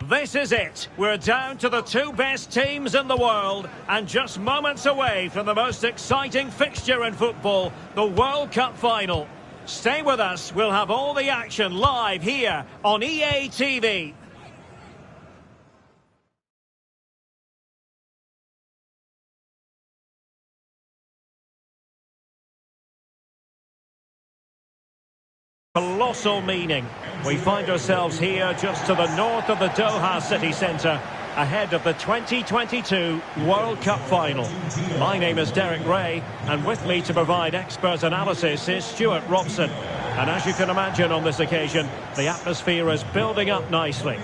This is it. We're down to the two best teams in the world and just moments away from the most exciting fixture in football, the World Cup final. Stay with us. We'll have all the action live here on EA TV. Colossal meaning. We find ourselves here just to the north of the Doha city centre, ahead of the 2022 World Cup final. My name is Derek Ray, and with me to provide expert analysis is Stuart Robson. And as you can imagine on this occasion, the atmosphere is building up nicely.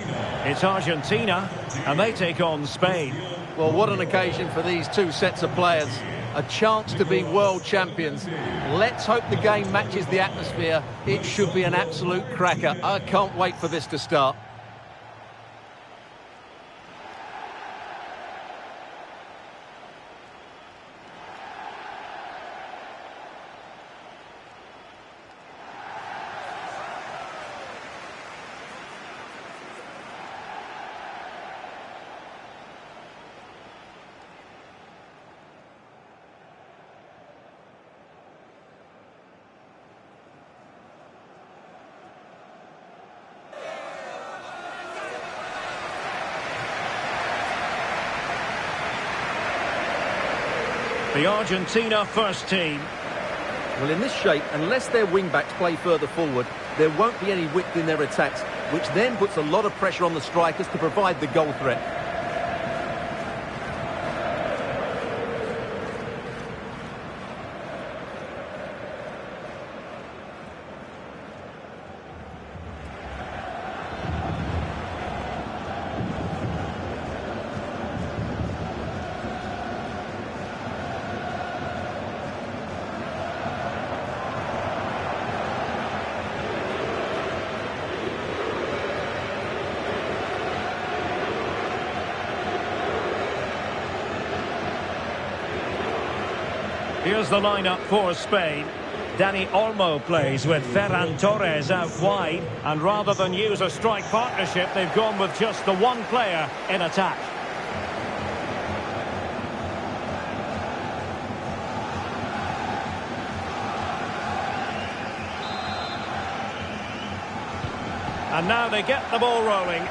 It's Argentina, and they take on Spain. Well, what an occasion for these two sets of players. A chance to be world champions. Let's hope the game matches the atmosphere. It should be an absolute cracker. I can't wait for this to start. The Argentina first team. Well, in this shape, unless their wing-backs play further forward, there won't be any width in their attacks, which then puts a lot of pressure on the strikers to provide the goal threat. Here's the lineup for Spain. Dani Olmo plays with Ferran Torres out wide, and rather than use a strike partnership, they've gone with just the one player in attack. And now they get the ball rolling.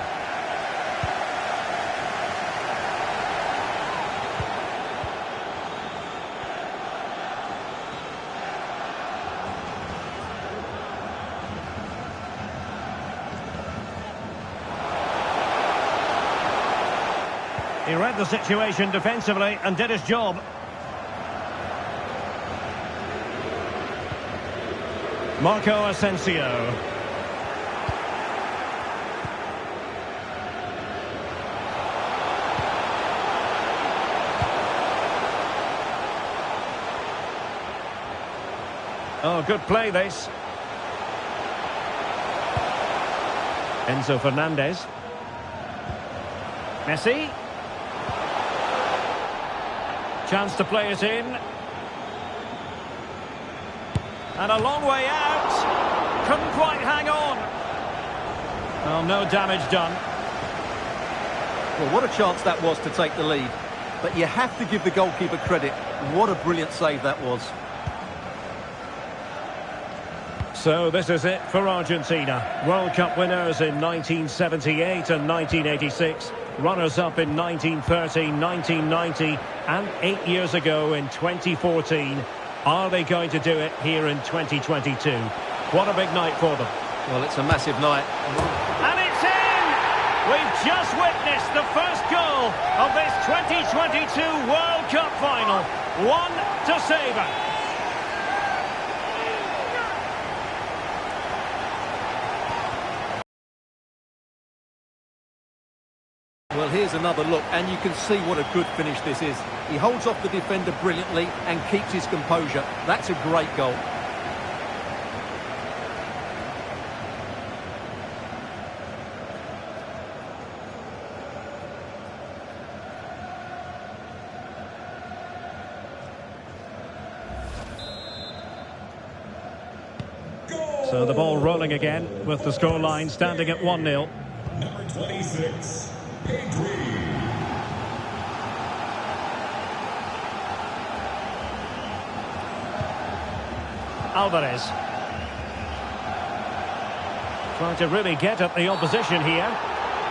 He read the situation defensively and did his job. Marco Asensio. Oh, good play this. Enzo Fernandez. Messi. Chance to play it in. And a long way out. Couldn't quite hang on. Well, no damage done. Well, what a chance that was to take the lead. But you have to give the goalkeeper credit. What a brilliant save that was. So this is it for Argentina. World Cup winners in 1978 and 1986. Runners-up in 1930, 1990 and 8 years ago in 2014. Are they going to do it here in 2022? What a big night for them. Well, it's a massive night. And it's in! We've just witnessed the first goal of this 2022 World Cup final. One to savour. Well, here's another look, and you can see what a good finish this is. He holds off the defender brilliantly and keeps his composure. That's a great goal. So the ball rolling again with the scoreline standing at 1-0. 26, Pedri. Alvarez. Trying to really get at the opposition here.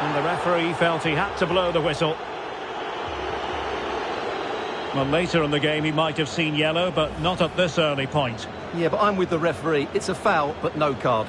And the referee felt he had to blow the whistle. Well, later in the game he might have seen yellow, but not at this early point. Yeah, but I'm with the referee. It's a foul, but no card.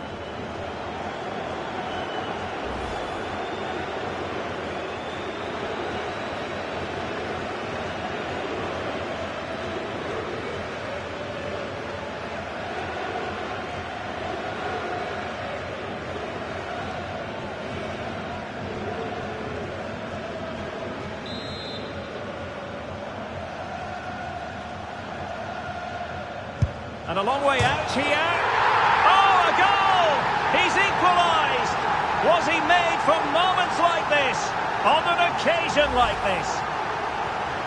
And a long way out here. Oh, a goal! He's equalised! Was he made for moments like this? On an occasion like this?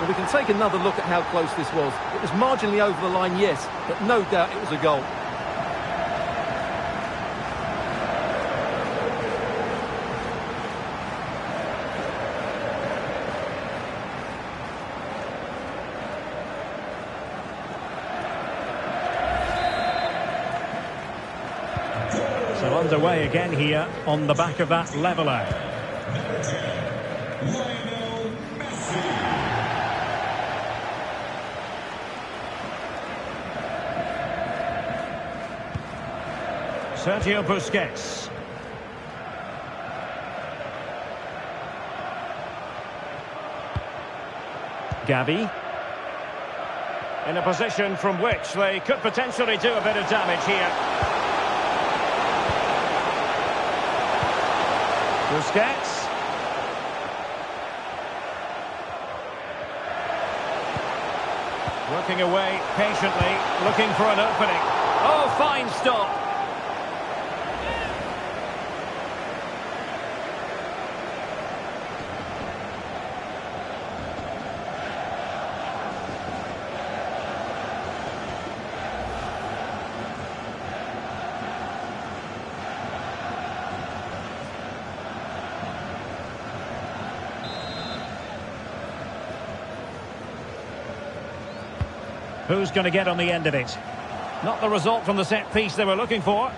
Well, we can take another look at how close this was. It was marginally over the line, yes, but no doubt it was a goal. So underway again here on the back of that leveller. Sergio Busquets. Gavi. In a position from which they could potentially do a bit of damage here. Busquets. Working away patiently, looking for an opening. Oh, fine stop. Who's going to get on the end of it? Not the result from the set piece they were looking for.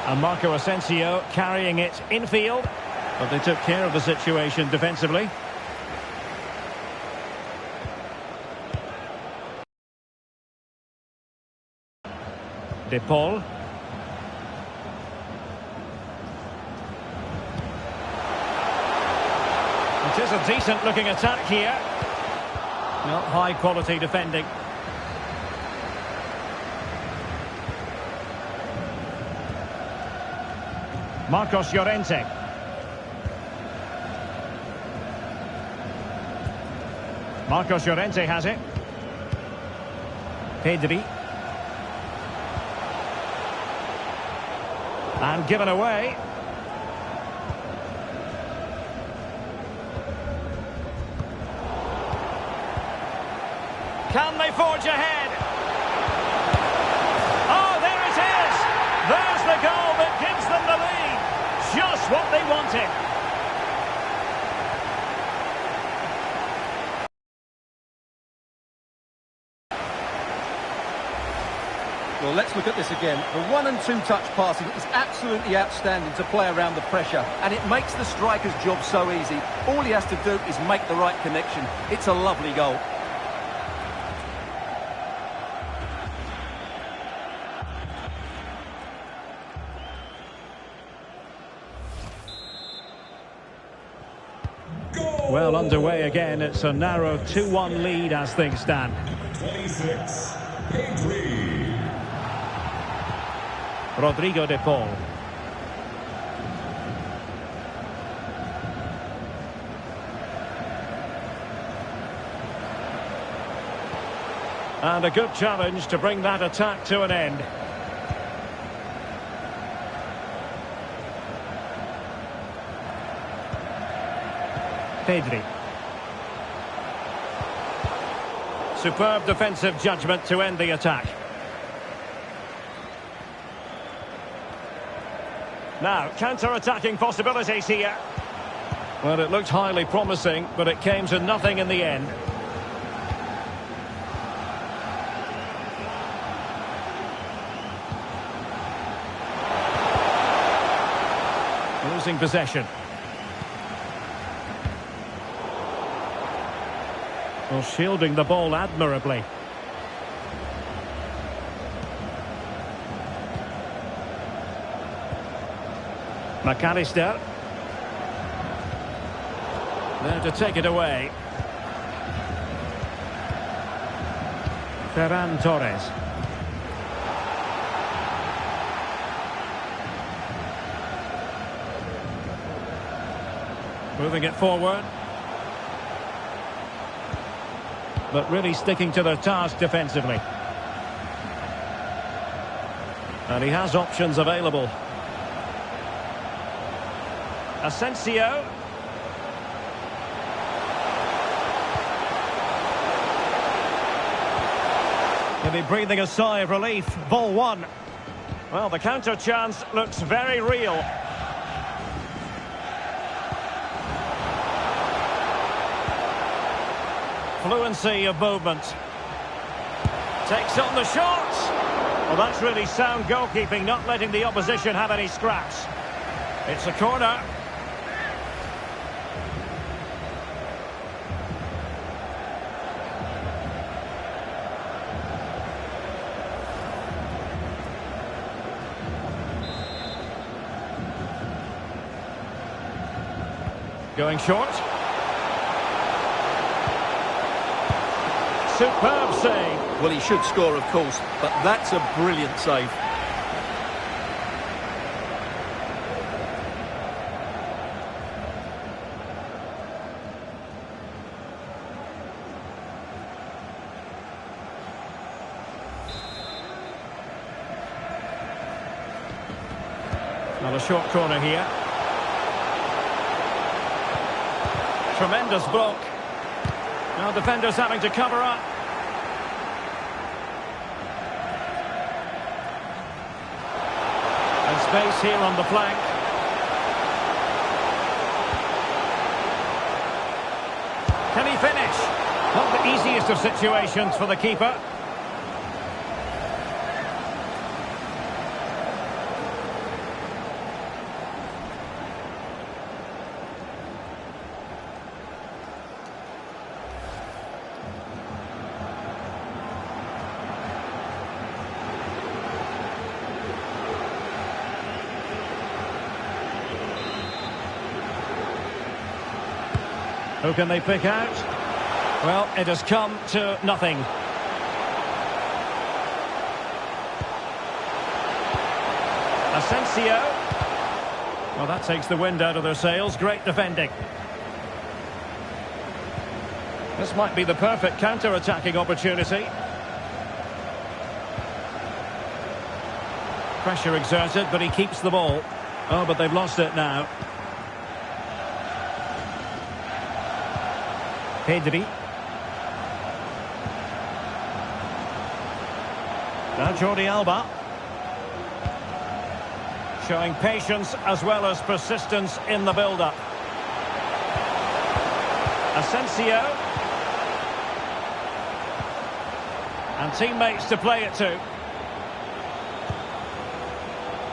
And Marco Asensio carrying it infield. But they took care of the situation defensively. De Paul. It is a decent looking attack here. Not high quality defending. Marcos Llorente. Marcos Llorente has it. Pedri. And given away. Can they forge ahead? Oh, there it is! There's the goal that gives them the lead. Just what they wanted. Well, let's look at this again. The 1- and 2-touch passing is absolutely outstanding to play around the pressure, and it makes the striker's job so easy. All he has to do is make the right connection. It's a lovely goal. Well, underway again. It's a narrow 2-1 lead as things stand. 26, Pedri. Rodrigo de Paul. And a good challenge to bring that attack to an end. Pedri. Superb defensive judgment to end the attack. Now, counter-attacking possibilities here. Well, it looked highly promising, but it came to nothing in the end. Losing possession. Well, shielding the ball admirably. McAllister. There to take it away. Ferran Torres. Moving it forward. But really sticking to their task defensively. And he has options available. Asensio. Maybe breathing a sigh of relief. Ball one. Well, the counter chance looks very real. Fluency of movement. Takes on the shot. Well, that's really sound goalkeeping, not letting the opposition have any scraps. It's a corner. Going short. Superb save. Well, he should score, of course, but that's a brilliant save. Now a short corner here. Tremendous block. Now defenders having to cover up. And space here on the flank. Can he finish? Not the easiest of situations for the keeper. Who can they pick out? Well, it has come to nothing. Asensio. Well, that takes the wind out of their sails. Great defending. This might be the perfect counter-attacking opportunity. Pressure exerted, but he keeps the ball. Oh, but they've lost it now. Pedri. Now Jordi Alba. Showing patience as well as persistence in the build-up. Asensio. And teammates to play it to.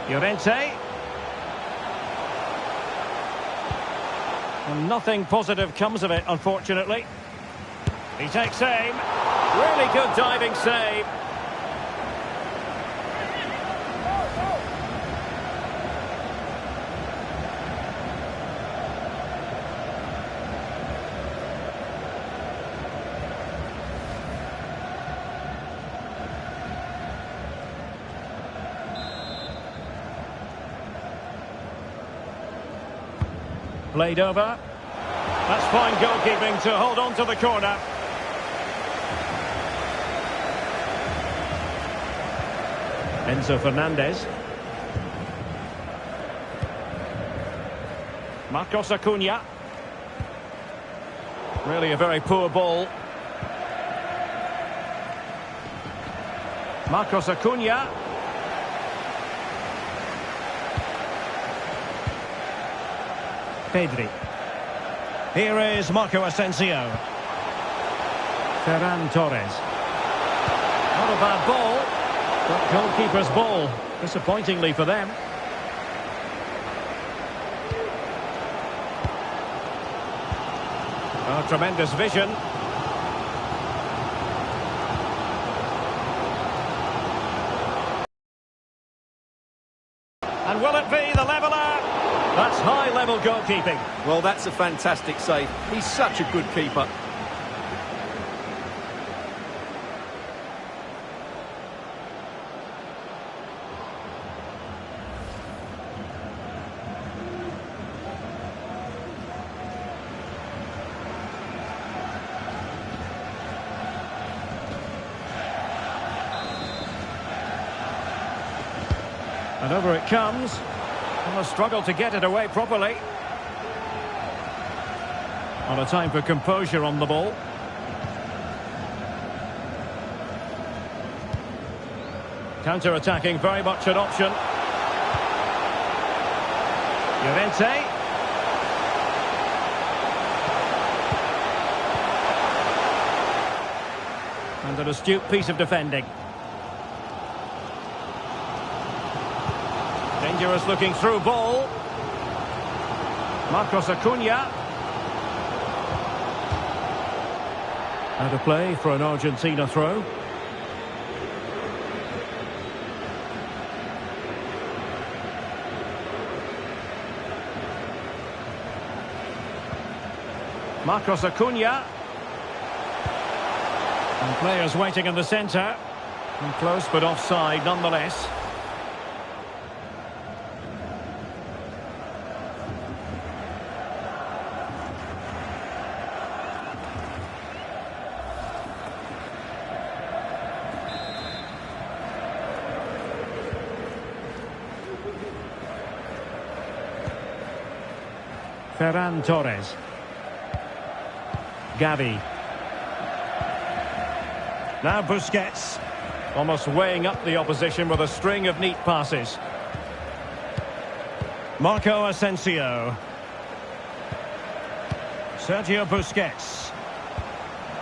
Llorente. And nothing positive comes of it, unfortunately. He takes aim. Really good diving save. Played over. That's fine goalkeeping to hold on to the corner. Enzo Fernandez. Marcos Acuna. Really a very poor ball. Marcos Acuna. Pedri. Here is Marco Asensio. Ferran Torres. Not a bad ball, but goalkeeper's ball, disappointingly for them. Oh, tremendous vision. And will it be the leveller? That's high-level goalkeeping. Well, that's a fantastic save. He's such a good keeper. And over it comes. And a struggle to get it away properly. On a time for composure on the ball. Counter-attacking, very much an option. Llorente. And an astute piece of defending. Dangerous looking through ball. Marcos Acuna. Out of play for an Argentina throw. Marcos Acuna. And players waiting in the centre. And close but offside nonetheless. Ferran Torres. Gavi. Now Busquets. Almost weighing up the opposition with a string of neat passes. Marco Asensio. Sergio Busquets.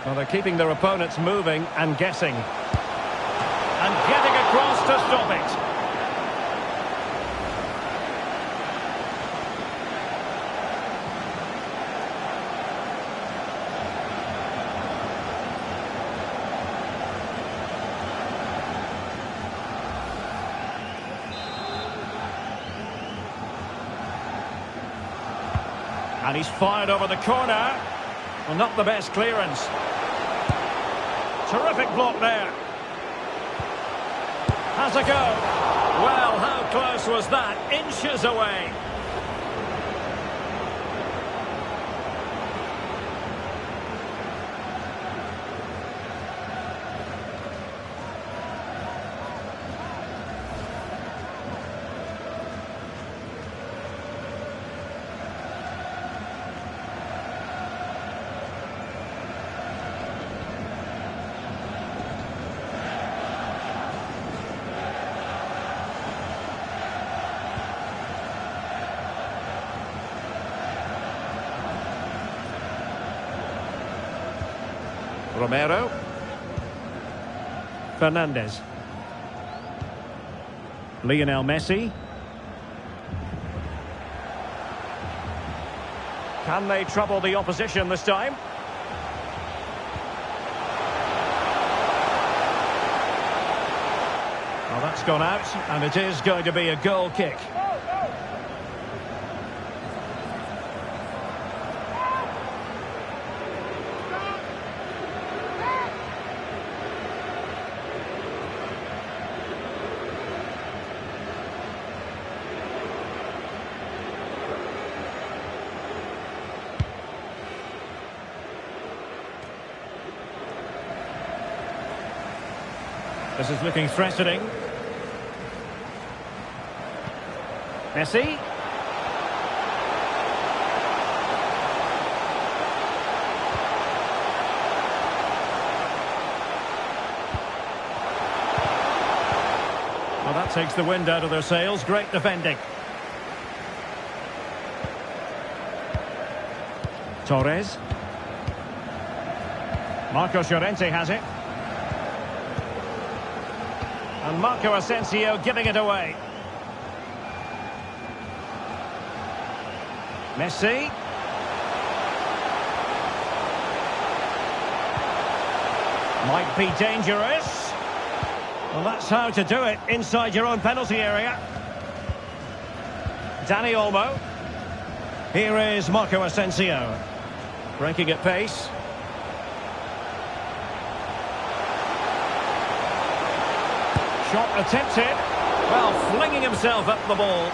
Well, they're keeping their opponents moving and guessing. And getting across to stop it. And he's fired over the corner. Well, not the best clearance. Terrific block there. Has a go. Well, how close was that? Inches away. Romero. Fernandez. Lionel Messi. Can they trouble the opposition this time? Well, that's gone out, and it is going to be a goal kick. This is looking threatening. Messi. Well, that takes the wind out of their sails. Great defending. Torres. Marco Llorente has it. And Marco Asensio giving it away. Messi. Might be dangerous. Well, that's how to do it inside your own penalty area. Dani Olmo. Here is Marco Asensio. Breaking at pace. Shot attempted. Well, flinging himself at the ball.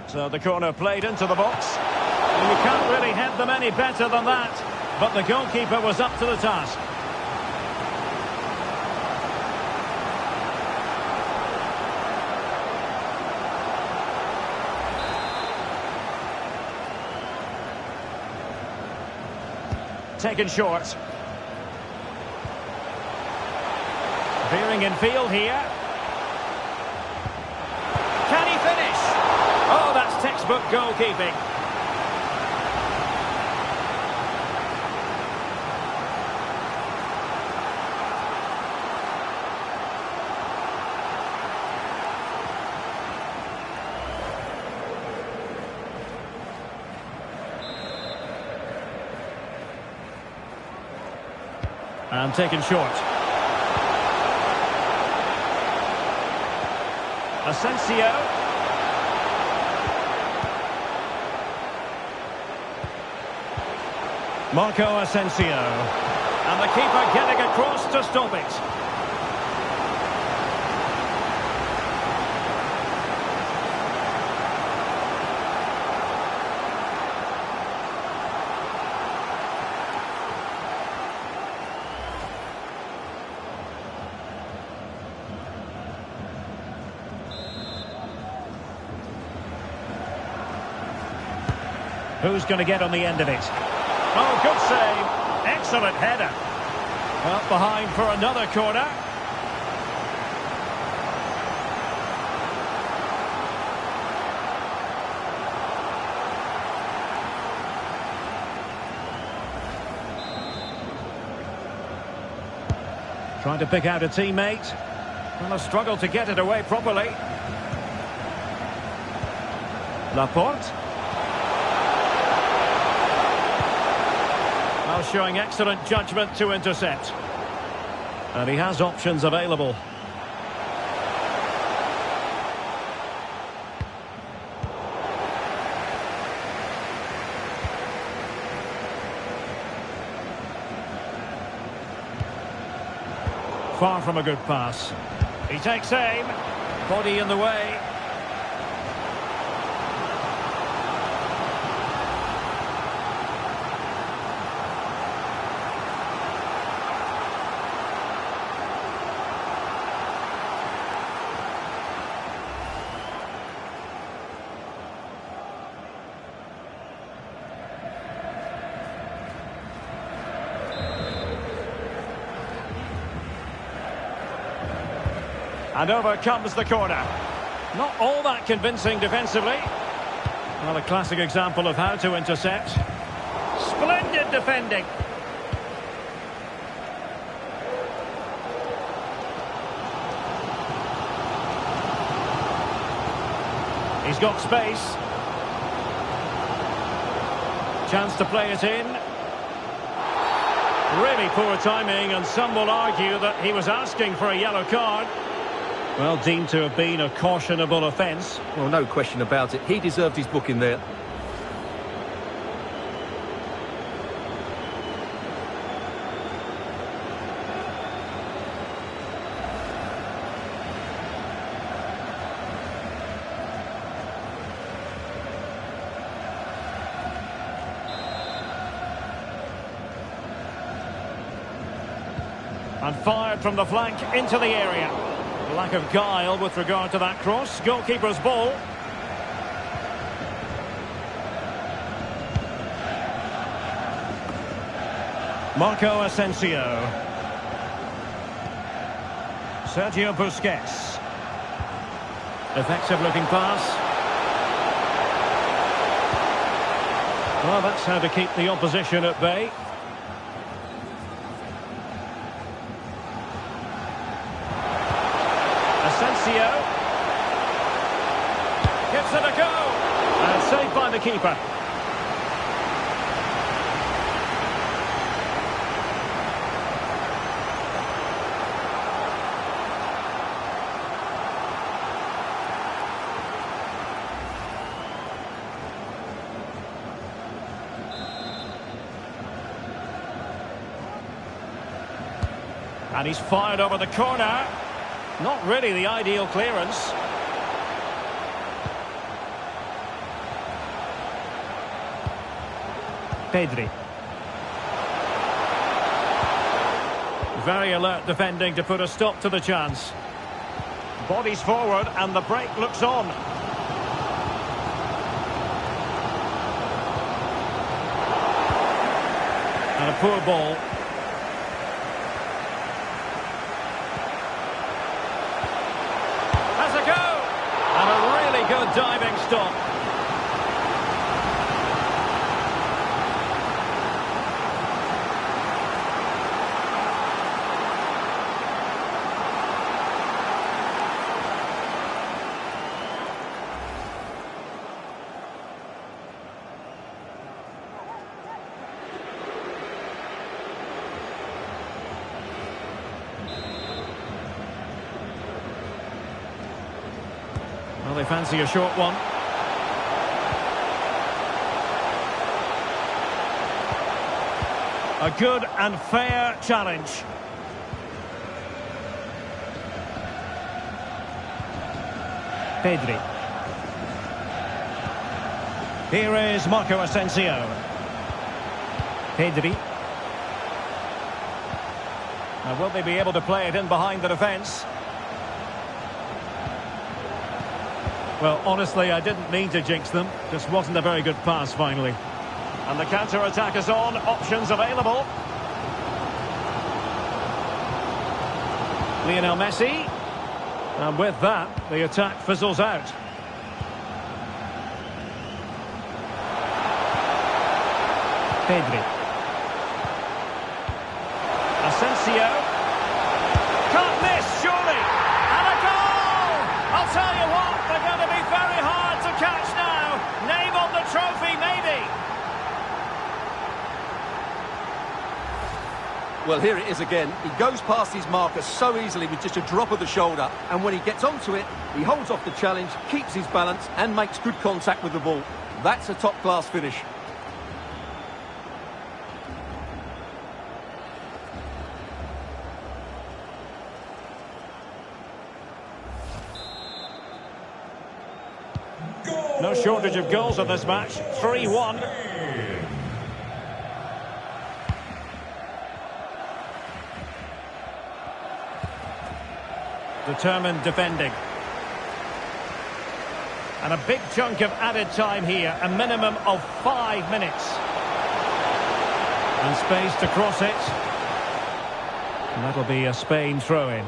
So the corner played into the box. And you can't really head them any better than that. But the goalkeeper was up to the task. Taken short. Veering in field here. Can he finish? Oh, that's textbook goalkeeping. And taken short. Asensio. Marco Asensio. And the keeper getting across to stop it. Who's going to get on the end of it? Oh, good save. Excellent header. Well, behind for another corner. Trying to pick out a teammate. Well, a struggle to get it away properly. Laporte. Well, showing excellent judgment to intercept. And he has options available. Far from a good pass. He takes aim. Body in the way. And over comes the corner. Not all that convincing defensively. Well, a classic example of how to intercept. Splendid defending. He's got space. Chance to play it in. Really poor timing, and some will argue that he was asking for a yellow card. Well, deemed to have been a cautionable offence. Well, no question about it. He deserved his booking there. And fired from the flank into the area. Lack of guile with regard to that cross. Goalkeeper's ball. Marco Asensio. Sergio Busquets. Effective looking pass. Well, that's how to keep the opposition at bay. Asensio. Gives it a go. And saved by the keeper. And he's fired over the corner. Not really the ideal clearance. Pedri. Very alert defending to put a stop to the chance. Bodies forward and the break looks on. And a poor ball. Has a go! And a really good diving stop. Well, they fancy a short one. A good and fair challenge. Pedri. Here is Marco Asensio. Pedri. Now, will they be able to play it in behind the defence? Well, honestly, I didn't mean to jinx them. Just wasn't a very good pass, finally. And the counter-attack is on. Options available. Lionel Messi. And with that, the attack fizzles out. Pedri. Asensio. Can't miss, surely. And a goal! I'll tell you what. They're going to be very hard to catch now. Name on the trophy, maybe. Well, here it is again. He goes past his marker so easily with just a drop of the shoulder. And when he gets onto it, he holds off the challenge, keeps his balance and makes good contact with the ball. That's a top-class finish. No shortage of goals in this match. 3-1. Determined defending. And a big chunk of added time here. A minimum of 5 minutes. And space to cross it. And that'll be a Spain throw-in.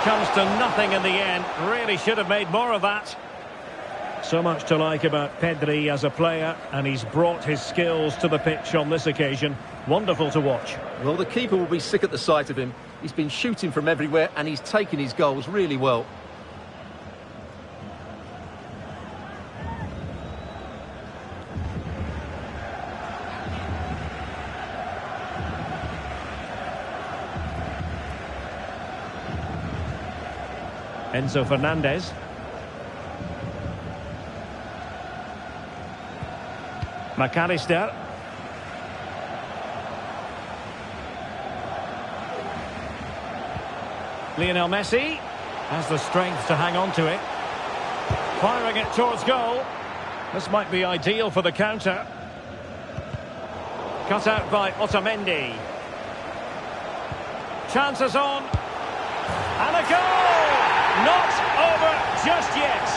Comes to nothing in the end. Really should have made more of that. So much to like about Pedri as a player, and he's brought his skills to the pitch on this occasion. Wonderful to watch. Well, the keeper will be sick at the sight of him. He's been shooting from everywhere and he's taken his goals really well. Enzo Fernandez. McAllister. Lionel Messi has the strength to hang on to it. Firing it towards goal. This might be ideal for the counter. Cut out by Otamendi. Chances on. And a goal! Not over just yet.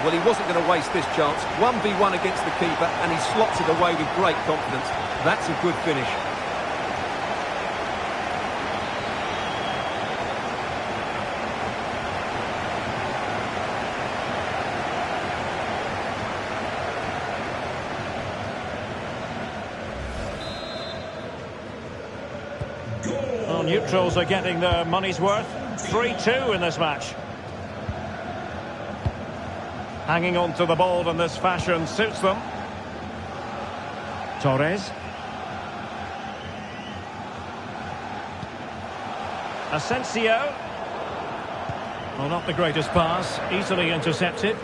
Well, he wasn't going to waste this chance. 1v1 against the keeper, and he slots it away with great confidence. That's a good finish. Well, neutrals are getting their money's worth. 3-2 in this match. Hanging on to the ball in this fashion suits them. Torres. Asensio. Well, not the greatest pass. Easily intercepted.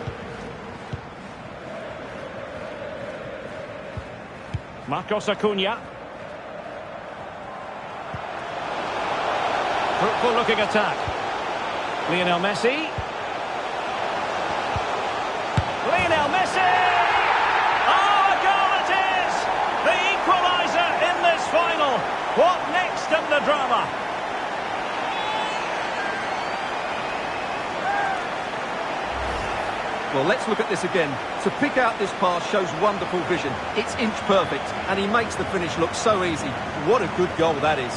Marcos Acuna. Fruitful looking attack. Lionel Messi. Lionel Messi! Oh, a goal it is! The equaliser in this final. What next in the drama? Well, let's look at this again. To pick out this pass shows wonderful vision. It's inch perfect, and he makes the finish look so easy. What a good goal that is.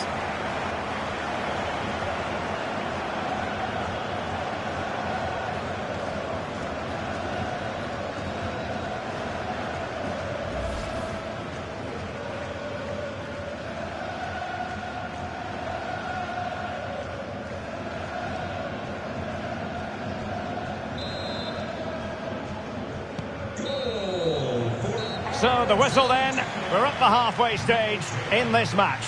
So the whistle then, we're at the halfway stage in this match.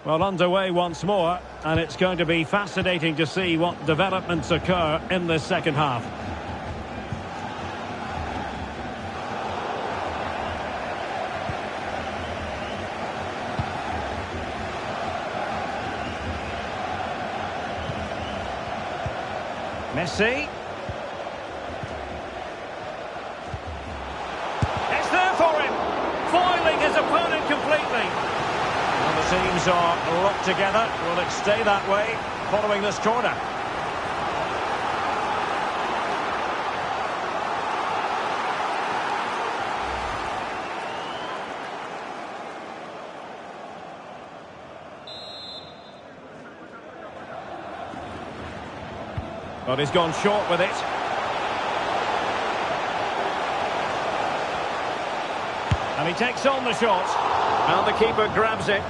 Well, underway once more, and it's going to be fascinating to see what developments occur in this second half. Messi. It's there for him, foiling his opponent completely. Well, the teams are locked together. Will it stay that way following this corner? But he's gone short with it. And he takes on the shot. And the keeper grabs it.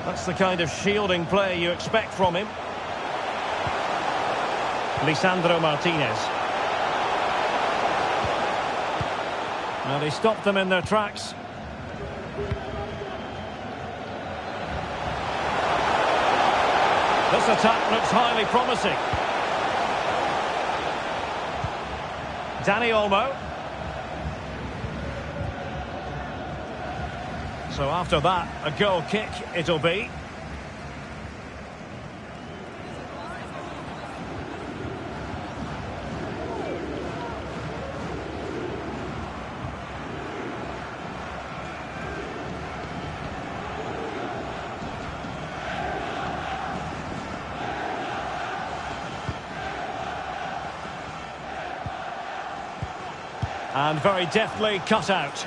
That's the kind of shielding play you expect from him. Lisandro Martinez. Now they stopped them in their tracks. This attack looks highly promising. Dani Olmo. So after that, a goal kick it'll be. And very deftly cut out.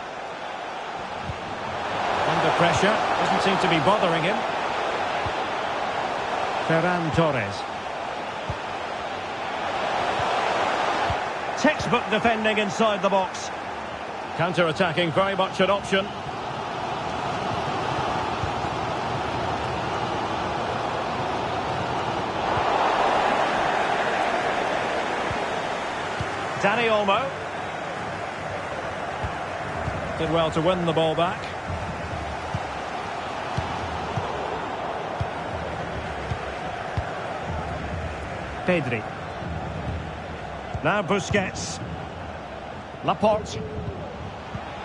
Under pressure, doesn't seem to be bothering him. Ferran Torres. Textbook defending inside the box. Counter-attacking, very much an option. Dani Olmo. Did well to win the ball back. Pedri. Now Busquets. Laporte.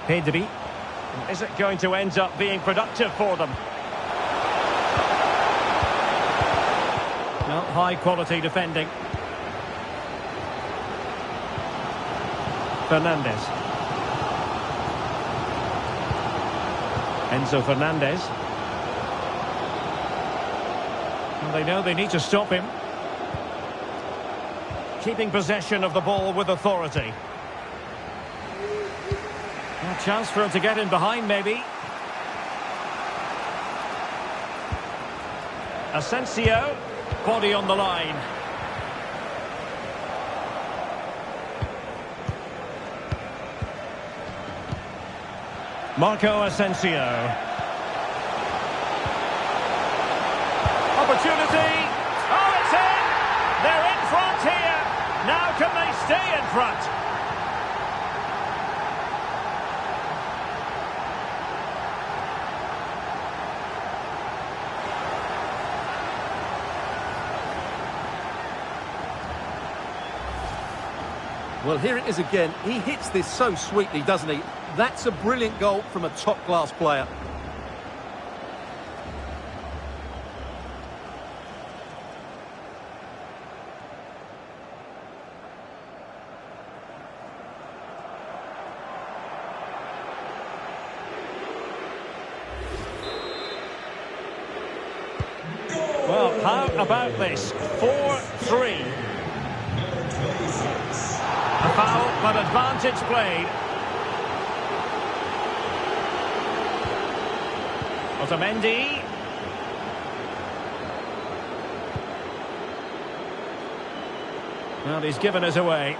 Pedri. Is it going to end up being productive for them? Well, high quality defending. Fernandez. Enzo Fernandez. And they know they need to stop him. Keeping possession of the ball with authority. A chance for him to get in behind, maybe. Asensio. Body on the line. Marco Asensio. Opportunity. Oh, it's in! They're in front here. Now can they stay in front? Well, here it is again. He hits this so sweetly, doesn't he? That's a brilliant goal from a top-class player. Well, how about this? 4-3. A foul, but advantage played. Otamendi. Well, he's given us away.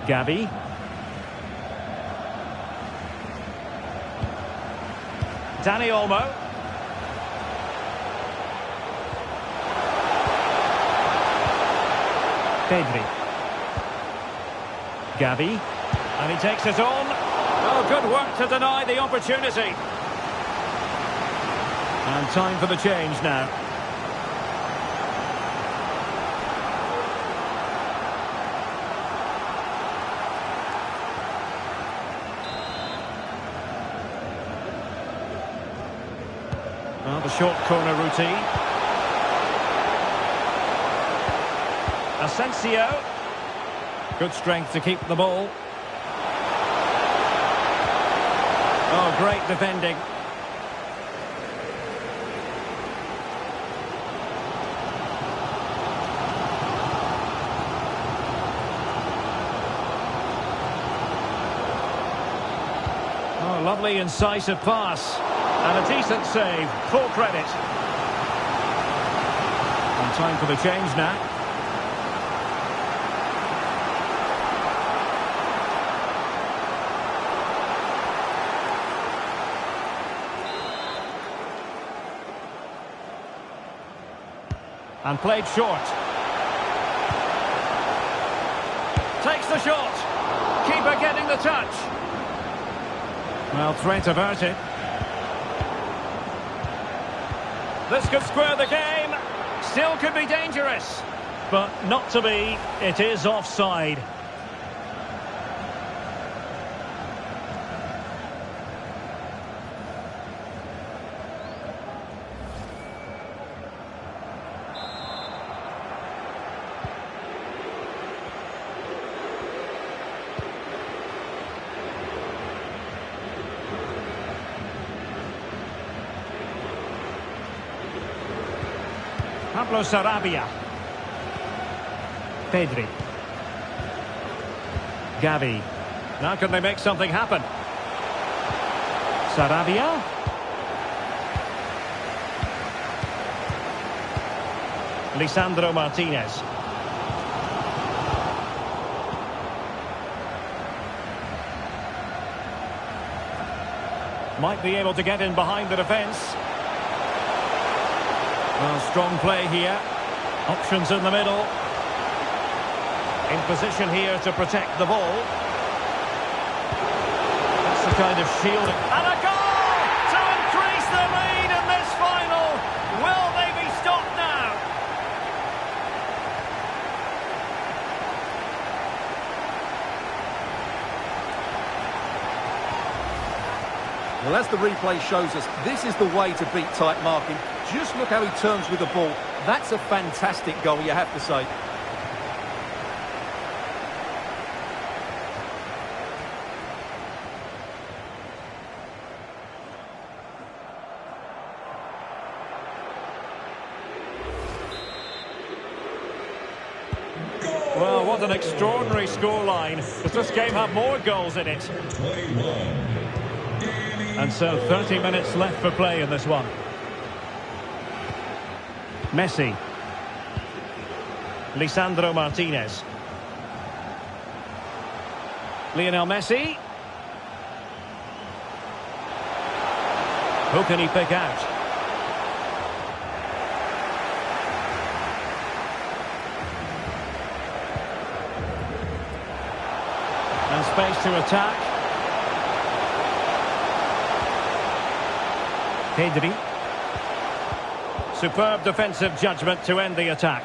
Gavi. Dani Olmo. Pedri. Gavi. And he takes it on. Oh, good work to deny the opportunity. And time for the change now. Well, the short corner routine. Asensio. Good strength to keep the ball. Oh, great defending. Oh, lovely incisive pass. And a decent save. Full credit. And time for the change now. And played short. Takes the shot. Keeper getting the touch. Well, threat averted. This could square the game. Still could be dangerous. But not to be. It is offside. Pablo Sarabia. Pedri. Gavi. Now can they make something happen? Sarabia. Lisandro Martinez. Might be able to get in behind the defence. Well, strong play here. Options in the middle. In position here to protect the ball. That's the kind of shield. And a goal to increase the lead in this final. Will they be stopped now? Well, as the replay shows us, this is the way to beat tight marking. Just look how he turns with the ball. That's a fantastic goal, you have to say. Well, what an extraordinary scoreline. Does this game have more goals in it? And so 30 minutes left for play in this one. Messi. Lisandro Martinez. Lionel Messi. Who can he pick out? And space to attack. Pedri. Superb defensive judgment to end the attack.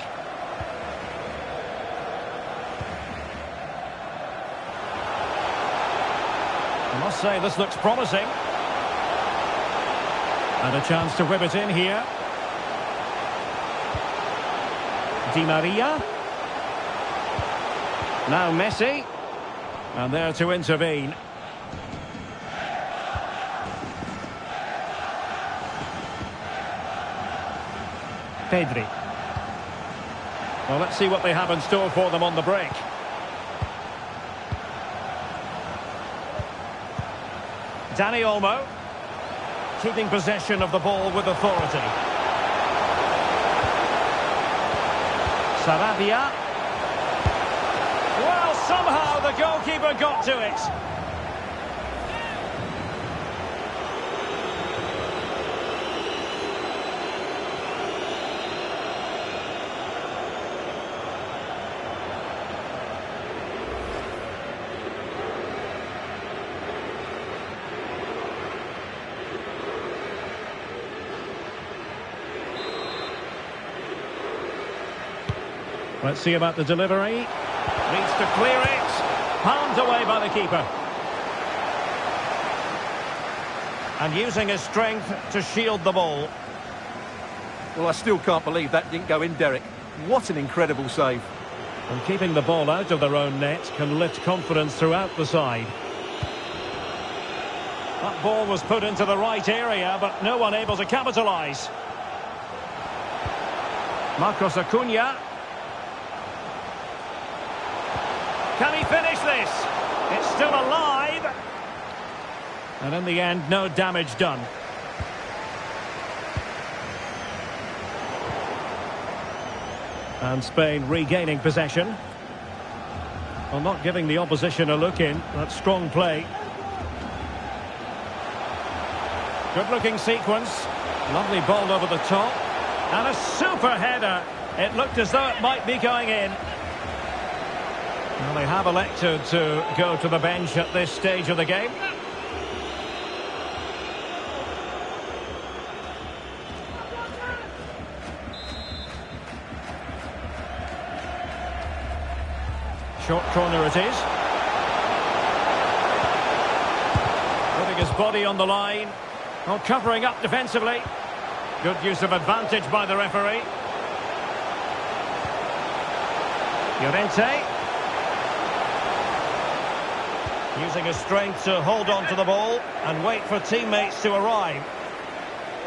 I must say this looks promising. And a chance to whip it in here. Di Maria. Now Messi. And there to intervene. Pedri. Well, let's see what they have in store for them on the break. Dani Olmo. Keeping possession of the ball with authority. Sarabia. Well, somehow the goalkeeper got to it. Let's see about the delivery. Needs to clear it. Palmed away by the keeper. And using his strength to shield the ball. Well, I still can't believe that didn't go in, Derek. What an incredible save. And keeping the ball out of their own net can lift confidence throughout the side. That ball was put into the right area, but no one able to capitalise. Marcos Acuna. Can he finish this? It's still alive. And in the end, no damage done. And Spain regaining possession. Well, not giving the opposition a look in. That's strong play. Good-looking sequence. Lovely ball over the top. And a super header. It looked as though it might be going in. Well, they have elected to go to the bench at this stage of the game. Short corner it is. Putting his body on the line. Well, covering up defensively. Good use of advantage by the referee. Llorente. Using his strength to hold on to the ball and wait for teammates to arrive.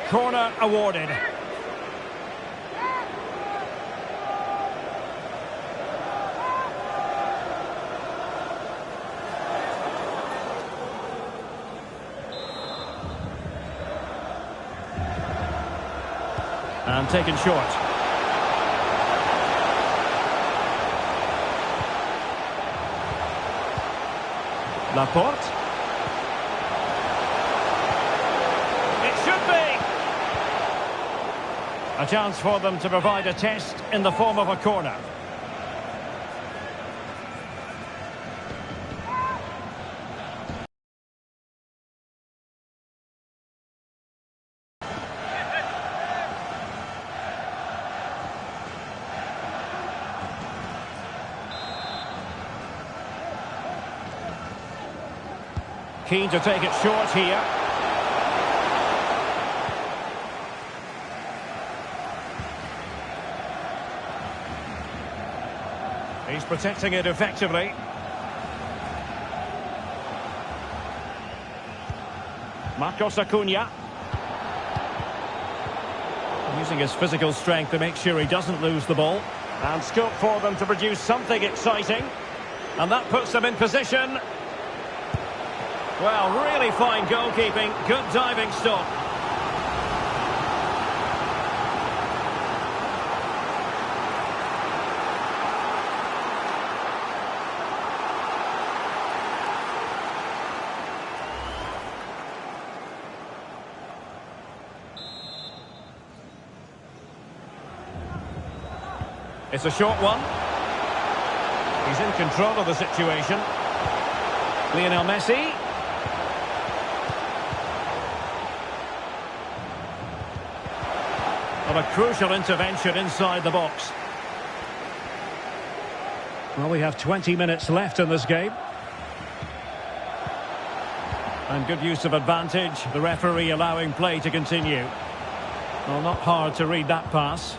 Corner awarded. And taken short. Laporte. A chance for them to provide a test in the form of a corner. Keen to take it short here. He's protecting it effectively. Marcos Acuna. Using his physical strength to make sure he doesn't lose the ball. And scope for them to produce something exciting. And that puts them in position. Well, really fine goalkeeping, good diving stop. It's a short one. He's in control of the situation. Lionel Messi. Of a crucial intervention inside the box. Well, we have 20 minutes left in this game. And good use of advantage. The referee allowing play to continue. Well, not hard to read that pass.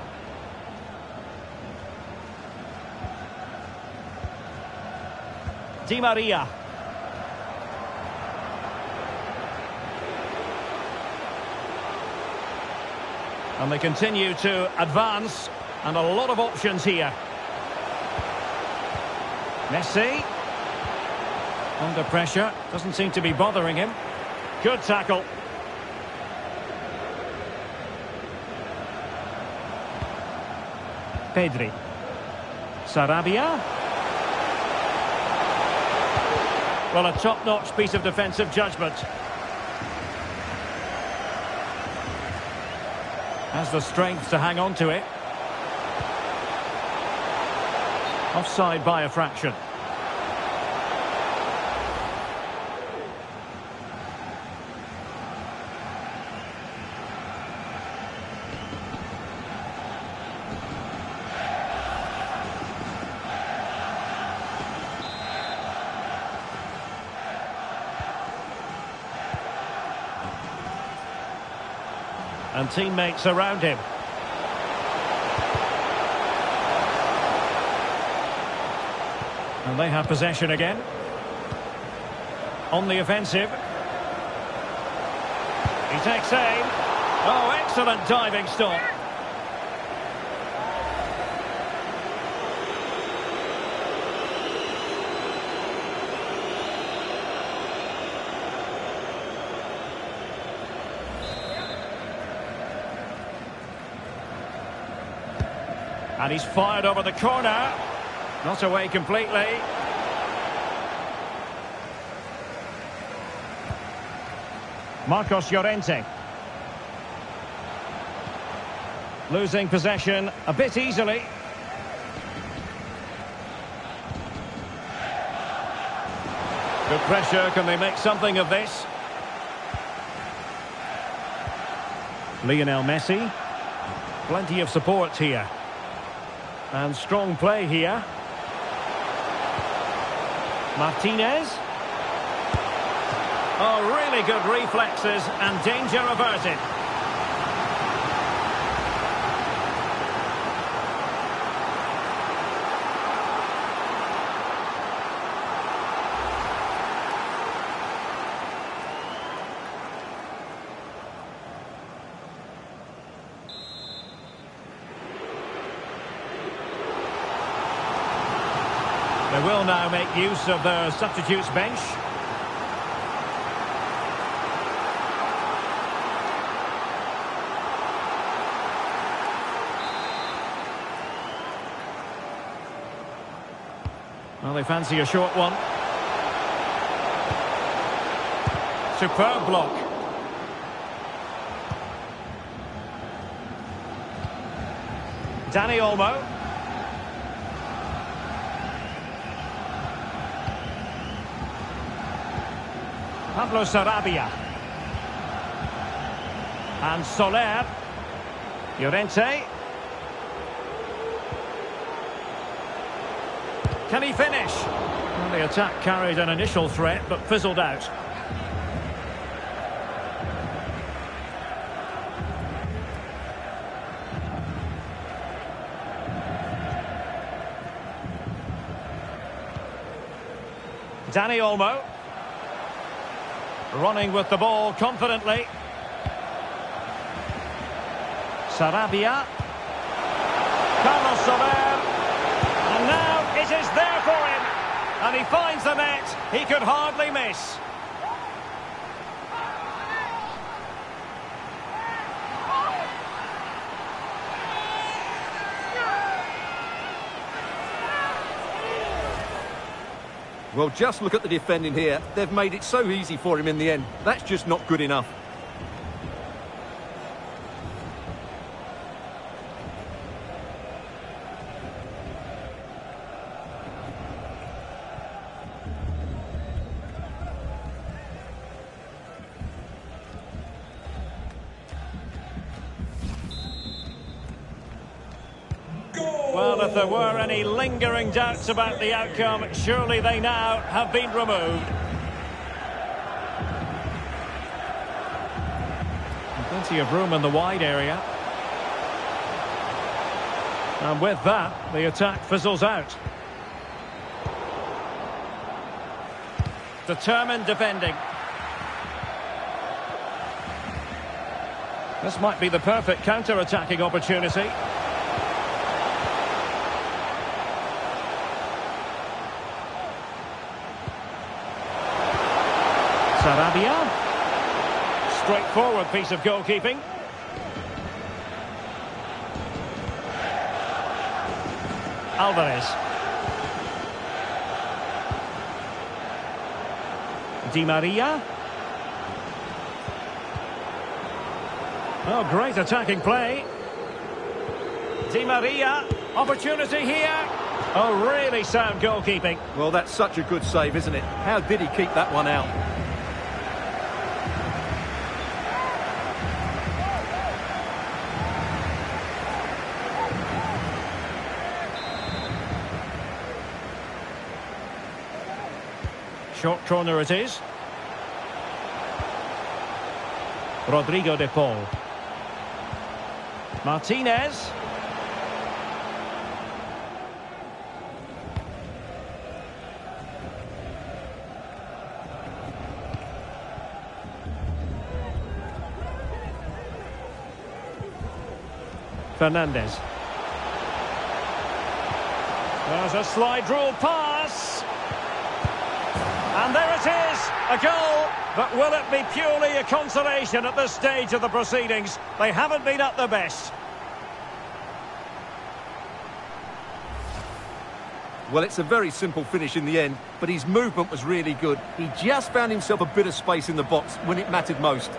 Di Maria. And they continue to advance, and a lot of options here. Messi. Under pressure, doesn't seem to be bothering him. Good tackle. Pedri. Sarabia. Well, a top-notch piece of defensive judgment. Has the strength to hang on to it. Offside by a fraction. And teammates around him. And they have possession again. On the offensive. He takes aim. Oh, excellent diving stop. And he's fired over the corner. Not away completely. Marcos Llorente. Losing possession a bit easily. Good pressure. Can they make something of this? Lionel Messi. Plenty of support here. And strong play here. Martinez. Oh, really good reflexes and danger averted. They will now make use of their substitutes bench. Well, they fancy a short one. Superb block. Dani Olmo. Pablo Sarabia. And Soler. Llorente. Can he finish? Well, the attack carried an initial threat, but fizzled out. Dani Olmo. Running with the ball confidently. Sarabia. Carlos Soler. And now it is there for him. And he finds the net. He could hardly miss. Well, just look at the defending here. They've made it so easy for him in the end. That's just not good enough. Well, if there were any lingering doubts about the outcome, surely they now have been removed. Plenty of room in the wide area. And with that, the attack fizzles out. Determined defending. This might be the perfect counter-attacking opportunity. Sarabia. Straightforward piece of goalkeeping. Alvarez. Di Maria. Oh, great attacking play. Di Maria. Opportunity here. Oh, really sound goalkeeping. Well, that's such a good save, isn't it? How did he keep that one out? Short corner it is. Rodrigo de Paul. Martinez. Fernandez. There's a slide rule pass. And there it is, a goal. But will it be purely a consolation at this stage of the proceedings? They haven't been at their best. Well, it's a very simple finish in the end, but his movement was really good. He just found himself a bit of space in the box when it mattered most.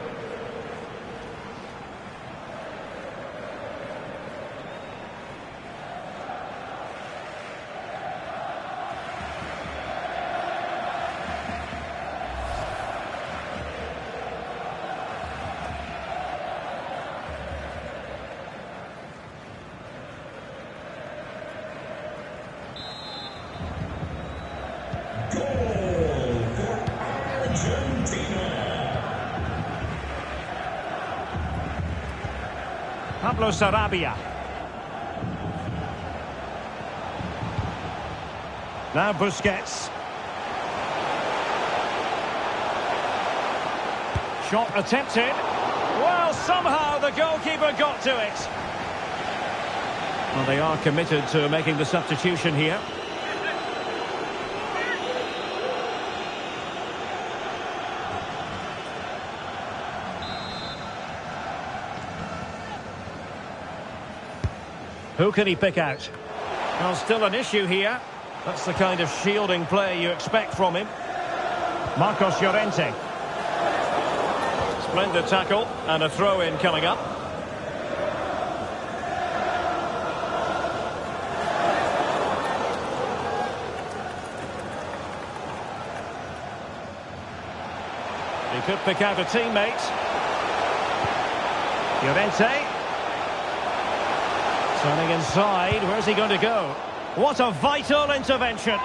Pablo Sarabia. Now Busquets. Shot attempted. Well, somehow the goalkeeper got to it. Well, they are committed to making the substitution here. Who can he pick out? Well, still an issue here. That's the kind of shielding play you expect from him. Marcos Llorente. Splendid tackle and a throw-in coming up. He could pick out a teammate. Llorente. Turning inside, where's he going to go? What a vital intervention.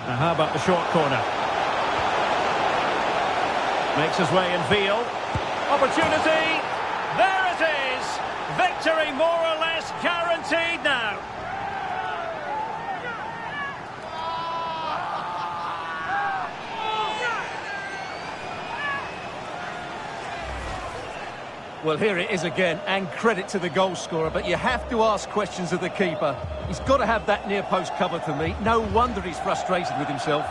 Now how about the short corner? Makes his way in field. Opportunity! There it is! Victory more or less guaranteed now. Well, here it is again, and credit to the goal scorer, but you have to ask questions of the keeper. He's got to have that near post covered to me. No wonder he's frustrated with himself.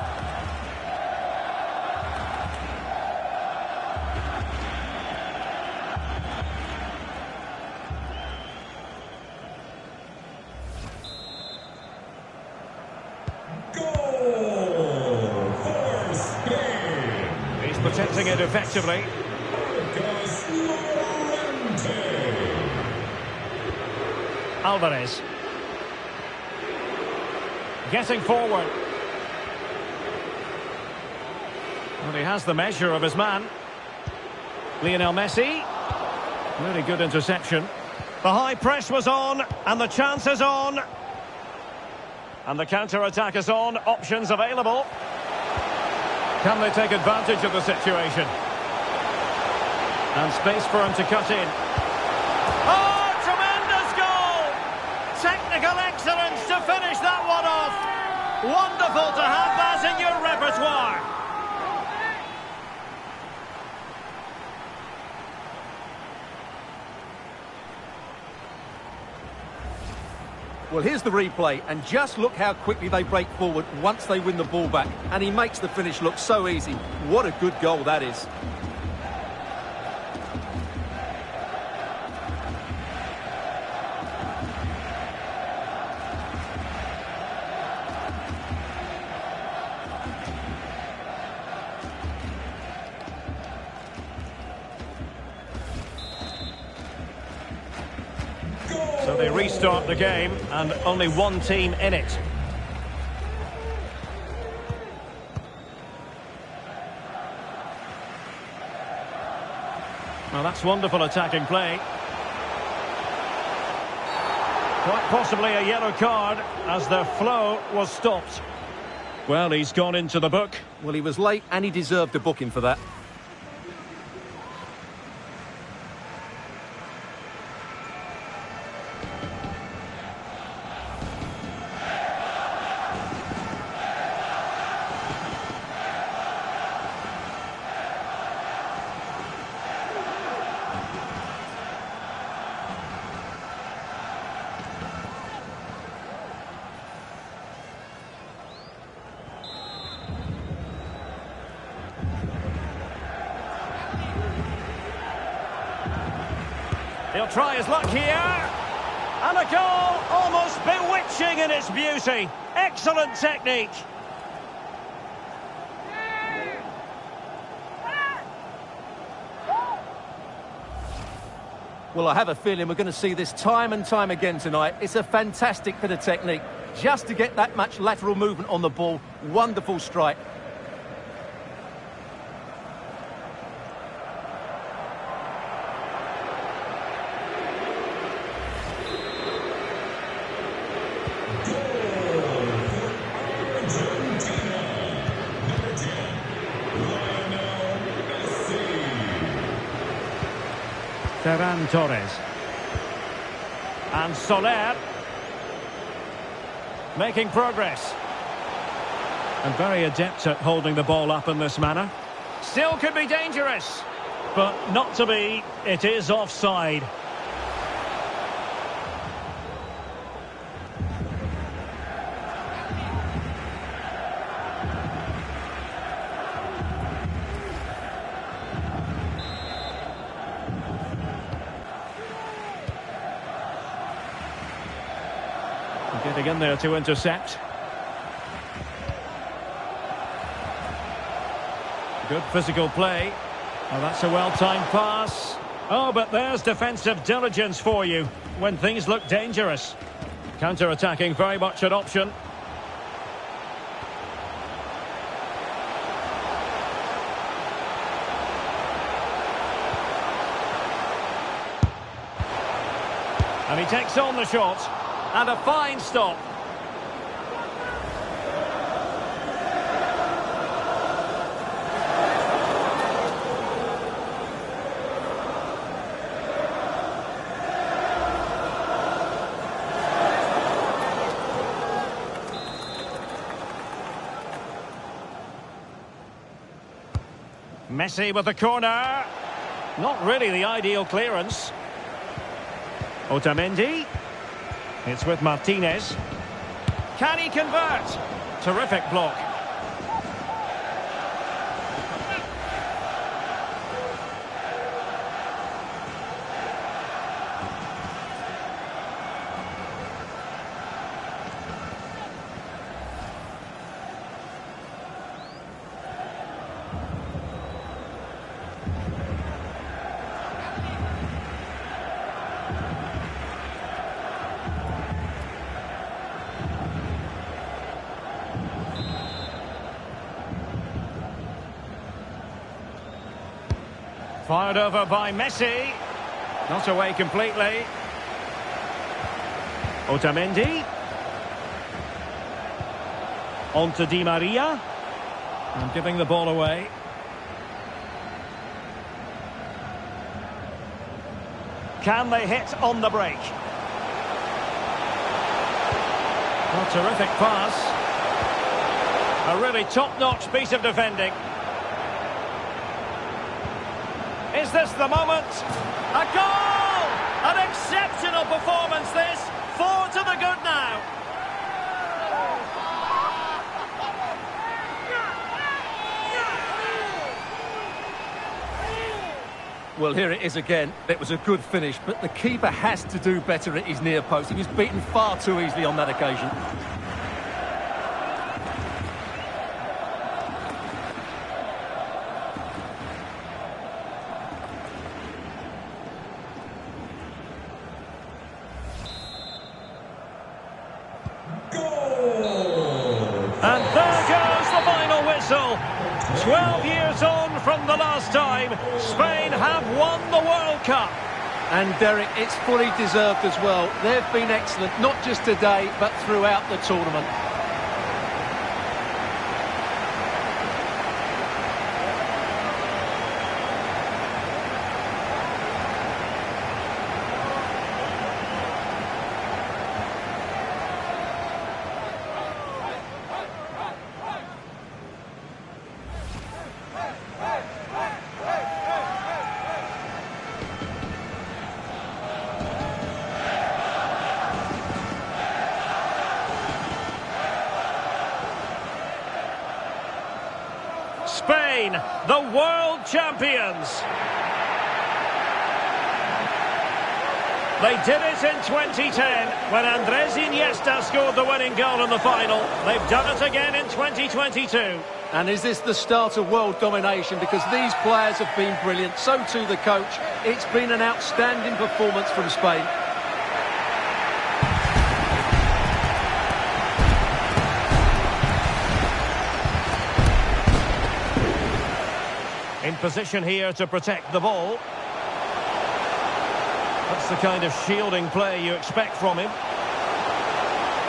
Goal for Spain. He's protecting it effectively. Alvarez. Getting forward. Well, he has the measure of his man. Lionel Messi. Really good interception. The high press was on, and the chance is on. And the counter-attack is on. Options available. Can they take advantage of the situation? And space for him to cut in. Oh! Technical excellence to finish that one off. Wonderful to have that in your repertoire. Well, here's the replay, and just look how quickly they break forward once they win the ball back. And he makes the finish look so easy. What a good goal that is. So they restart the game, and only one team in it. Well, that's wonderful attacking play. Quite possibly a yellow card, as the flow was stopped. Well, he's gone into the book. Well, he was late, and he deserved a booking for that. He'll try his luck here. And a goal almost bewitching in its beauty. Excellent technique. Well, I have a feeling we're going to see this time and time again tonight. It's a fantastic bit of technique. Just to get that much lateral movement on the ball. Wonderful strike. Ferran Torres. And Soler. Making progress. And very adept at holding the ball up in this manner. Still could be dangerous. But not to be. It is offside. Getting in there to intercept. Good physical play. Oh, that's a well-timed pass. Oh, but there's defensive diligence for you when things look dangerous. Counter-attacking, very much an option. And he takes on the shot. And a fine stop. Messi with the corner. Not really the ideal clearance. Otamendi. It's with Martinez. Can he convert? Terrific block. Fired over by Messi. Not away completely. Otamendi. On to Di Maria. And giving the ball away. Can they hit on the break? A terrific pass. A really top-notch piece of defending. Is this the moment? A goal! An exceptional performance this. 4 to the good now. Well, here it is again. It was a good finish, but the keeper has to do better at his near post. He was beaten far too easily on that occasion. And there goes the final whistle. 12 years on from the last time, Spain have won the World Cup. And Derek, it's fully deserved as well. They've been excellent, not just today, but throughout the tournament. Spain, the world champions. They did it in 2010 when Andres Iniesta scored the winning goal in the final. They've done it again in 2022. And is this the start of world domination? Because these players have been brilliant, so too the coach. It's been an outstanding performance from Spain. In position here to protect the ball. That's the kind of shielding play you expect from him.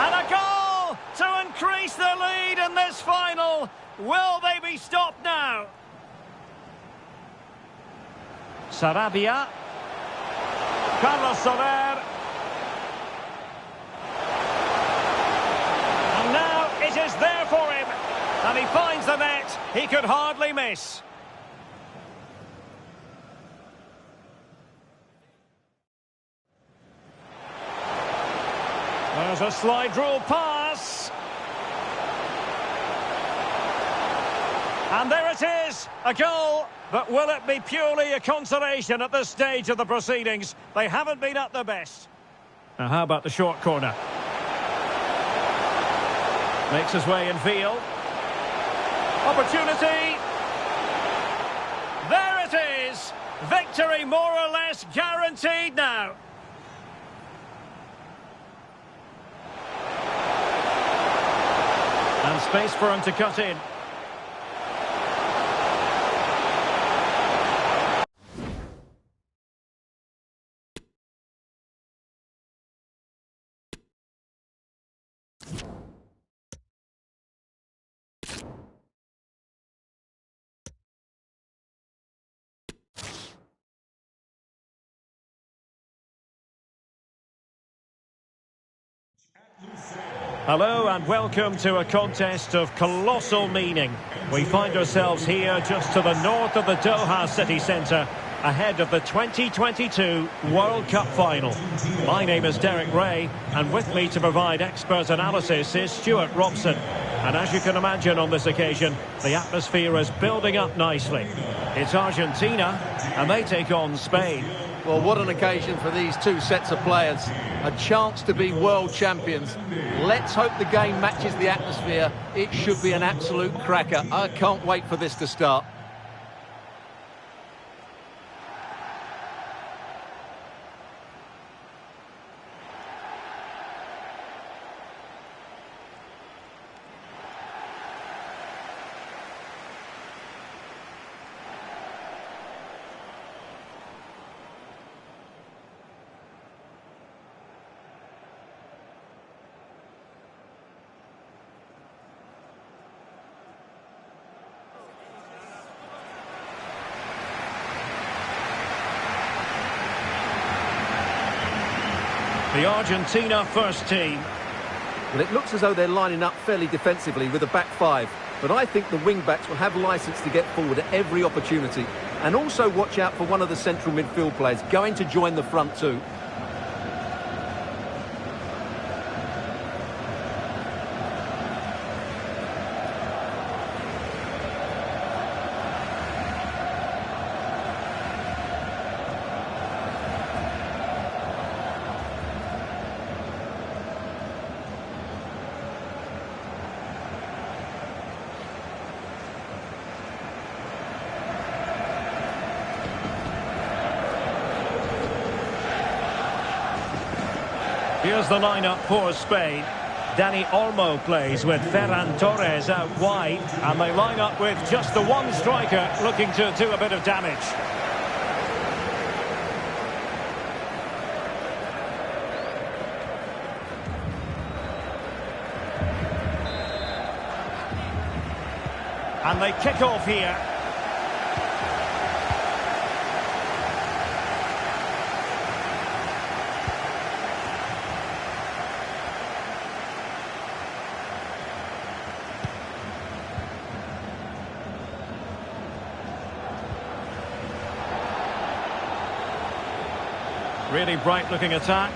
And a goal to increase the lead in this final. Will they be stopped now? Sarabia. Carlos Soler. And now it is there for him. And he finds the net. He could hardly miss. There's a slide rule pass. And there it is, a goal. But will it be purely a consolation at this stage of the proceedings? They haven't been at their best. Now, how about the short corner? Makes his way in field. Opportunity. There it is. Victory more or less guaranteed now. And space for him to cut in. Hello and welcome to a contest of colossal meaning. We find ourselves here just to the north of the Doha city centre, ahead of the 2022 World Cup final. My name is Derek Ray, and with me to provide expert analysis is Stuart Robson. And as you can imagine on this occasion, the atmosphere is building up nicely. It's Argentina, and they take on Spain. Well, what an occasion for these two sets of players. A chance to be world champions. Let's hope the game matches the atmosphere. It should be an absolute cracker. I can't wait for this to start. The Argentina first team. Well, it looks as though they're lining up fairly defensively with a back five, but I think the wing-backs will have licence to get forward at every opportunity. And also watch out for one of the central midfield players going to join the front two. Here's the lineup for Spain. Dani Olmo plays with Ferran Torres out wide, and they line up with just the one striker looking to do a bit of damage. And they kick off here. Really bright-looking attack.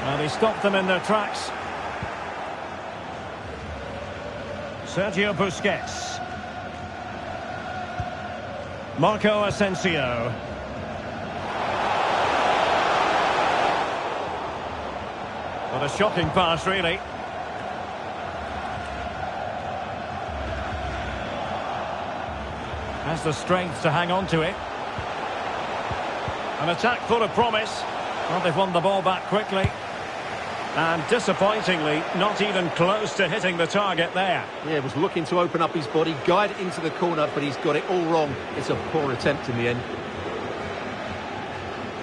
And he stopped them in their tracks. Sergio Busquets. Marco Asensio. What a shocking pass, really. Has the strength to hang on to it. An attack full of promise. Well, they've won the ball back quickly. And disappointingly, not even close to hitting the target there. Yeah, was looking to open up his body, guide it into the corner, but he's got it all wrong. It's a poor attempt in the end.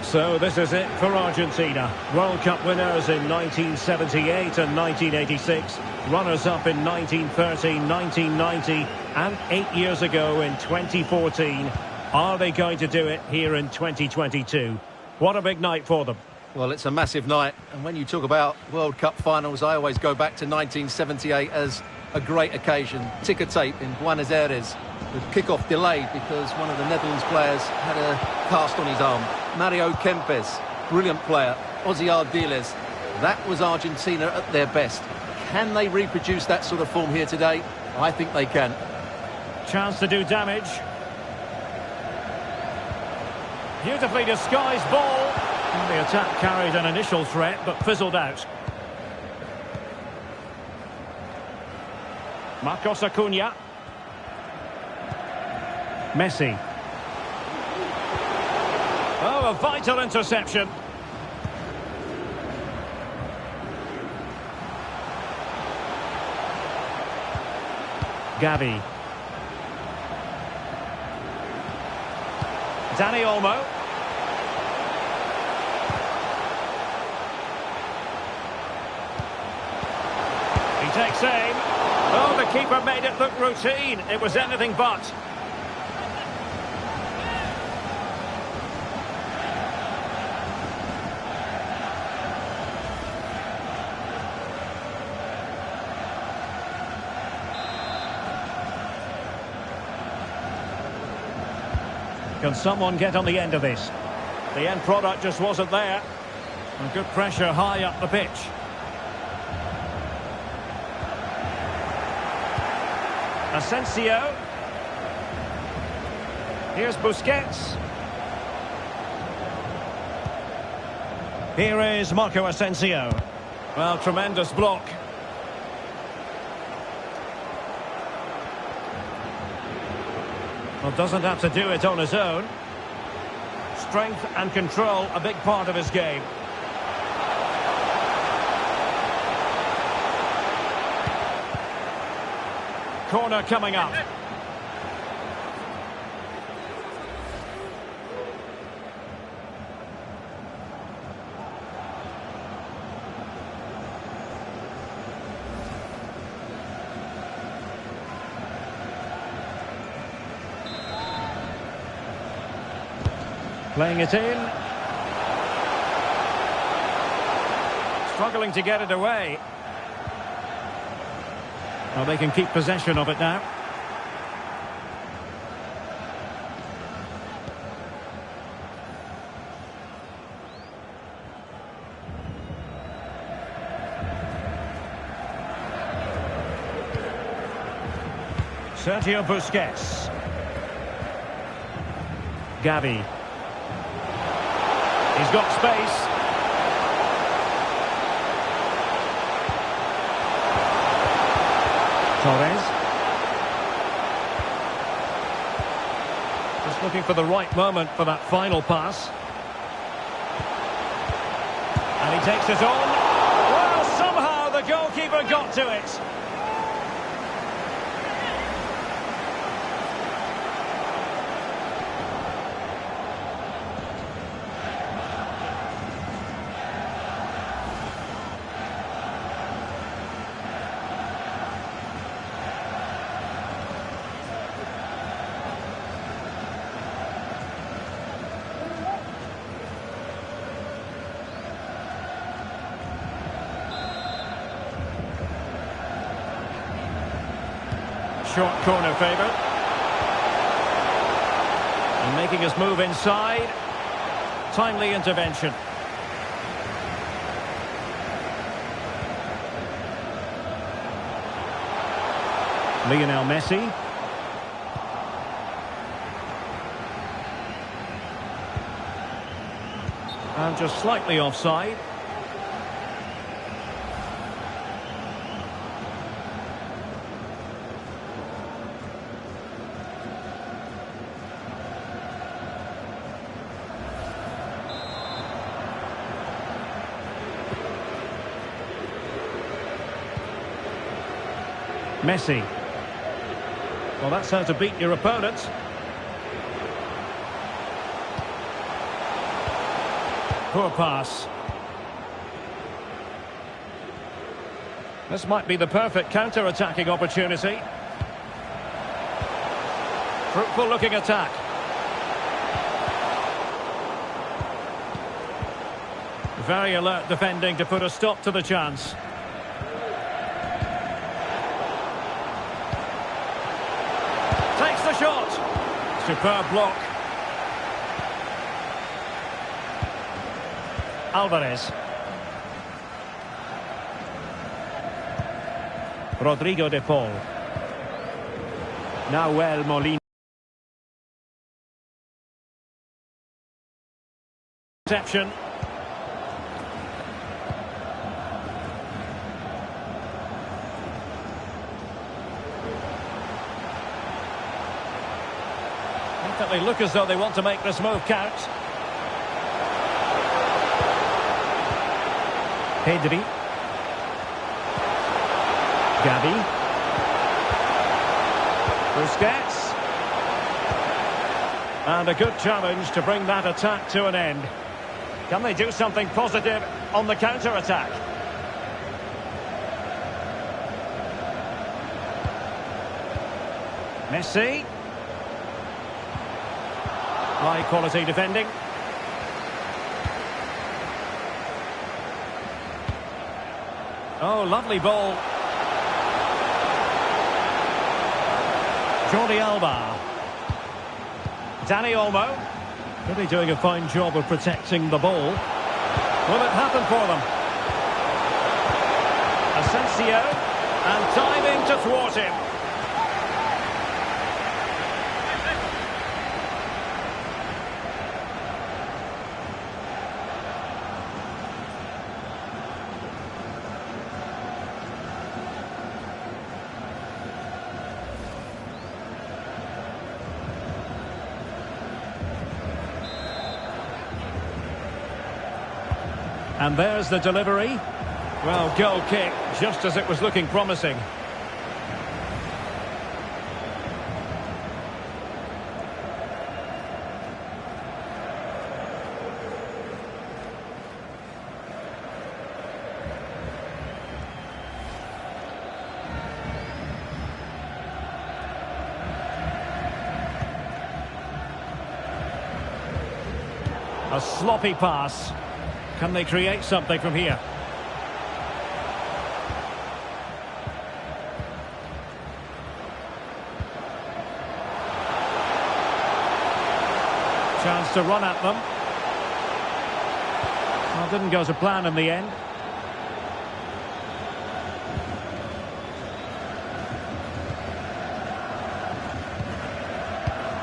So this is it for Argentina. World Cup winners in 1978 and 1986. Runners-up in 1930, 1990 and 8 years ago in 2014. Are they going to do it here in 2022? What a big night for them. Well, it's a massive night, and when you talk about World Cup finals, I always go back to 1978 as a great occasion. Ticker tape in Buenos Aires, with kick-off delayed because one of the Netherlands players had a cast on his arm. Mario Kempes, brilliant player. Ozzy Ardiles, that was Argentina at their best. Can they reproduce that sort of form here today? I think they can. Chance to do damage. Beautifully disguised ball. The attack carried an initial threat, but fizzled out. Marcos Acuna. Messi. Oh, a vital interception. Gavi. Dani Olmo. He takes aim. Oh, the keeper made it look routine. It was anything but. Can someone get on the end of this? The end product just wasn't there. And good pressure high up the pitch. Asensio. Here's Busquets. Here is Marco Asensio. Well, tremendous block. Well, doesn't have to do it on his own. Strength and control, a big part of his game. Corner coming up. Playing it in. Struggling to get it away. Well, they can keep possession of it now. Sergio Busquets. Gavi. He's got space. Torres. Just looking for the right moment for that final pass. And he takes it on. Well, somehow the goalkeeper got to it. Short corner favoured. And making his move inside. Timely intervention. Lionel Messi. And just slightly offside. Messi. Well, that's how to beat your opponent. Poor pass. This might be the perfect counter-attacking opportunity. Fruitful looking attack. Very alert defending to put a stop to the chance. Takes the shot. Superb block. Alvarez. Rodrigo de Paul. Nahuel Molina. Interception. definitely look as though they want to make this move count. Pedri. Gavi. Busquets. And a good challenge to bring that attack to an end. Can they do something positive on the counter-attack? Messi. High quality defending. Oh, lovely ball. Jordi Alba. Dani Olmo. Really doing a fine job of protecting the ball. Will it happen for them? Asensio. And diving to thwart him. And there's the delivery. Well, goal kick, just as it was looking promising. A sloppy pass. Can they create something from here? Chance to run at them. Well, didn't go to plan in the end.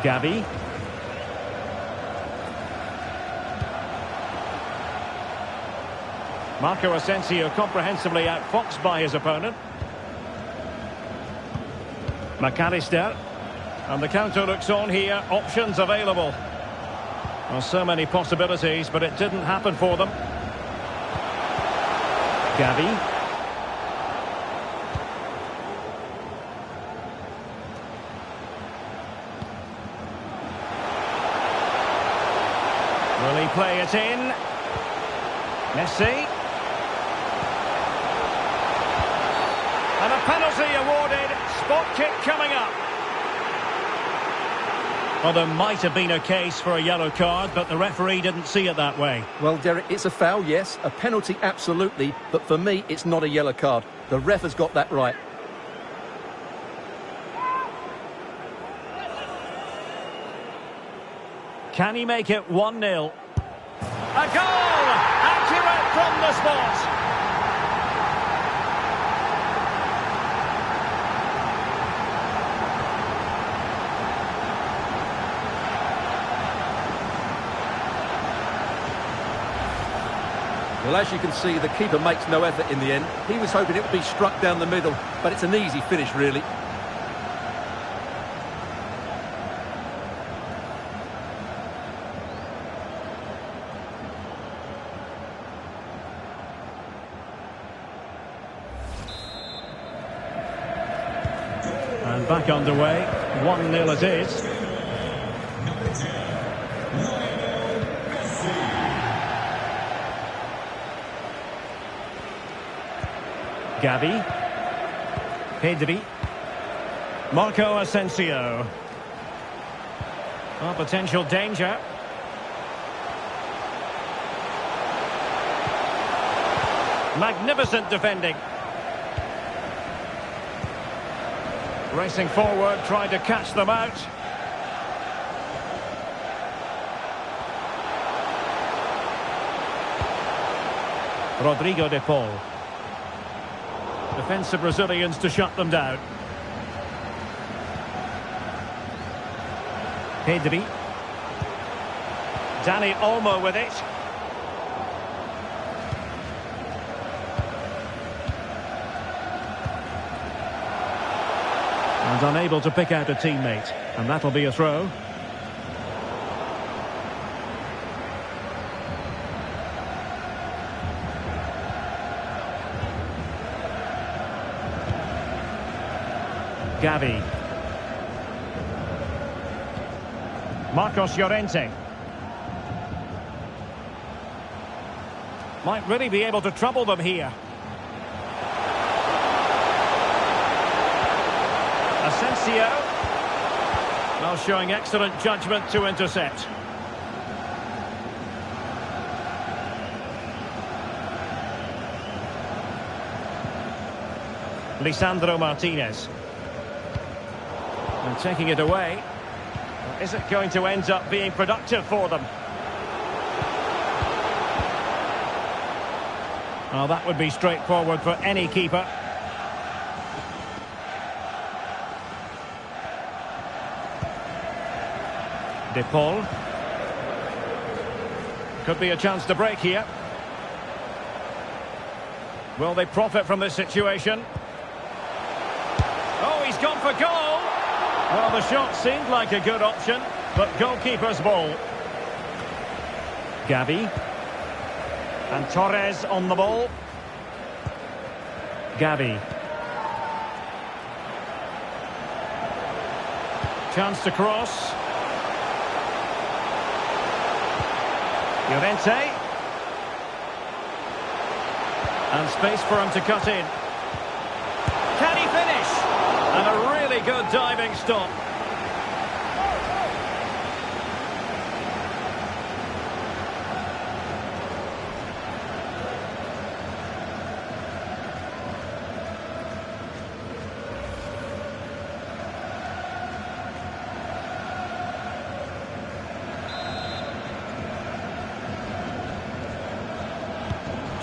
Gavi. Marco Asensio comprehensively outfoxed by his opponent. McAllister. And the counter looks on here. Options available. Well, so many possibilities, but it didn't happen for them. Gavi. Will he play it in? Messi. And a penalty awarded. Spot kick coming up. Well, there might have been a case for a yellow card, but the referee didn't see it that way. Well, Derek, it's a foul, yes. A penalty, absolutely. But for me, it's not a yellow card. The ref has got that right. Can he make it 1-0? A goal! Accurate from the spot. Well, as you can see, the keeper makes no effort in the end. He was hoping it would be struck down the middle, but it's an easy finish, really. And back underway, 1-0 it is. Gavi. Pedri. Marco Asensio. Oh, potential danger. Magnificent defending. Racing forward, trying to catch them out. Rodrigo de Paul. Defensive Brazilians to shut them down. Pedri. Dani Olmo with it. And unable to pick out a teammate. And that'll be a throw. Gavi. Marcos Llorente. Might really be able to trouble them here. Asensio. Well, showing excellent judgment to intercept. Lisandro Martinez. And taking it away. Is it going to end up being productive for them? Well, that would be straightforward for any keeper. De Paul. Could be a chance to break here. Will they profit from this situation? Oh, he's gone for goal! Well, the shot seemed like a good option, but goalkeeper's ball. Gavi. And Torres on the ball. Gavi. Chance to cross. Llorente. And space for him to cut in. Can he finish? And a really good diving stop.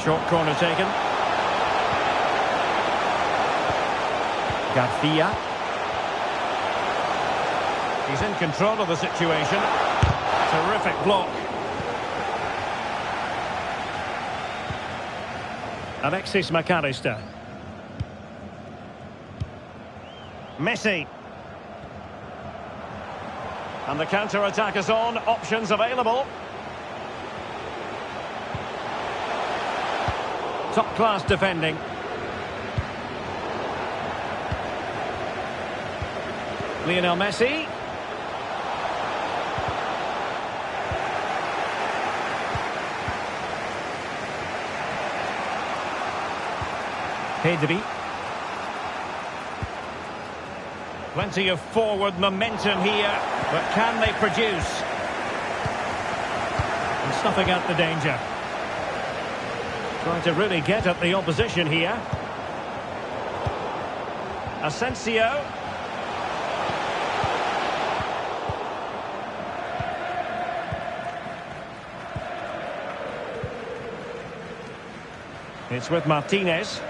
Short corner taken. Garcia. He's in control of the situation. Terrific block. Alexis McAllister. Messi. And the counter-attack is on. Options available. Top-class defending. Lionel Messi. Pedri. Plenty of forward momentum here, but can they produce? And snuffing out the danger. Trying to really get at the opposition here. Asensio. It's with Martinez.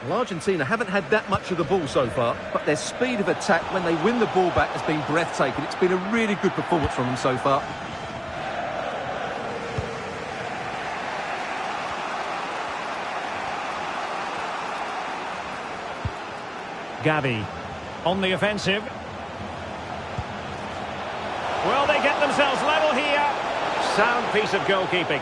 Well, Argentina haven't had that much of the ball so far, but their speed of attack when they win the ball back has been breathtaking. It's been a really good performance from them so far. Gavi on the offensive. Will they get themselves level here? Sound piece of goalkeeping.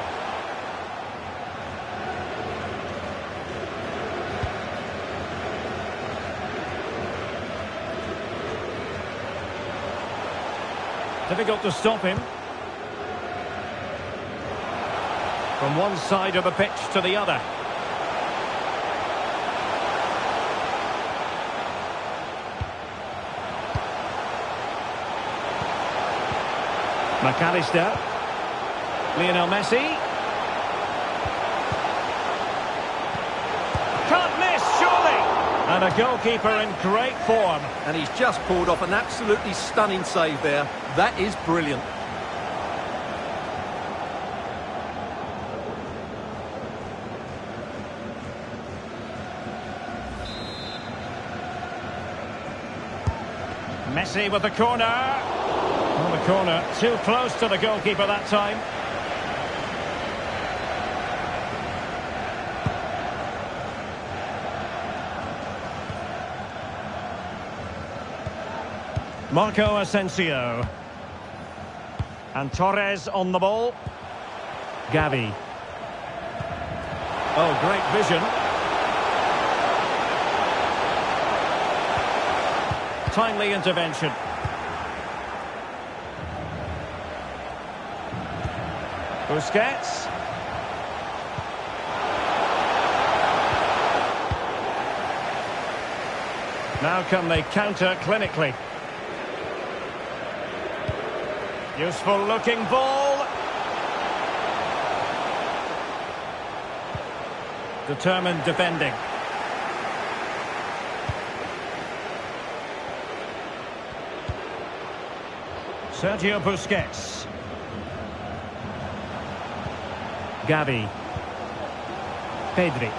Difficult to stop him. From one side of the pitch to the other. McAllister. Lionel Messi. Can't miss, surely! And a goalkeeper in great form. And he's just pulled off an absolutely stunning save there. That is brilliant. Messi with the corner. On the corner, too close to the goalkeeper that time. Marco Asensio. And Torres on the ball. Gavi. Oh, great vision. Timely intervention. Busquets. Now can they counter clinically? Useful looking ball. Determined defending. Sergio Busquets. Gavi. Pedri.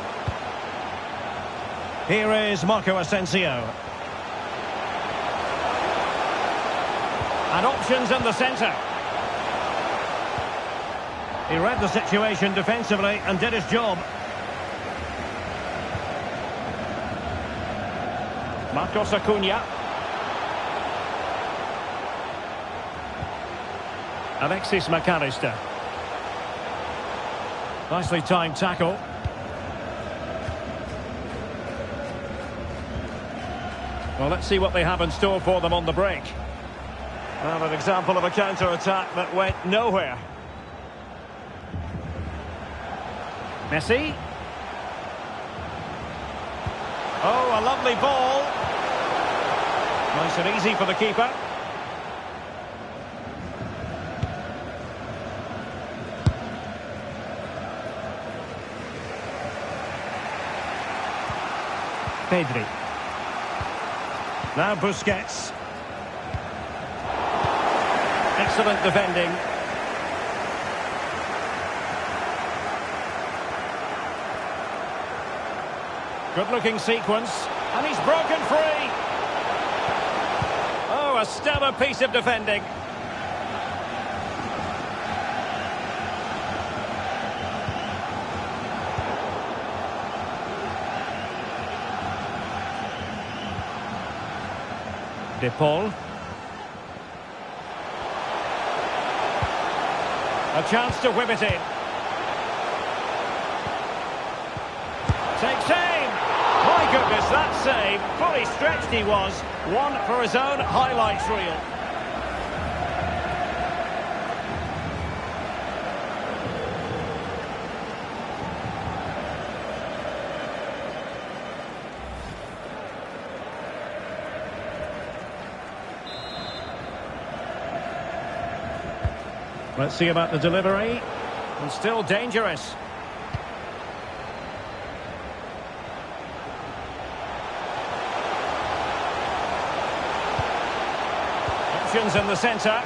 Here is Marco Asensio. And options in the centre. He read the situation defensively and did his job. Marcos Acuna. Alexis McAllister. Nicely timed tackle. Well, let's see what they have in store for them on the break. Well, an example of a counter-attack that went nowhere. Messi. Oh, a lovely ball. Nice and easy for the keeper. Pedri. Now Busquets. Excellent defending. Good-looking sequence. And he's broken free. Oh, a stellar piece of defending. De Paul. A chance to whip it in. Takes aim. My goodness, that save. Fully stretched he was. One for his own highlights reel. Let's see about the delivery. And still dangerous. Options in the centre.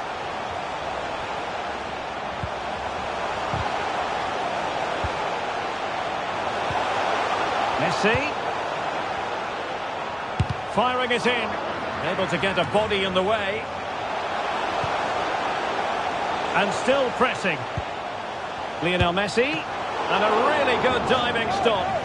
Messi. Firing it in. Able to get a body in the way. And still pressing. Lionel Messi. And a really good diving stop.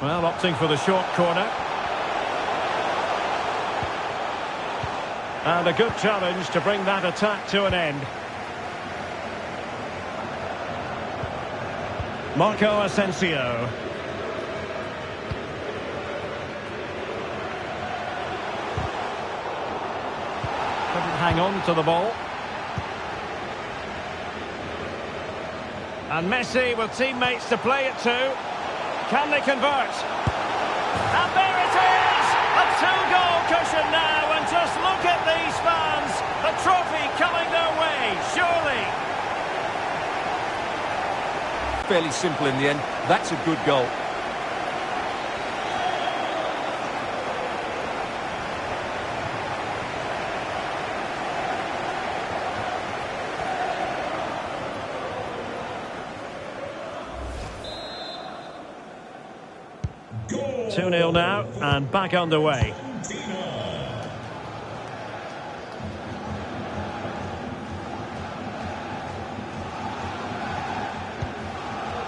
Well, opting for the short corner. And a good challenge to bring that attack to an end. Marco Asensio. Couldn't hang on to the ball. And Messi with teammates to play it to. Can they convert? And there it is! A two-goal cushion now, and just look at these fans! The trophy coming their way, surely! Fairly simple in the end. That's a good goal. Goal. 2-0 now, and back underway.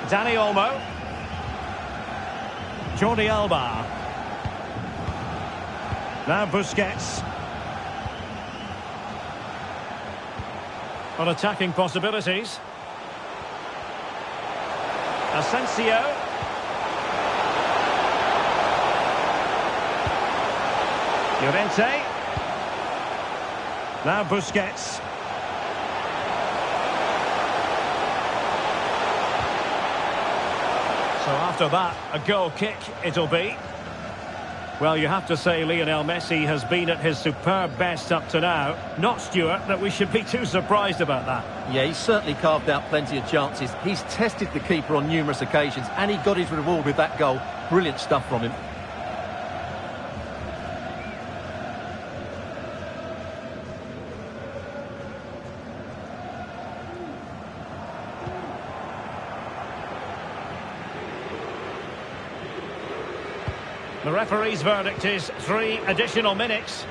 Dani Olmo. Jordi Alba. Now Busquets. On attacking possibilities. Asensio. Llorente. Now Busquets. So after that, a goal kick it'll be. Well, you have to say Lionel Messi has been at his superb best up to now. Not, Stuart, that we should be too surprised about that. Yeah, he's certainly carved out plenty of chances. He's tested the keeper on numerous occasions, and he got his reward with that goal. Brilliant stuff from him. The referee's verdict is 3 additional minutes.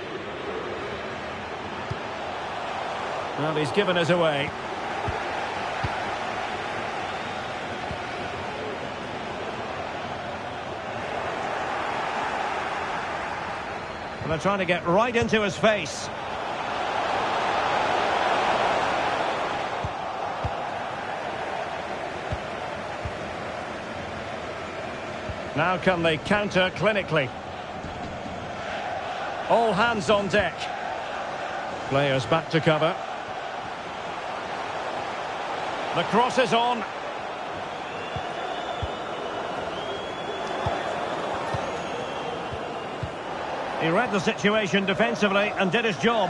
Well, he's given us away. And they're trying to get right into his face. Now can they counter clinically? All hands on deck. Players back to cover. The cross is on. He read the situation defensively and did his job.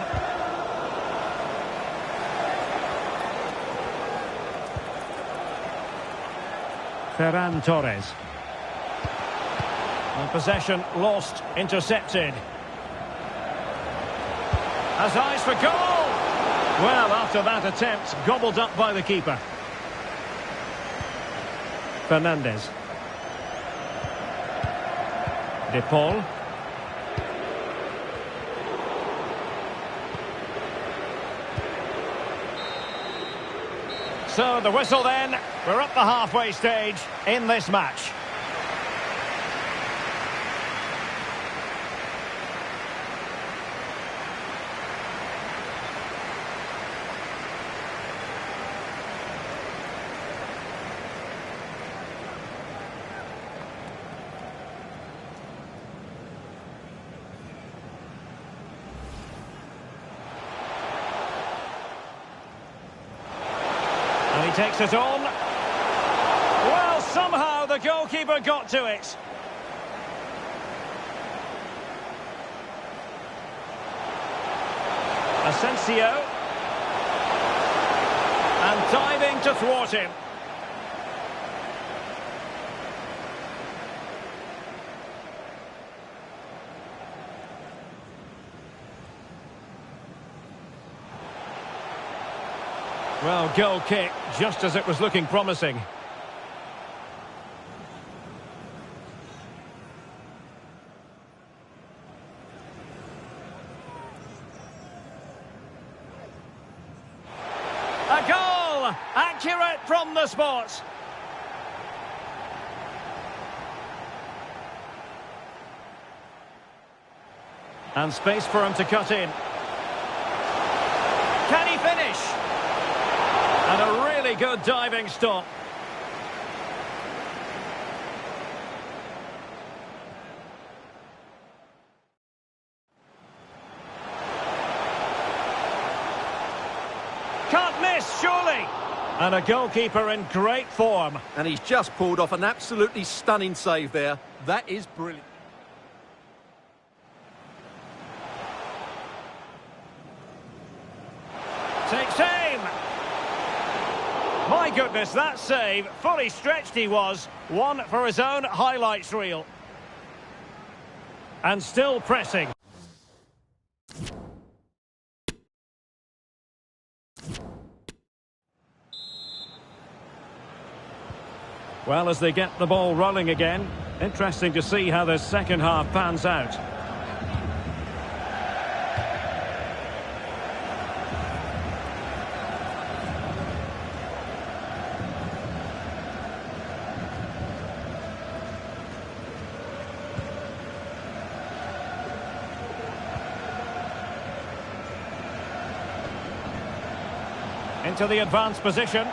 Ferran Torres. And possession lost, intercepted. Has eyes for goal! Well, after that attempt, gobbled up by the keeper. Fernandez. De Paul. So the whistle then. We're up the halfway stage in this match. And he takes it on. Well, somehow the goalkeeper got to it. Asensio. And diving to thwart him. Well, goal kick, just as it was looking promising. A goal! Accurate from the spot. And space for him to cut in. Can he finish? And a really good diving stop. Can't miss, surely. And a goalkeeper in great form. And he's just pulled off an absolutely stunning save there. That is brilliant. Takes aim. My goodness, that save, fully stretched he was. One for his own highlights reel. And still pressing. Well, as they get the ball rolling again, interesting to see how the second half pans out. into the advanced position.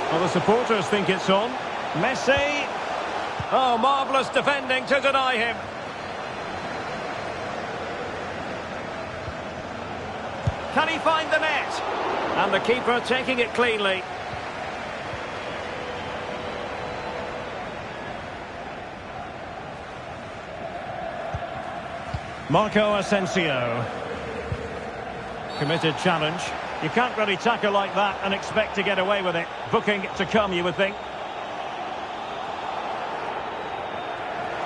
Well, the supporters think it's on. Messi. Oh, marvellous defending to deny him. Can he find the net? And the keeper taking it cleanly. Marco Asensio. Committed challenge. You can't really tackle like that and expect to get away with it. Booking to come, you would think.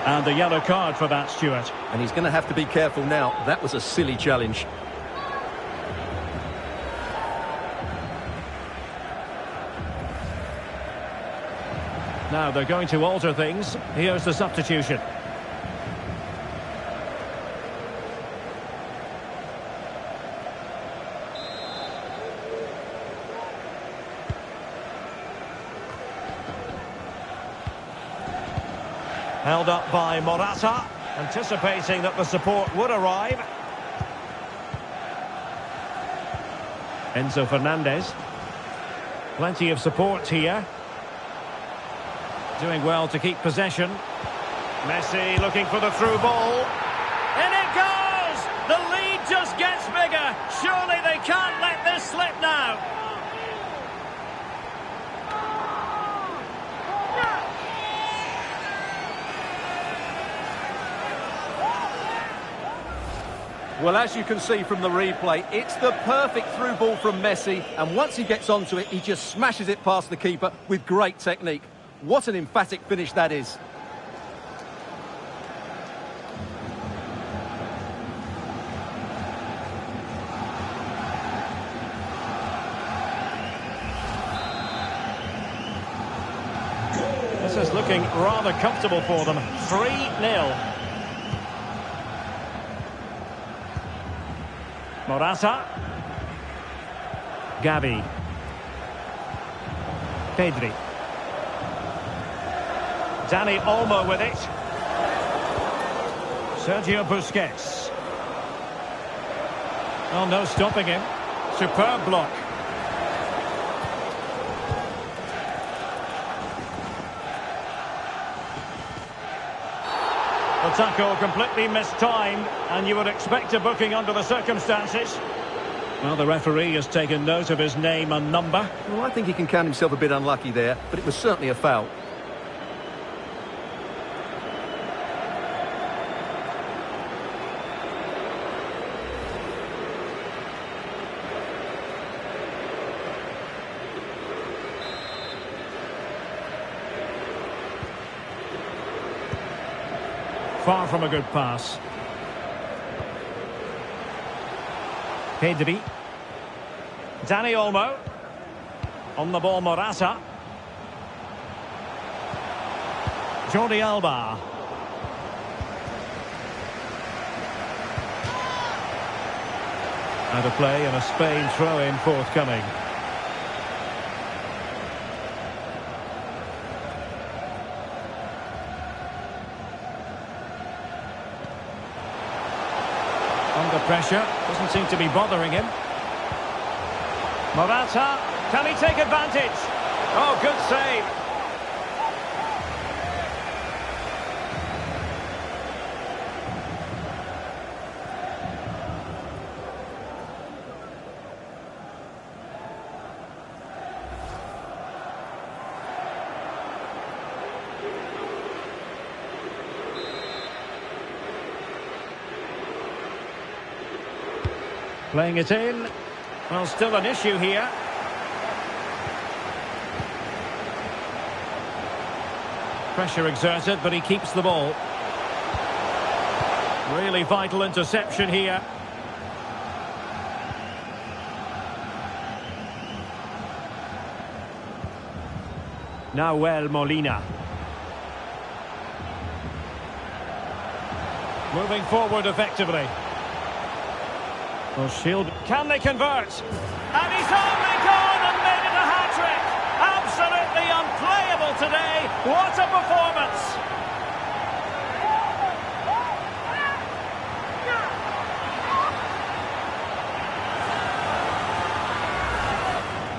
And the yellow card for that, Stuart. And he's going to have to be careful now. That was a silly challenge. Now they're going to alter things. Here's the substitution. Held up by Morata, anticipating that the support would arrive. Enzo Fernandez. Plenty of support here. Doing well to keep possession. Messi looking for the through ball. In it goes! The lead just gets bigger. Surely they can't let this slip now. Well, as you can see from the replay, it's the perfect through ball from Messi, and once he gets onto it, he just smashes it past the keeper with great technique. What an emphatic finish that is. This is looking rather comfortable for them. 3-0. Morata. Gavi. Pedri. Dani Olmo with it. Sergio Busquets. Oh, no stopping him. Superb block. The tackle completely mistimed, and you would expect a booking under the circumstances. Well, the referee has taken note of his name and number. Well, I think he can count himself a bit unlucky there, but it was certainly a foul. Far from a good pass. Pedri. Dani Olmo. On the ball, Morata. Jordi Alba. Out of play and a Spain throw-in forthcoming. Under pressure, doesn't seem to be bothering him. Morata, can he take advantage? Oh, good save. Playing it in. Well, still an issue here. Pressure exerted, but he keeps the ball. Really vital interception here. Nahuel Molina. Moving forward effectively. Well, Shield, can they convert? And he's only gone and made it a hat-trick! Absolutely unplayable today! What a performance!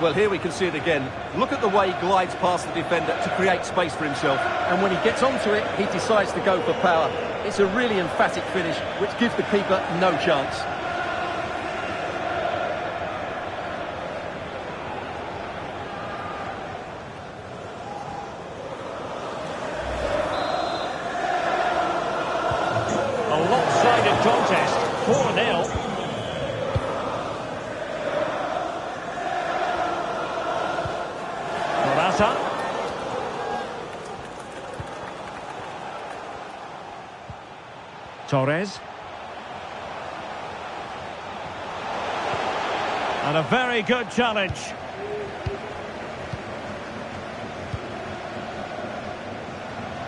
Well, here we can see it again. Look at the way he glides past the defender to create space for himself. And when he gets onto it, he decides to go for power. It's a really emphatic finish, which gives the keeper no chance. A lopsided contest, 4-0. Torres. And a very good challenge.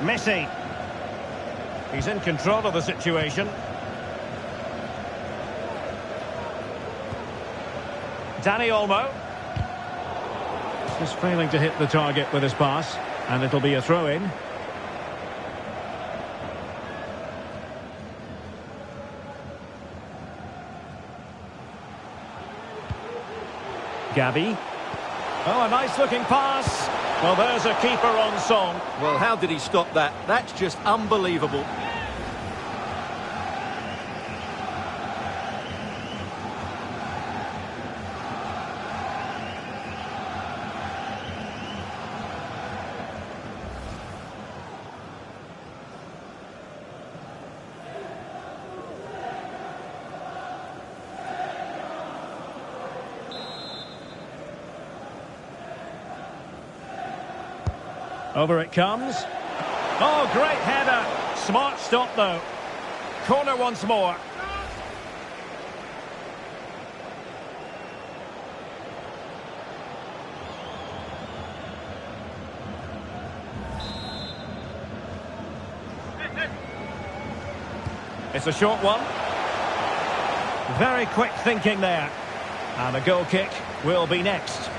Messi. He's in control of the situation. Dani Olmo. Just failing to hit the target with his pass. And it'll be a throw-in. Gavi. Oh, a nice-looking pass. Well, there's a keeper on song. Well, how did he stop that? That's just unbelievable. Over it comes. Oh, great header. Smart stop, though. Corner once more. It's a short one. Very quick thinking there. And the goal kick will be next.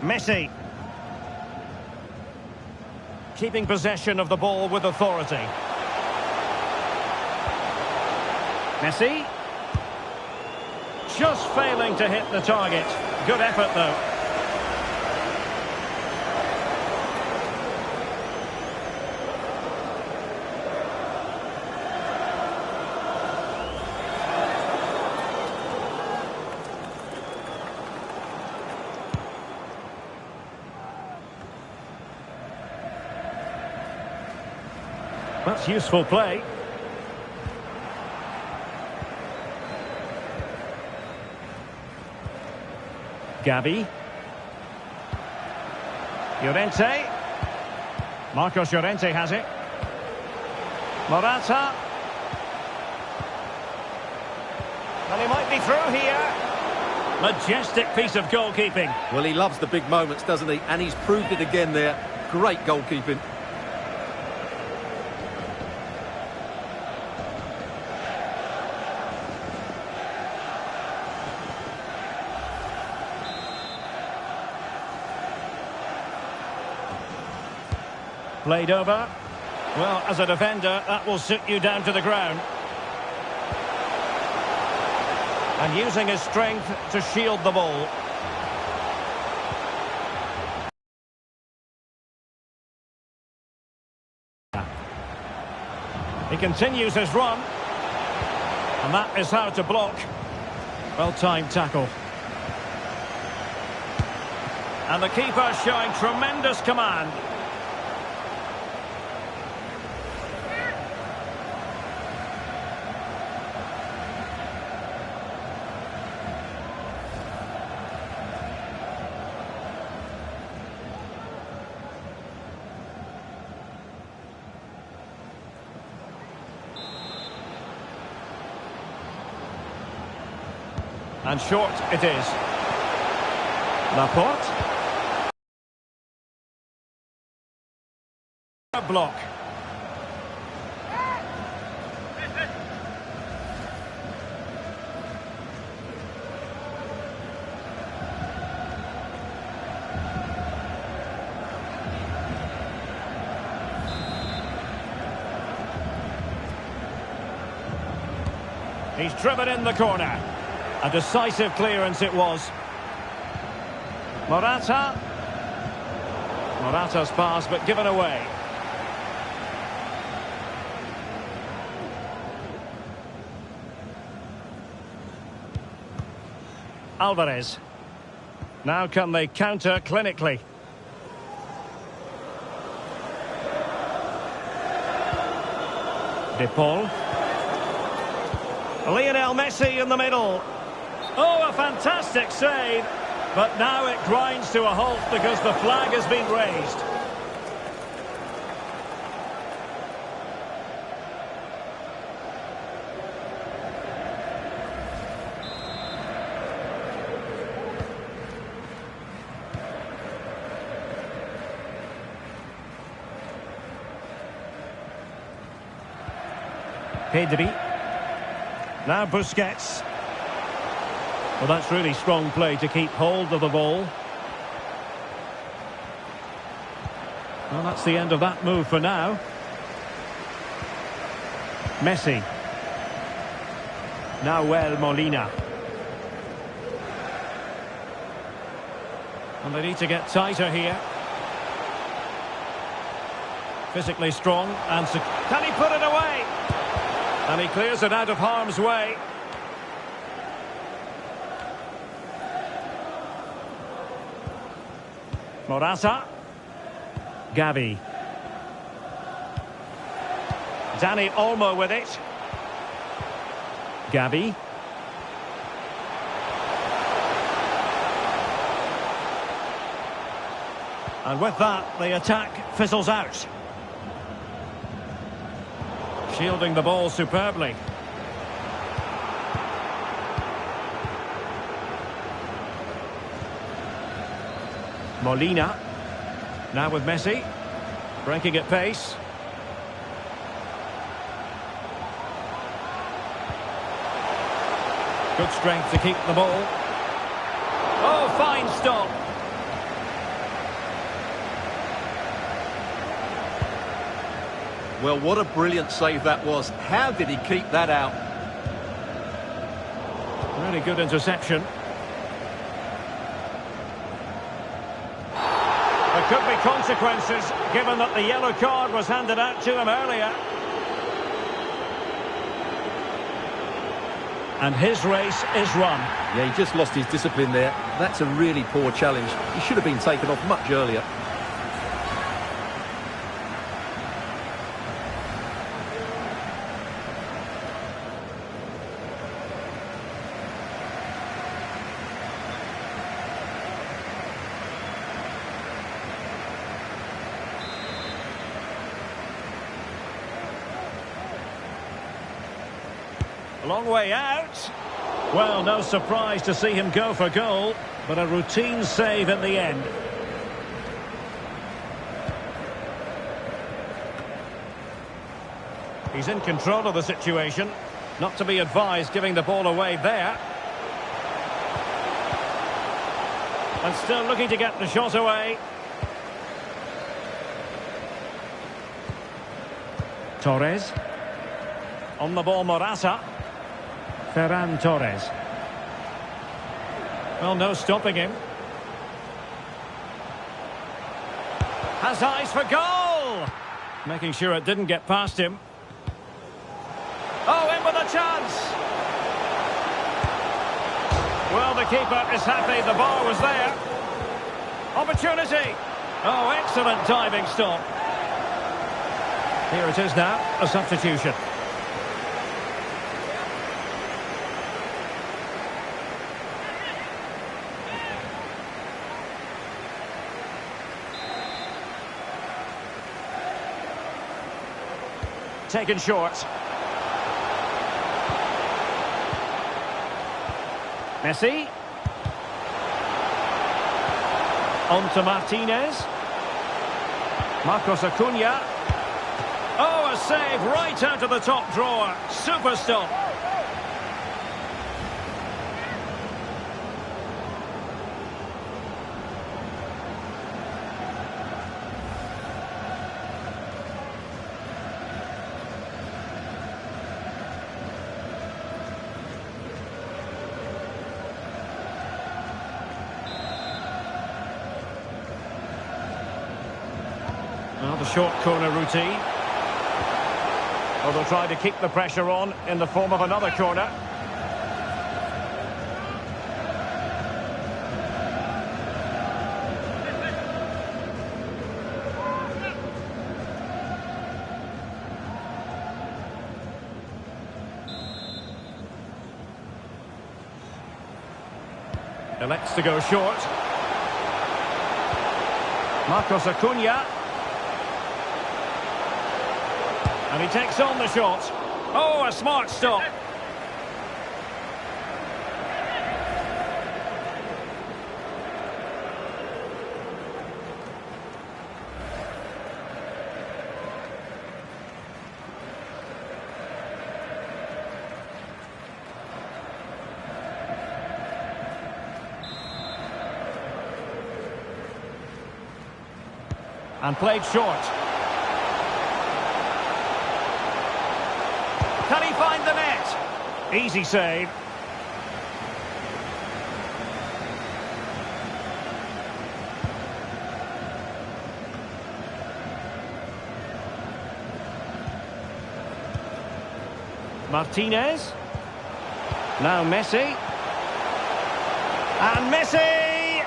Messi. Keeping possession of the ball with authority. Messi. Just failing to hit the target. Good effort, though. That's useful play. Gavi. Llorente. Marcos Llorente has it. Morata. Well, he might be through here. Majestic piece of goalkeeping. Well, he loves the big moments, doesn't he? And he's proved it again there. Great goalkeeping. Played over. Well, as a defender, that will sit you down to the ground. And using his strength to shield the ball. He continues his run. And that is how to block. Well-timed tackle. And the keeper showing tremendous command. And short it is. Laporte. A block. He's driven in the corner. A decisive clearance it was. Morata's pass, but given away. Alvarez. Now can they counter clinically? De Paul. Lionel Messi in the middle. Oh, a fantastic save. But now it grinds to a halt because the flag has been raised. Pedri. Now Busquets. Well, that's really strong play to keep hold of the ball. Well, that's the end of that move for now. Messi. Nahuel Molina. And they need to get tighter here. Physically strong. And can he put it away? And he clears it out of harm's way. Morata. Gavi. Dani Olmo with it. Gavi. And with that, the attack fizzles out. Shielding the ball superbly. Molina. Now with Messi. Breaking at pace. Good strength to keep the ball. Oh, fine stop. Well, what a brilliant save that was. How did he keep that out? Really good interception. There could be consequences, given that the yellow card was handed out to him earlier. And his race is run. Yeah, he just lost his discipline there. That's a really poor challenge. He should have been taken off much earlier. Long way out. Well, no surprise to see him go for goal, but a routine save in the end. He's in control of the situation. Not to be advised giving the ball away there. And still looking to get the shot away. Torres. On the ball, Morata. Ferran Torres. Well, no stopping him. Has eyes for goal! Making sure it didn't get past him. Oh, in with a chance! Well, the keeper is happy the bar was there. Opportunity! Oh, excellent diving stop. Here it is now, a substitution. Taken short. Messi. On to Martinez. Marcos Acuna. Oh, a save right out of the top drawer. Super stop. Well, the short corner routine. Well, they'll try to keep the pressure on in the form of another corner. Elects to go short. Marcos Acuna. And he takes on the shot. Oh, a smart stop. And played short. Can he find the net? Easy save. Martinez. Now Messi. And Messi!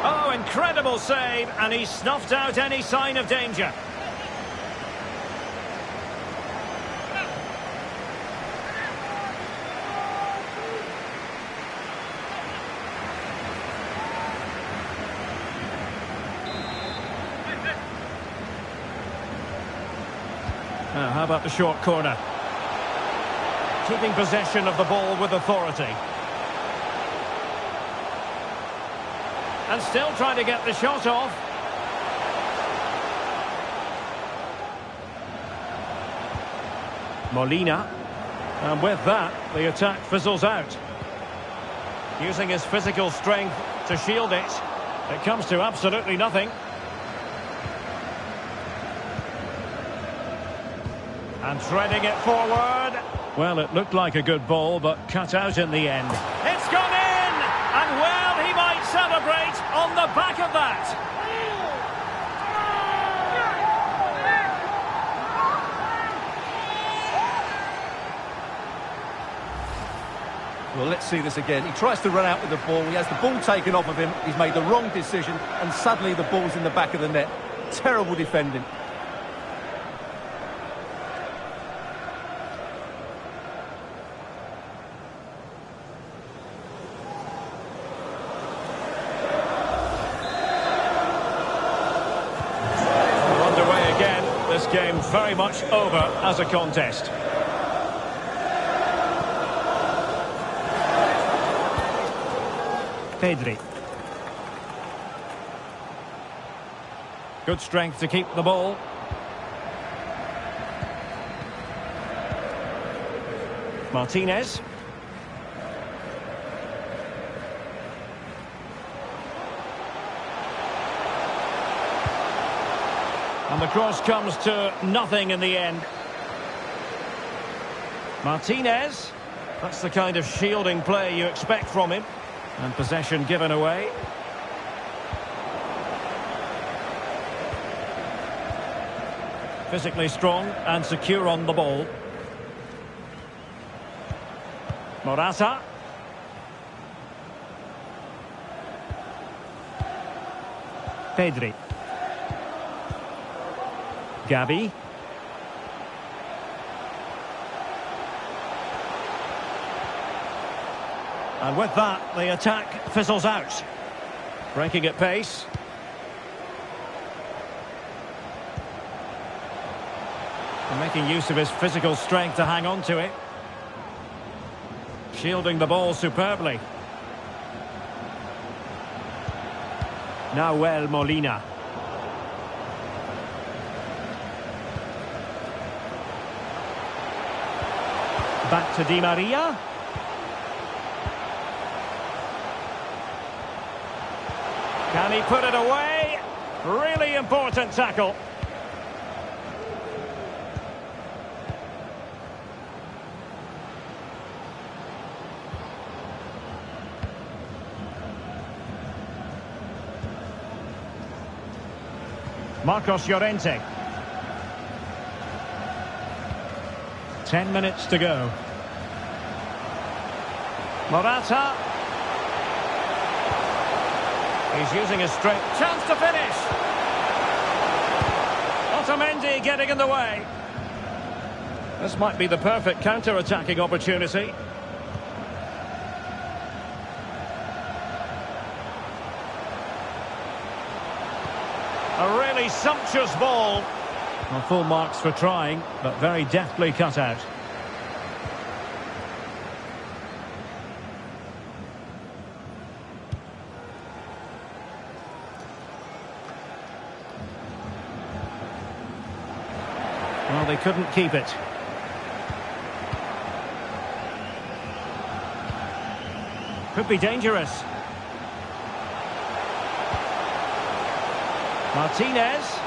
Oh, incredible save, and he snuffed out any sign of danger. How about the short corner? Keeping possession of the ball with authority. And still trying to get the shot off. Molina. And with that, the attack fizzles out. Using his physical strength to shield it. It comes to absolutely nothing. And threading it forward. Well, it looked like a good ball, but cut out in the end. It's gone in! And well, he might celebrate on the back of that. Well, let's see this again. He tries to run out with the ball. He has the ball taken off of him. He's made the wrong decision, and suddenly the ball's in the back of the net. Terrible defending. This game very much over as a contest. Pedri. Good strength to keep the ball. Martinez. And the cross comes to nothing in the end. Martinez. That's the kind of shielding play you expect from him. And possession given away. Physically strong and secure on the ball. Morata. Pedri. Gavi. And with that, the attack fizzles out. Breaking at pace. And making use of his physical strength to hang on to it. Shielding the ball superbly. Now Molina. Back to Di Maria. Can he put it away? Really important tackle. Marcos Llorente. 10 minutes to go. Morata. He's using his strength. Chance to finish. Otamendi getting in the way. This might be the perfect counter-attacking opportunity. A really sumptuous ball. Well, full marks for trying, but very deftly cut out. Well, they couldn't keep it. Could be dangerous. Martinez.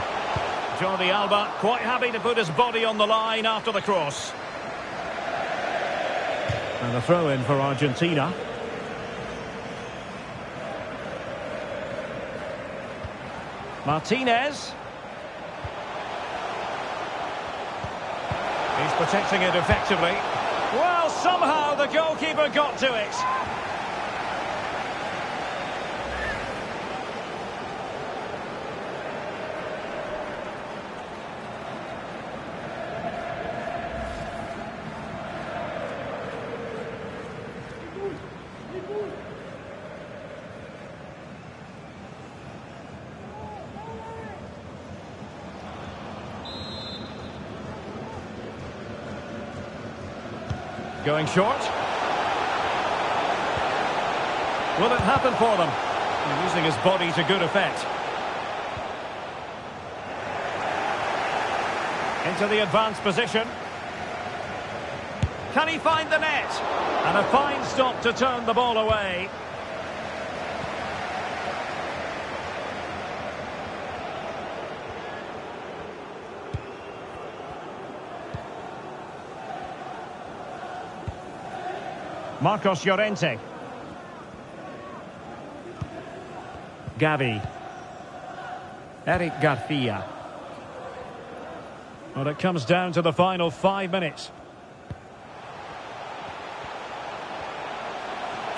Jordi Alba quite happy to put his body on the line after the cross. And a throw-in for Argentina. Martinez. He's protecting it effectively. Well, somehow the goalkeeper got to it. Going short. Will it happen for them? He's using his body to good effect. Into the advanced position. Can he find the net? And a fine stop to turn the ball away. Marcos Llorente. Gavi. Eric Garcia. Well, it comes down to the final 5 minutes.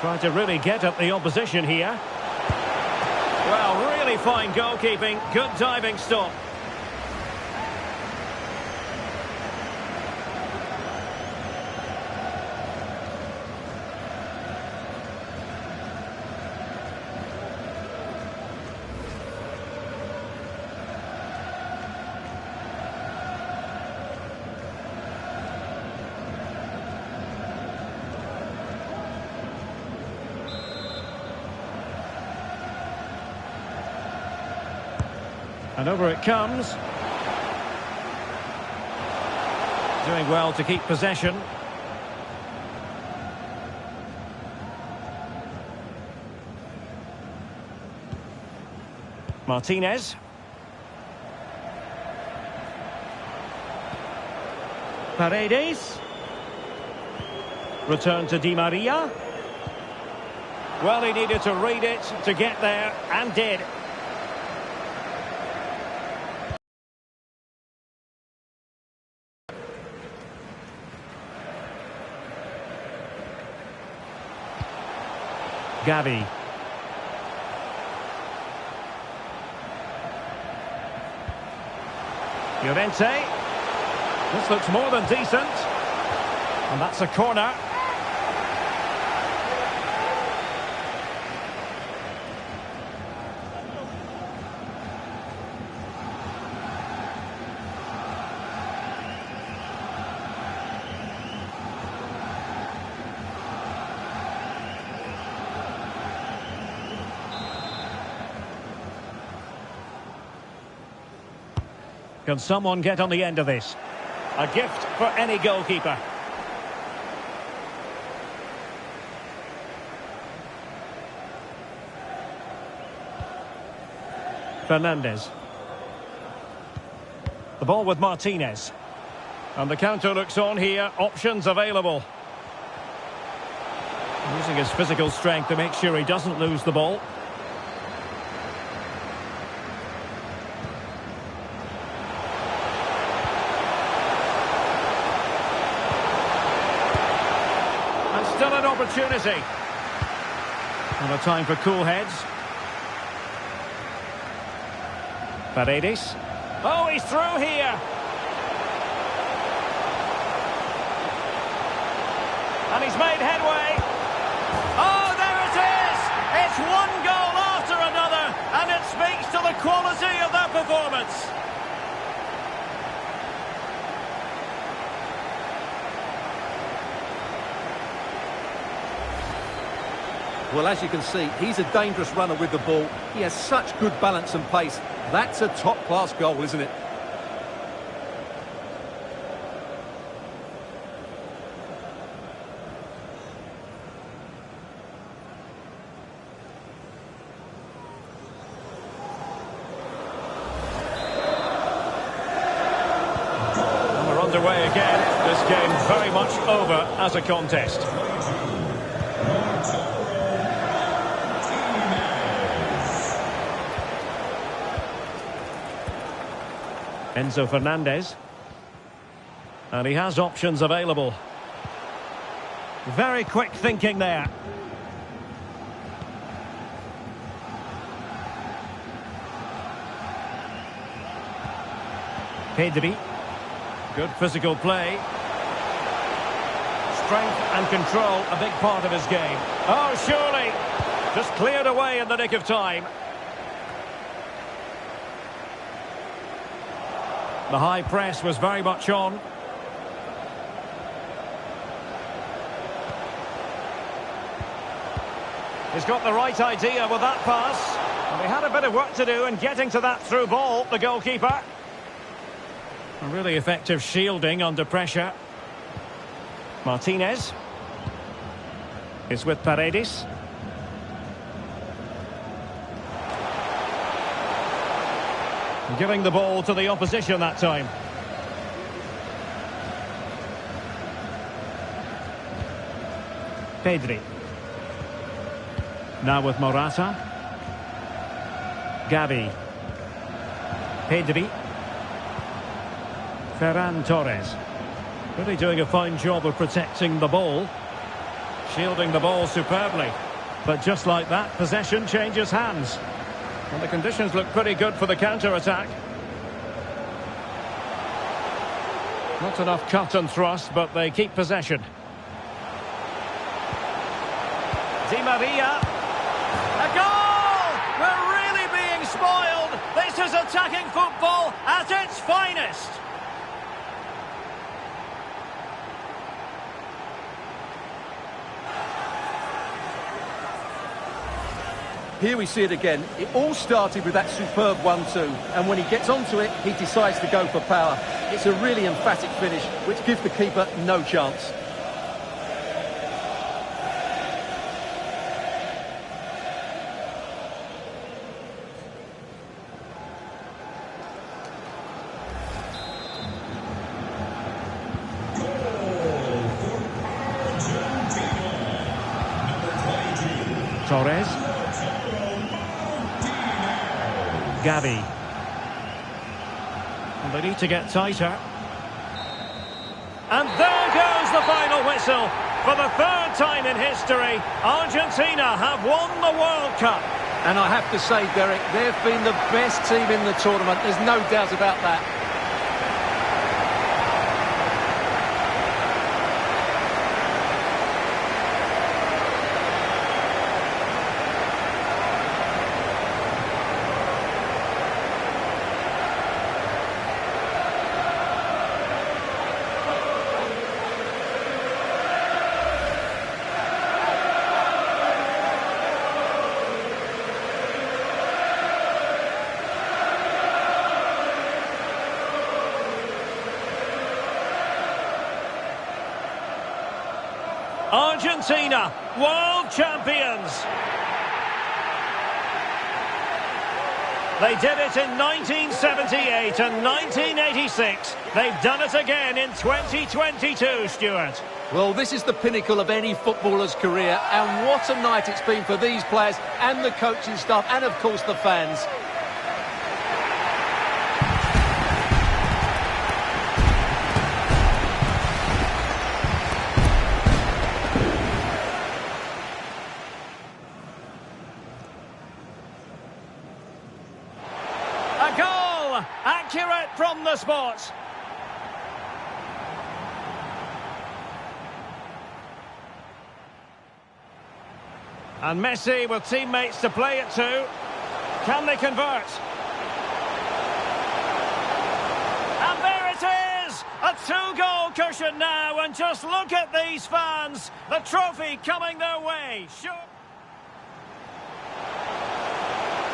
Trying to really get at the opposition here. Well, really fine goalkeeping. Good diving stop. And over it comes. Doing well to keep possession. Martinez. Paredes. Return to Di Maria. Well, he needed to read it to get there, and did. Gavi. Llorente. This looks more than decent. And that's a corner. Can someone get on the end of this? A gift for any goalkeeper. Fernandez. The ball with Martinez. And the counter looks on here. Options available. Using his physical strength to make sure he doesn't lose the ball. And still an opportunity. And a time for cool heads. Paredes. Oh, he's through here. And he's made headway. Oh, there it is! It's one goal after another, and it speaks to the quality of that performance. Well, as you can see, he's a dangerous runner with the ball. He has such good balance and pace. That's a top-class goal, isn't it? And we're underway again. This game very much over as a contest. Enzo Fernandez. And he has options available. Very quick thinking there. Pedri. Good physical play. Strength and control, a big part of his game. Oh, surely. Just cleared away in the nick of time. The high press was very much on. He's got the right idea with that pass. And he had a bit of work to do in getting to that through ball, the goalkeeper. A really effective shielding under pressure. Martinez is with Paredes. Giving the ball to the opposition that time. Pedri. Now with Morata. Gavi. Pedri. Ferran Torres. Really doing a fine job of protecting the ball. Shielding the ball superbly. But just like that, possession changes hands. And the conditions look pretty good for the counter-attack. Not enough cut and thrust, but they keep possession. Di Maria. A goal! We're really being spoiled. This is attacking football at its finest. Here we see it again. It all started with that superb 1-2, and when he gets onto it, he decides to go for power. It's a really emphatic finish, which gives the keeper no chance. Torres. Gavi. And they need to get tighter. And there goes the final whistle. For the third time in history, Argentina have won the World Cup. And I have to say, Derek, they've been the best team in the tournament. There's no doubt about that. Argentina, world champions. They did it in 1978 and 1986. They've done it again in 2022, Stuart. Well, this is the pinnacle of any footballer's career, and what a night it's been for these players and the coaching staff and, of course, the fans. A goal! Accurate from the spot. And Messi with teammates to play it to. Can they convert? And there it is! A two-goal cushion now, and just look at these fans. The trophy coming their way. Sure.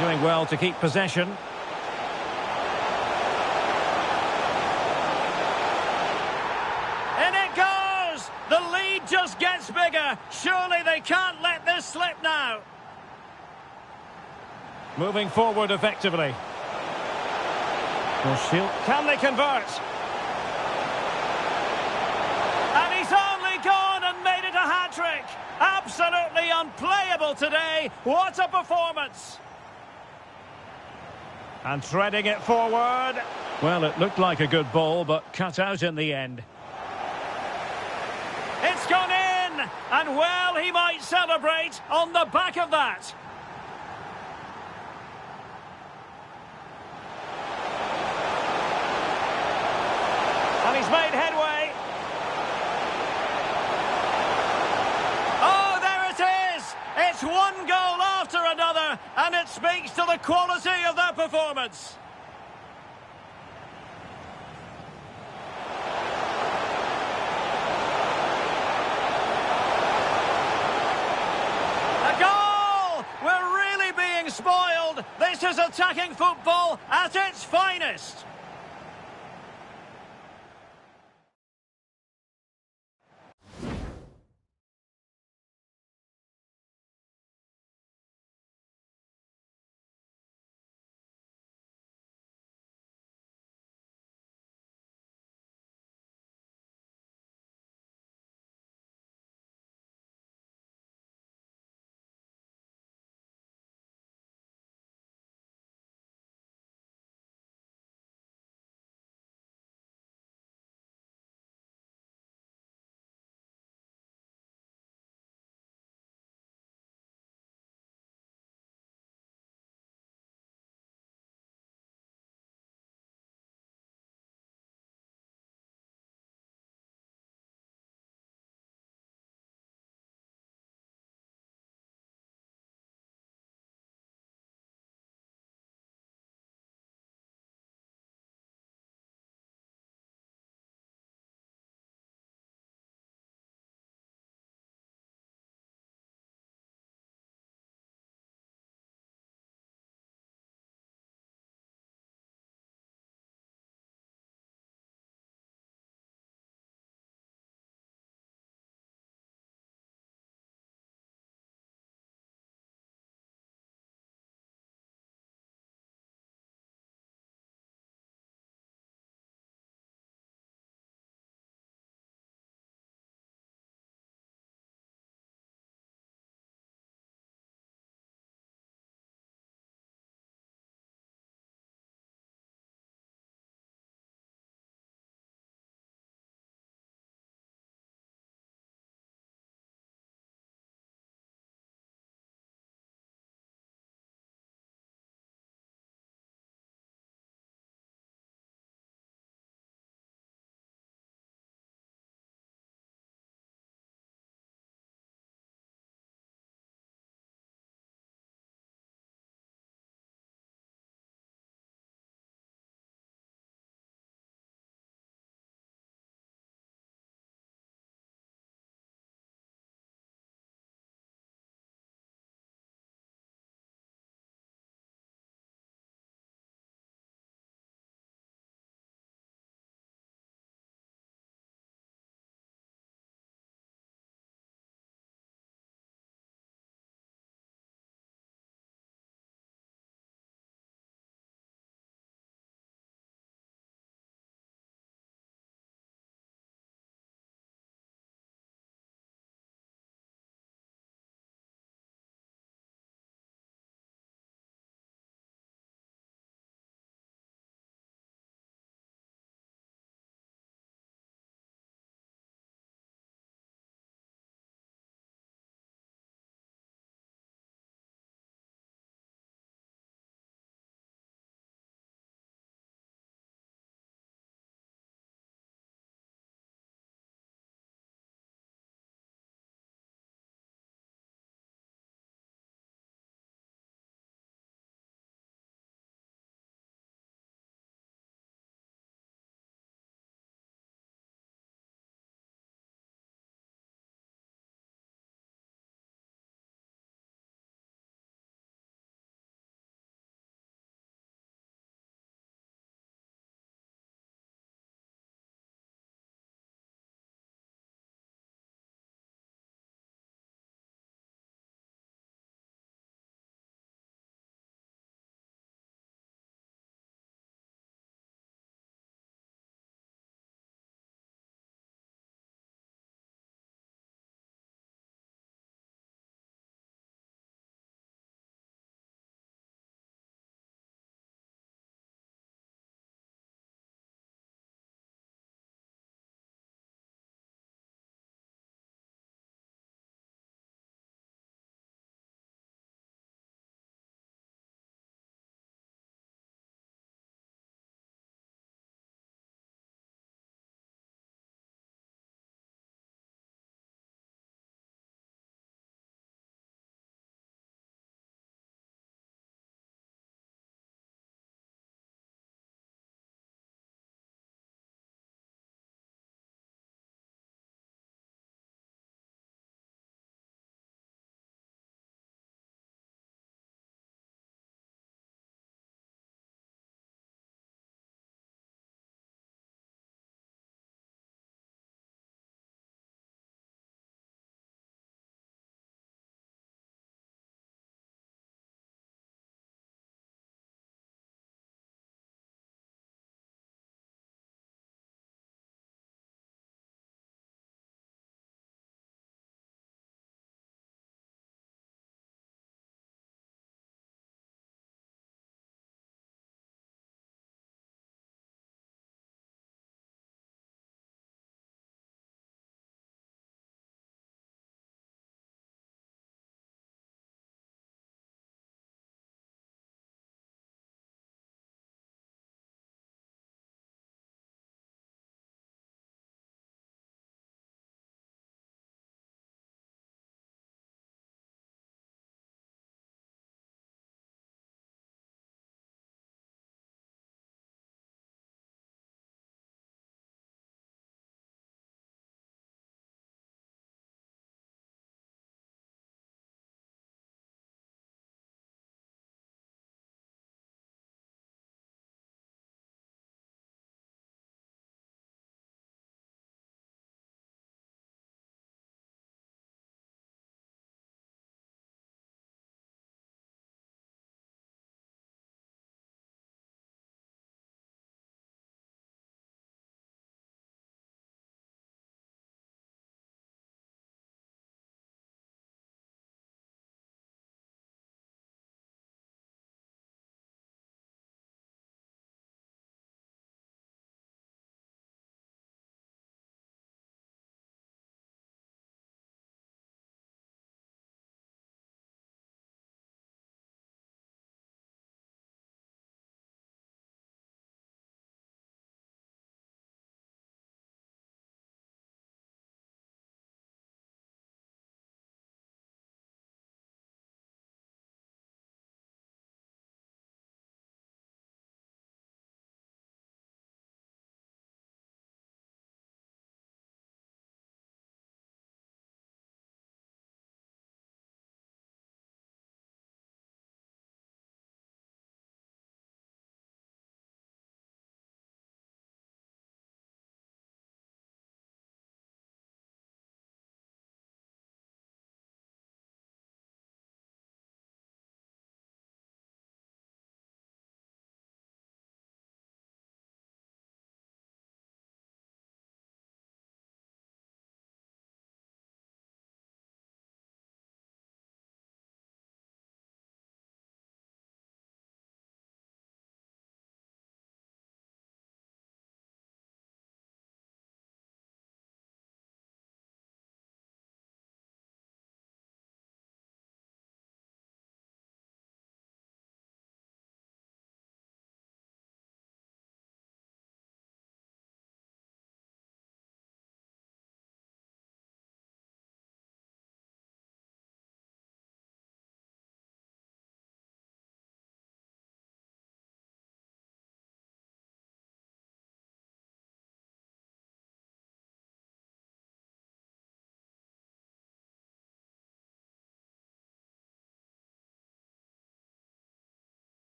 Doing well to keep possession. In it goes! The lead just gets bigger. Surely they can't let this slip now. Moving forward effectively. Can they convert? And he's only gone and made it a hat-trick. Absolutely unplayable today. What a performance. And threading it forward. Well, it looked like a good ball, but cut out in the end. It's gone in, and well, he might celebrate on the back of that. And he's made headway. Oh, there it is! It's one goal after another, and it speaks to the quality of their performance. Spoiled. This is attacking football at its finest.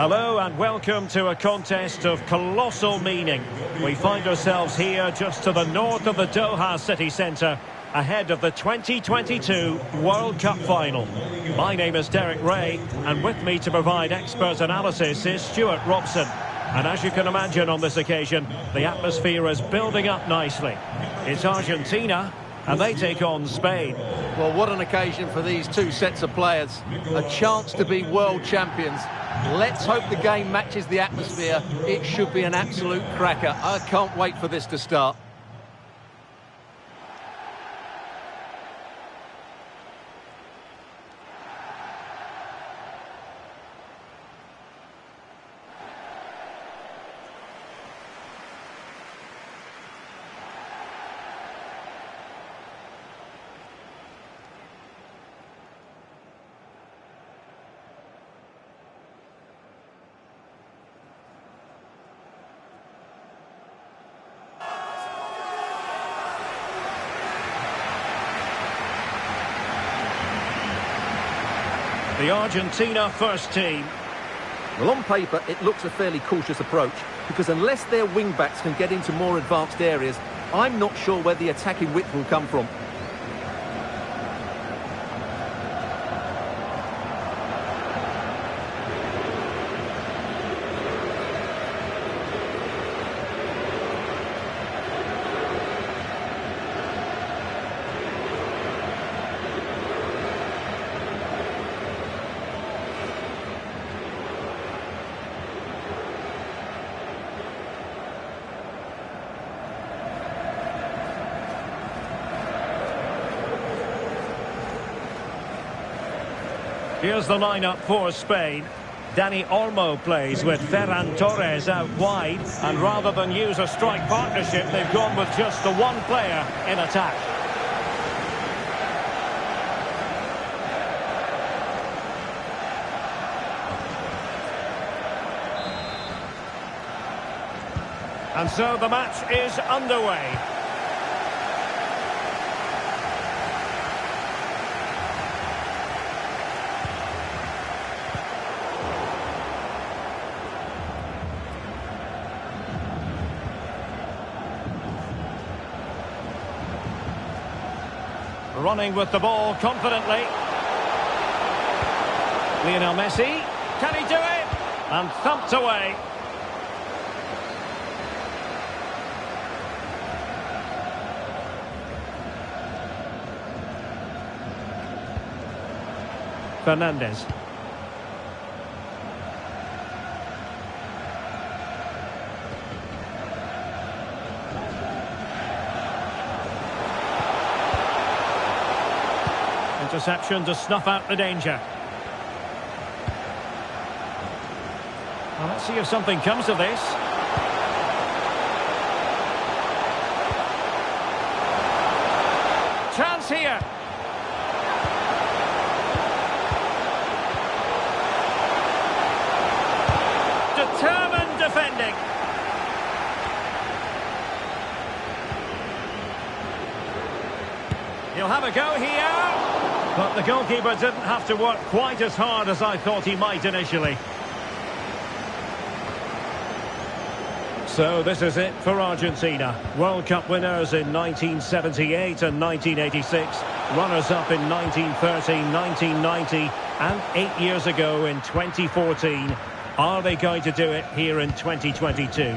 Hello and welcome to a contest of colossal meaning. We find ourselves here just to the north of the Doha city centre, ahead of the 2022 World Cup final. My name is Derek Ray, and with me to provide expert analysis is Stuart Robson. And as you can imagine on this occasion, the atmosphere is building up nicely. It's Argentina, and they take on Spain. Well, what an occasion for these two sets of players. A chance to be world champions. Let's hope the game matches the atmosphere. It should be an absolute cracker. I can't wait for this to start. The Argentina first team. Well, on paper, it looks a fairly cautious approach, because unless their wing-backs can get into more advanced areas, I'm not sure where the attacking width will come from. Here's the lineup for Spain. Dani Olmo plays with Ferran Torres out wide, and rather than use a strike partnership, they've gone with just the one player in attack. And so the match is underway. Running with the ball confidently. Lionel Messi. Can he do it? And thumped away. Fernandez. Interception to snuff out the danger. Well, let's see if something comes of this. Chance here. Determined defending. He'll have a go here. But the goalkeeper didn't have to work quite as hard as I thought he might initially. So this is it for Argentina. World Cup winners in 1978 and 1986. Runners-up in 1930, 1990 and 8 years ago in 2014. Are they going to do it here in 2022?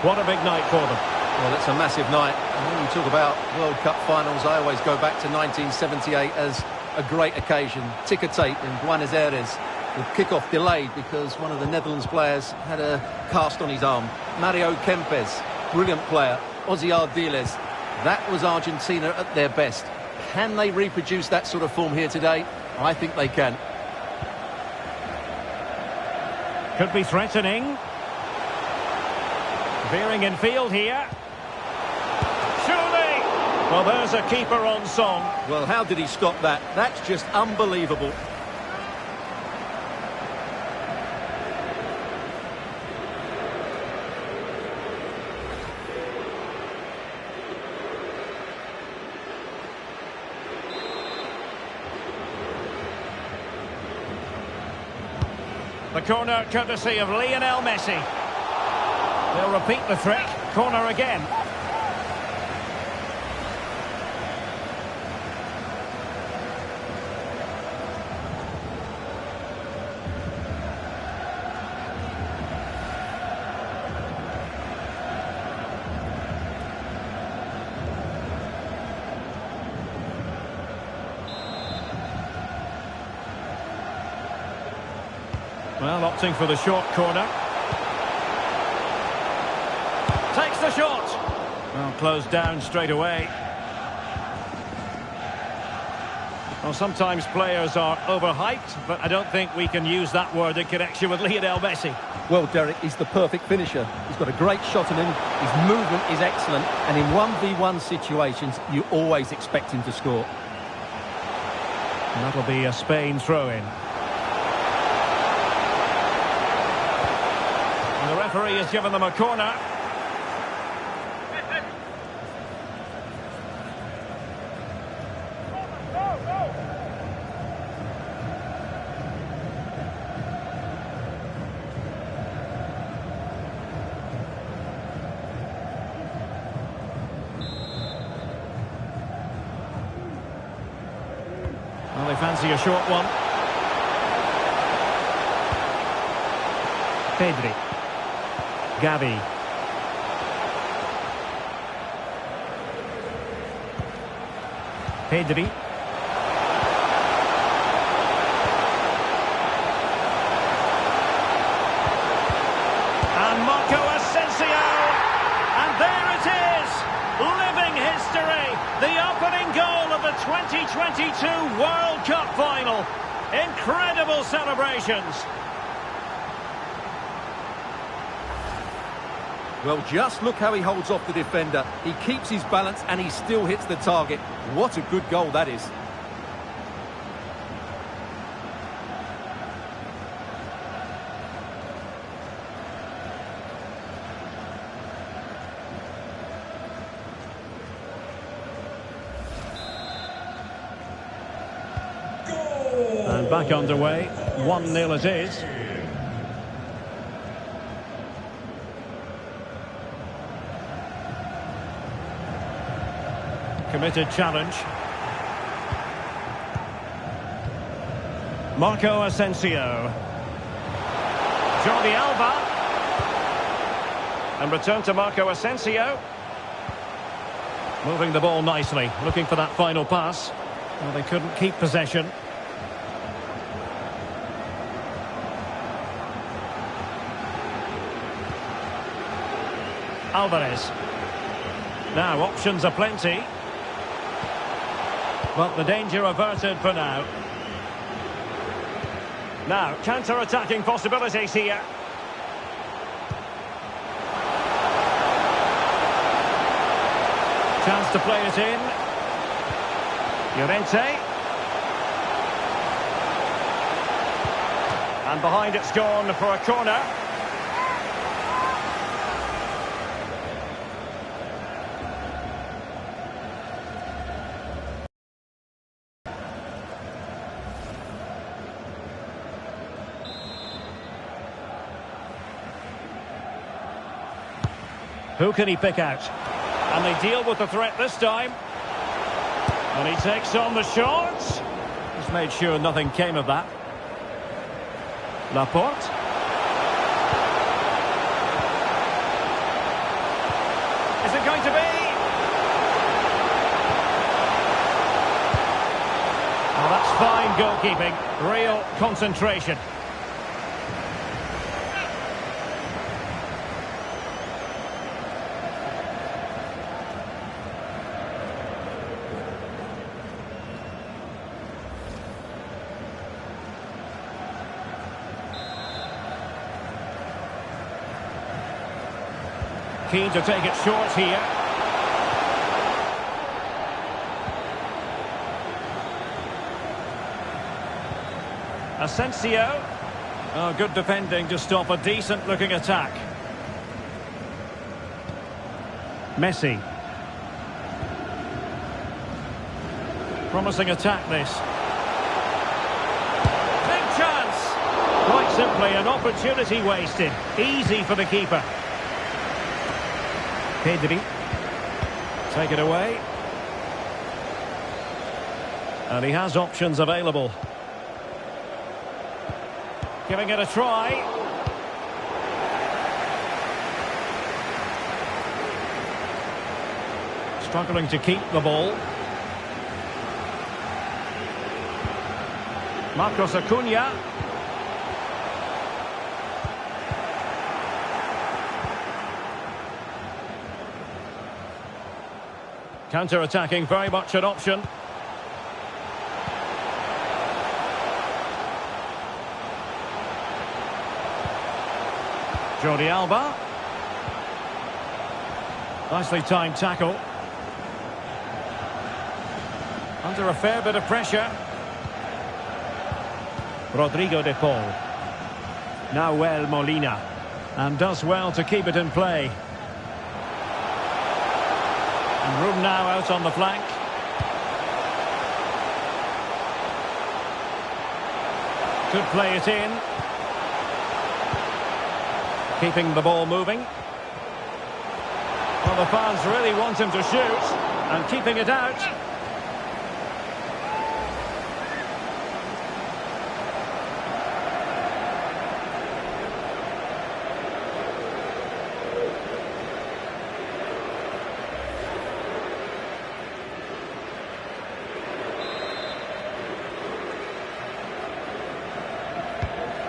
What a big night for them. Well, it's a massive night. And when you talk about World Cup finals, I always go back to 1978 as a great occasion. Ticker tape in Buenos Aires. The kickoff delayed because one of the Netherlands players had a cast on his arm. Mario Kempes, brilliant player. Ozzy Ardiles. That was Argentina at their best. Can they reproduce that sort of form here today? I think they can. Could be threatening. Veering in field here. Surely! Well, there's a keeper on song. Well, how did he stop that? That's just unbelievable. The corner courtesy of Lionel Messi. They'll repeat the trick. Corner again. Well, opting for the short corner. Takes the shot. Well, closed down straight away. Well, sometimes players are overhyped, but I don't think we can use that word in connection with Lionel Messi. Well, Derek, he's the perfect finisher. He's got a great shot on him. His movement is excellent. And in 1v1 situations, you always expect him to score. And that'll be a Spain throw-in. And the referee has given them a corner. Well, they fancy a short one. Pedri. Gavi. Pedri. And Marco Asensio. And there it is. Living history. The opening goal of the 2022 World Cup final. Incredible celebrations. Well, just look how he holds off the defender. He keeps his balance and he still hits the target. What a good goal that is. And back underway. 1-0 it is. Committed challenge. Marco Asensio. Jordi Alba. And return to Marco Asensio. Moving the ball nicely, looking for that final pass. Well, they couldn't keep possession. Alvarez. Now, options are plenty. But the danger averted for now. Now, counter-attacking possibilities here. Chance to play it in. Llorente. And behind it's gone for a corner. Who can he pick out? And they deal with the threat this time. And he takes on the shot. He's made sure nothing came of that. Laporte. Is it going to be? Oh, that's fine goalkeeping. Real concentration. Keen to take it short here. Asensio. Oh, good defending to stop a decent-looking attack. Messi. Promising attack, this. Big chance! Quite Simply an opportunity wasted. Easy for the keeper. Pedri. Take it away. And he has options available. Giving it a try. Struggling to keep the ball. Marcos Acuna. Counter-attacking, very much an option. Jordi Alba. Nicely timed tackle. Under a fair bit of pressure. Rodrigo de Paul. Nahuel Molina. And does well to keep it in play. And room now out on the flank. Could play it in. Keeping the ball moving. Well, the fans really want him to shoot. And keeping it out.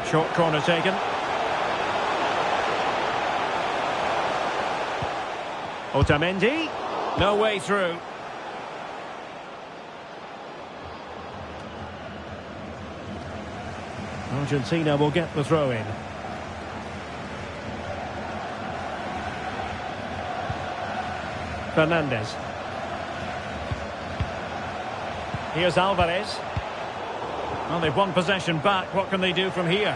Short corner taken. Otamendi. No way through. Argentina will get the throw in. Fernandez. Here's Alvarez. Well, they've won possession back. What can they do from here?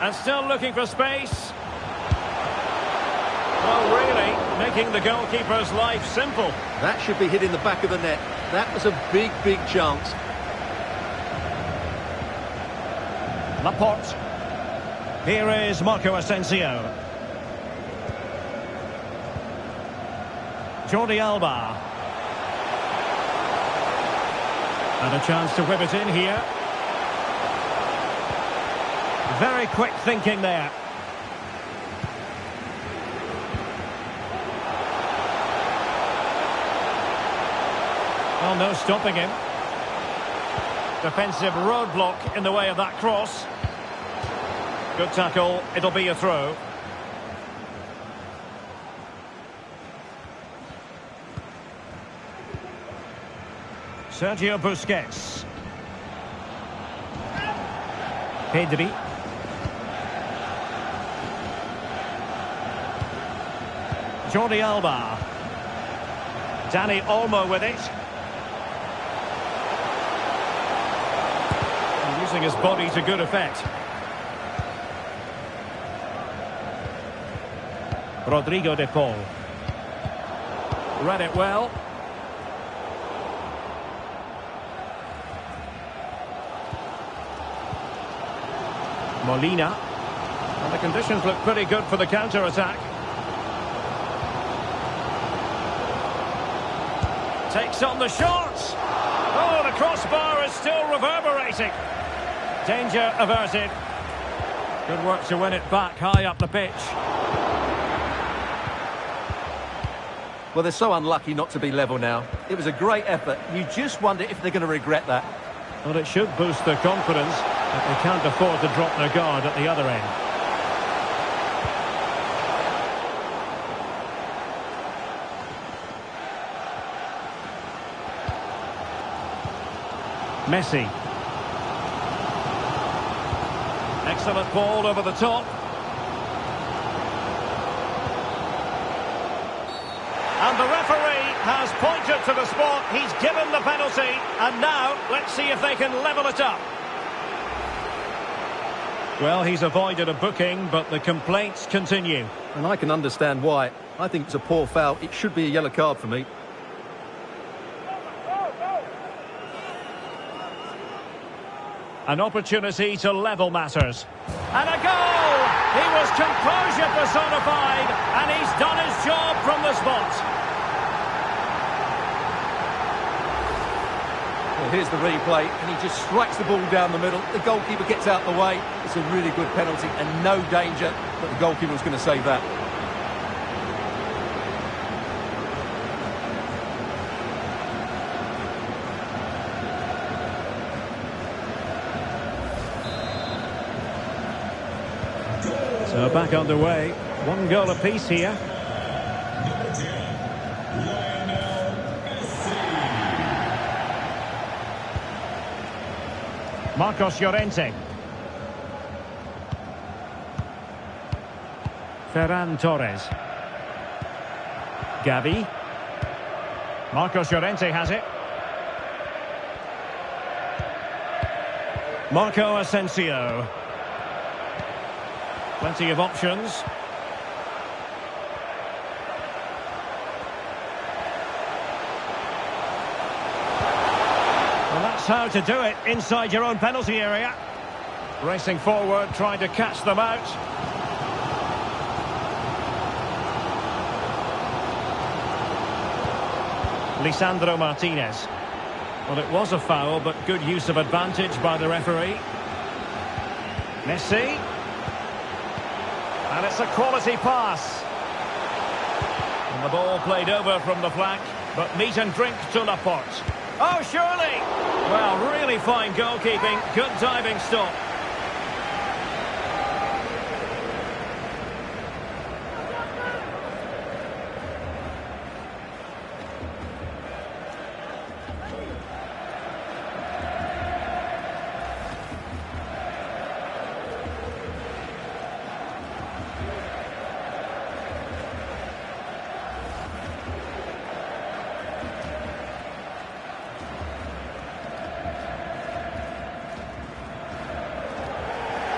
And still looking for space. Well, really, making the goalkeeper's life simple. That should be hitting the back of the net. That was a big, big chance. Laporte. Here is Marco Asensio. Jordi Alba. And a chance to whip it in here. Very quick thinking there. Well, no stopping him. Defensive roadblock in the way of that cross. Good tackle. It'll be a throw. Sergio Busquets. Pedri. Jordi Alba. Dani Olmo with it. And using his body to good effect. Rodrigo de Paul. Read it well. Molina. And the conditions look pretty good for the counter-attack. Takes on the shot. Oh, the crossbar is still reverberating. Danger averted. Good work to win it back high up the pitch. Well, they're so unlucky not to be level now. It was a great effort. You just wonder if they're going to regret that. Well, it should boost their confidence, but they can't afford to drop their guard at the other end. Messi. Excellent ball over the top. And the referee has pointed to the spot. He's given the penalty. And now, let's see if they can level it up. Well, he's avoided a booking, but the complaints continue. And I can understand why. I think it's a poor foul. It should be a yellow card for me. An opportunity to level matters. And a goal! He was composure personified, and he's done his job from the spot. Well, here's the replay, and he just strikes the ball down the middle. The goalkeeper gets out the way. It's a really good penalty and no danger, but the goalkeeper was going to save that. So back underway. 1 goal apiece here. Marcos Llorente. Ferran Torres. Gavi. Marcos Llorente has it. Marco Asensio. Plenty of options. Well, that's how to do it inside your own penalty area. Racing forward, trying to catch them out. Lisandro Martinez. Well, it was a foul, but good use of advantage by the referee. Messi. And it's a quality pass. And the ball played over from the flank, but meat and drink to Laporte. Oh, surely! Well, really fine goalkeeping, good diving stop.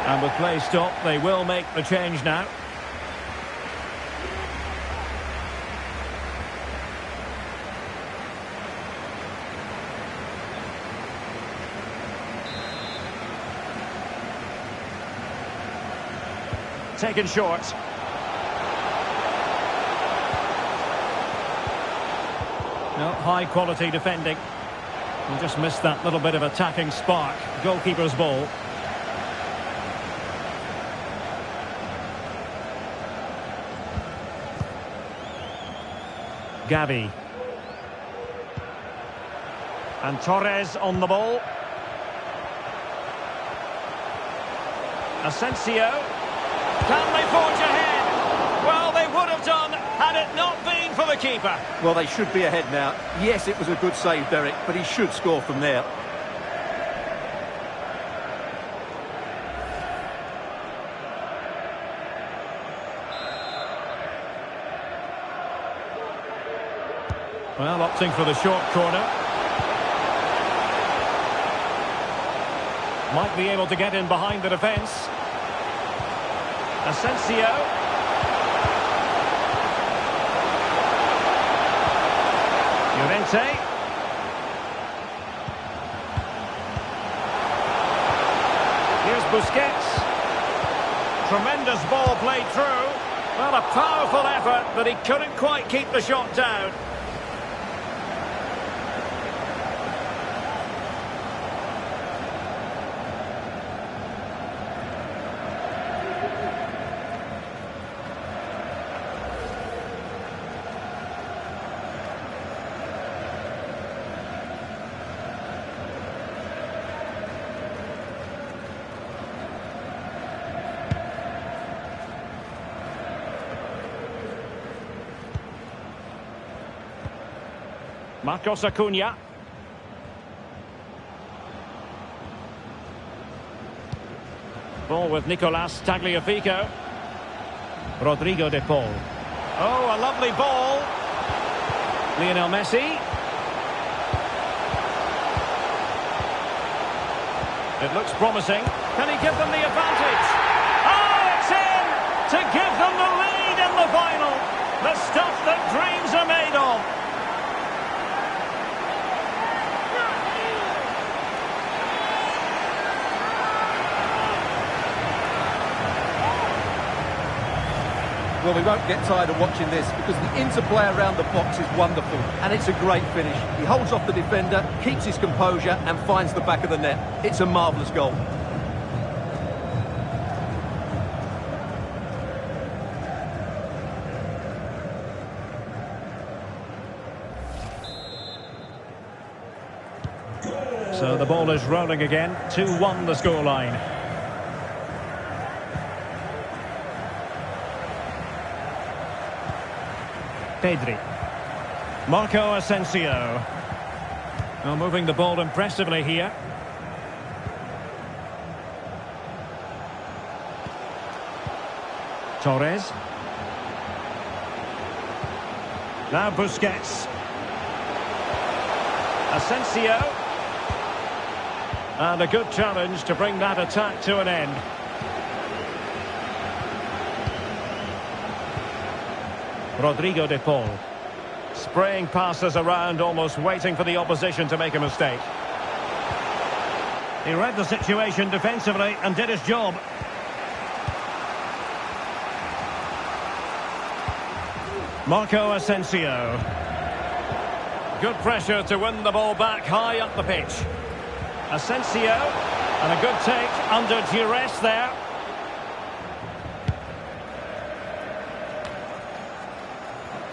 And with play stopped, they will make the change now. Taken short. No, high quality defending. He just missed that little bit of attacking spark. Goalkeeper's ball. Gavi. And Torres on the ball. Asensio. Can they forge ahead? Well, they would have done had it not been for the keeper. Well, they should be ahead now. Yes, it was a good save, Derek, but he should score from there. Well, opting for the short corner. Might be able to get in behind the defence. Asensio. Llorente. Here's Busquets. Tremendous ball played through. Well, a powerful effort, but he couldn't quite keep the shot down. Marcos Acuna. Ball with Nicolas Tagliafico. Rodrigo de Paul. Oh, a lovely ball. Lionel Messi. It looks promising. Can he give them the advantage? Oh, it's in! To give them the lead in the final. The stuff that dreams are made of. Well, we won't get tired of watching this because the interplay around the box is wonderful and it's a great finish. He holds off the defender, keeps his composure and finds the back of the net. It's a marvellous goal. So the ball is rolling again. 2-1 the scoreline. Pedri. Marco Asensio. Well, moving the ball impressively here. Torres. Now Busquets. Asensio. And a good challenge to bring that attack to an end. Rodrigo de Paul. Spraying passes around, almost waiting for the opposition to make a mistake. He read the situation defensively and did his job. Marco Asensio. Good pressure to win the ball back high up the pitch. Asensio, and a good take under duress there.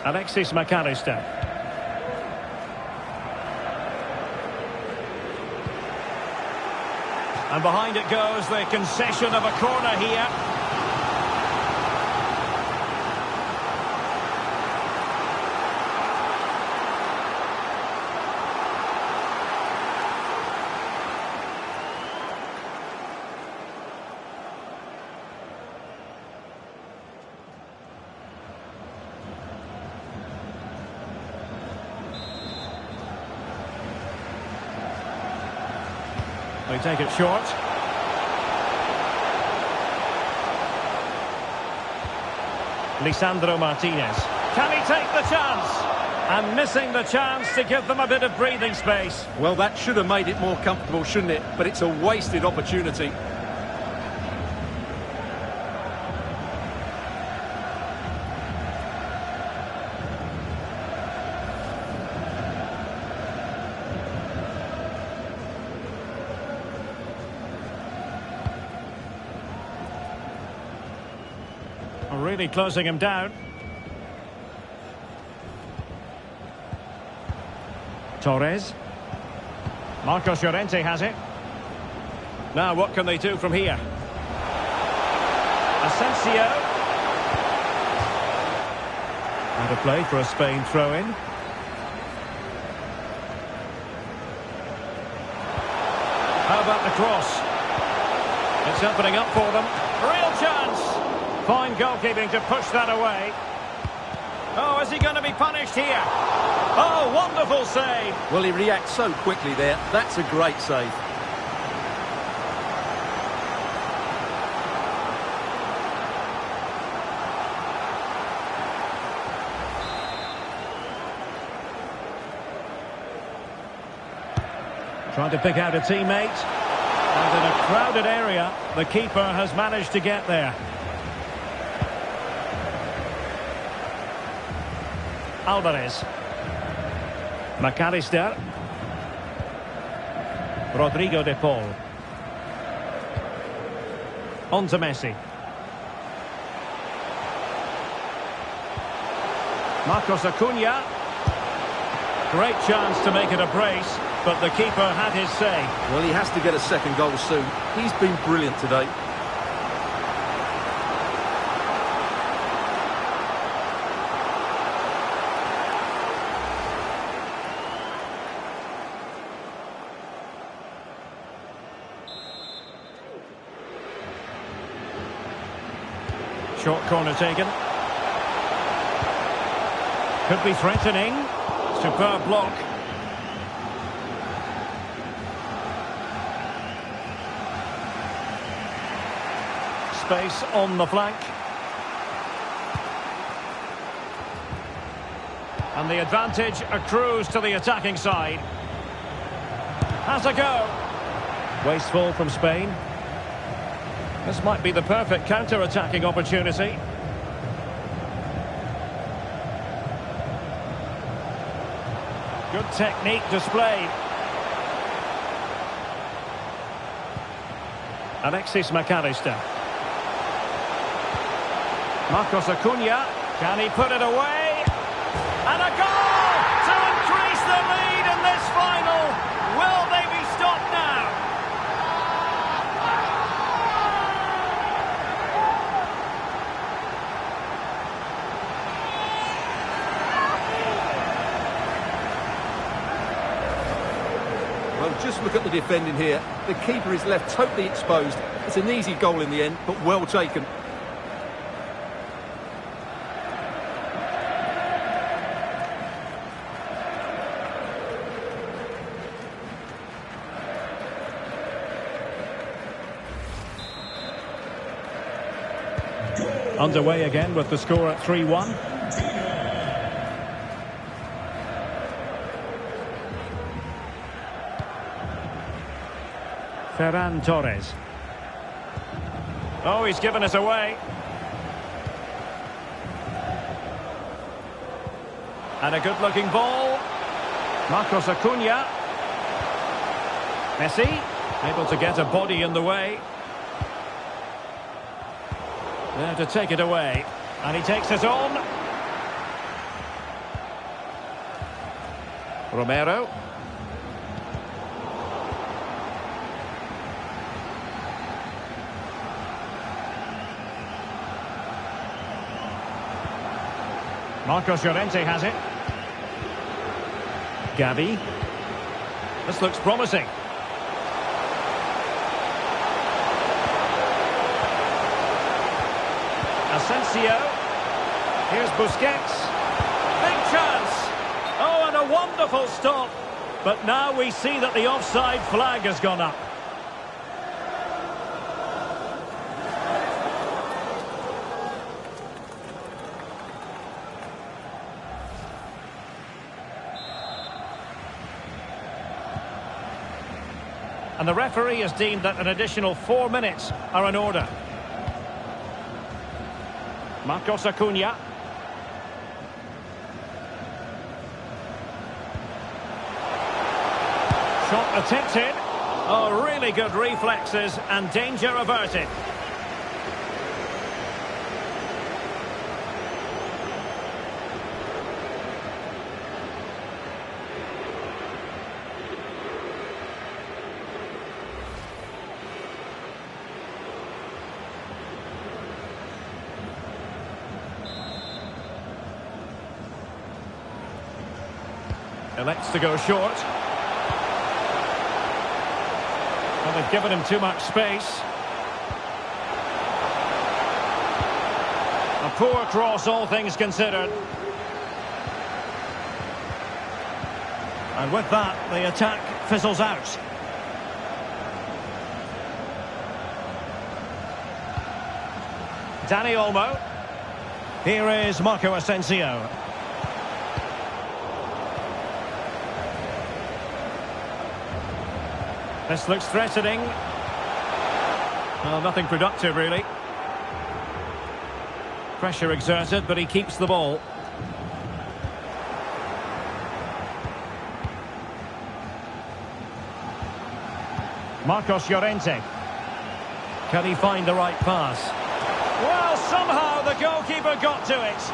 Alexis McAllister. And behind it goes the concession of a corner here. They take it short. Lisandro Martinez. Can he take the chance? And missing the chance to give them a bit of breathing space. Well, that should have made it more comfortable, shouldn't it? But it's a wasted opportunity. Really closing him down. Torres. Marcos Llorente has it. Now what can they do from here? Asensio. Out of play for a Spain throw-in. How about the cross? It's opening up for them. Real chance. Fine goalkeeping to push that away. Oh, is he going to be punished here? Oh, wonderful save. Well, he reacts so quickly there. That's a great save. Trying to pick out a teammate. And in a crowded area, the keeper has managed to get there. Alvarez. McAllister. Rodrigo de Paul. On to Messi. Marcos Acuna. Great chance to make it a brace, but the keeper had his say. Well, he has to get a second goal soon. He's been brilliant today. Short corner taken. Could be threatening. Superb block. Space on the flank. And the advantage accrues to the attacking side. Has a go. Wasteful from Spain. This might be the perfect counter-attacking opportunity. Good technique displayed. Alexis McAllister. Marcos Acuna. Can he put it away? And a goal to increase the lead in this final. Will they be stopped now? Well, just look at the defending here. The keeper is left totally exposed. It's an easy goal in the end, but well taken. Underway again with the score at 3-1. Ferran Torres. Oh, he's given us away. And a good-looking ball. Marcos Acuna. Messi, able to get a body in the way. There to take it away. And he takes it on. Romero. Marcos Llorente has it. Gavi. This looks promising. Asensio. Here's Busquets. Big chance. Oh, and a wonderful stop. But now we see that the offside flag has gone up. And the referee has deemed that an additional 4 minutes are in order. Marcos Acuna. Shot attempted. Oh, really good reflexes and danger averted. Elects to go short. Well, they've given him too much space. A poor cross, all things considered. And with that, the attack fizzles out. Dani Olmo. Here is Marco Asensio. This looks threatening. Well, nothing productive, really. Pressure exerted, but he keeps the ball. Marcos Llorente. Can he find the right pass? Well, somehow the goalkeeper got to it.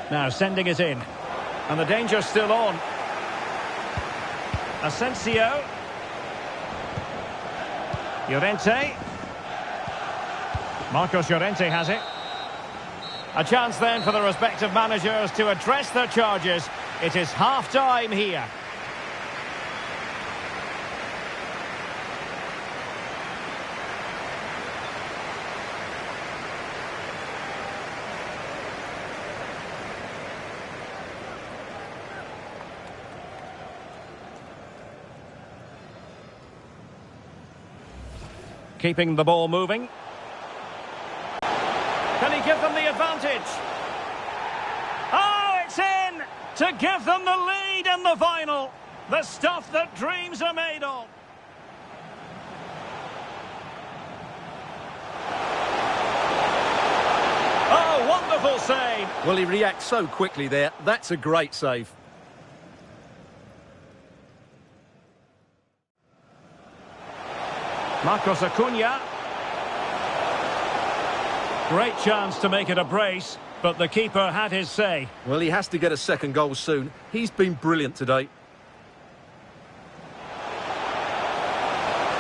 Now sending it in. And the danger's still on. Asensio. Llorente. Marcos Llorente has it. A chance then for the respective managers to address their charges. It is half-time here. Keeping the ball moving. Can he give them the advantage? to give them the lead in the final. The stuff that dreams are made of. Oh, wonderful save. Well, he reacts so quickly there. That's a great save. Marcos Acuna. Great chance to make it a brace, but the keeper had his say. Well, he has to get a second goal soon. He's been brilliant today.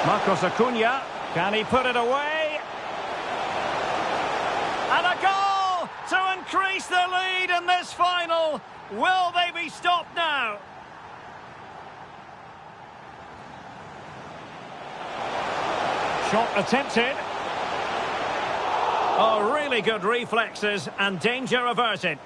Marcos Acuna, can he put it away? And a goal to increase the lead in this final. Will they be stopped now? Shot attempted. Oh, really good reflexes and danger averted.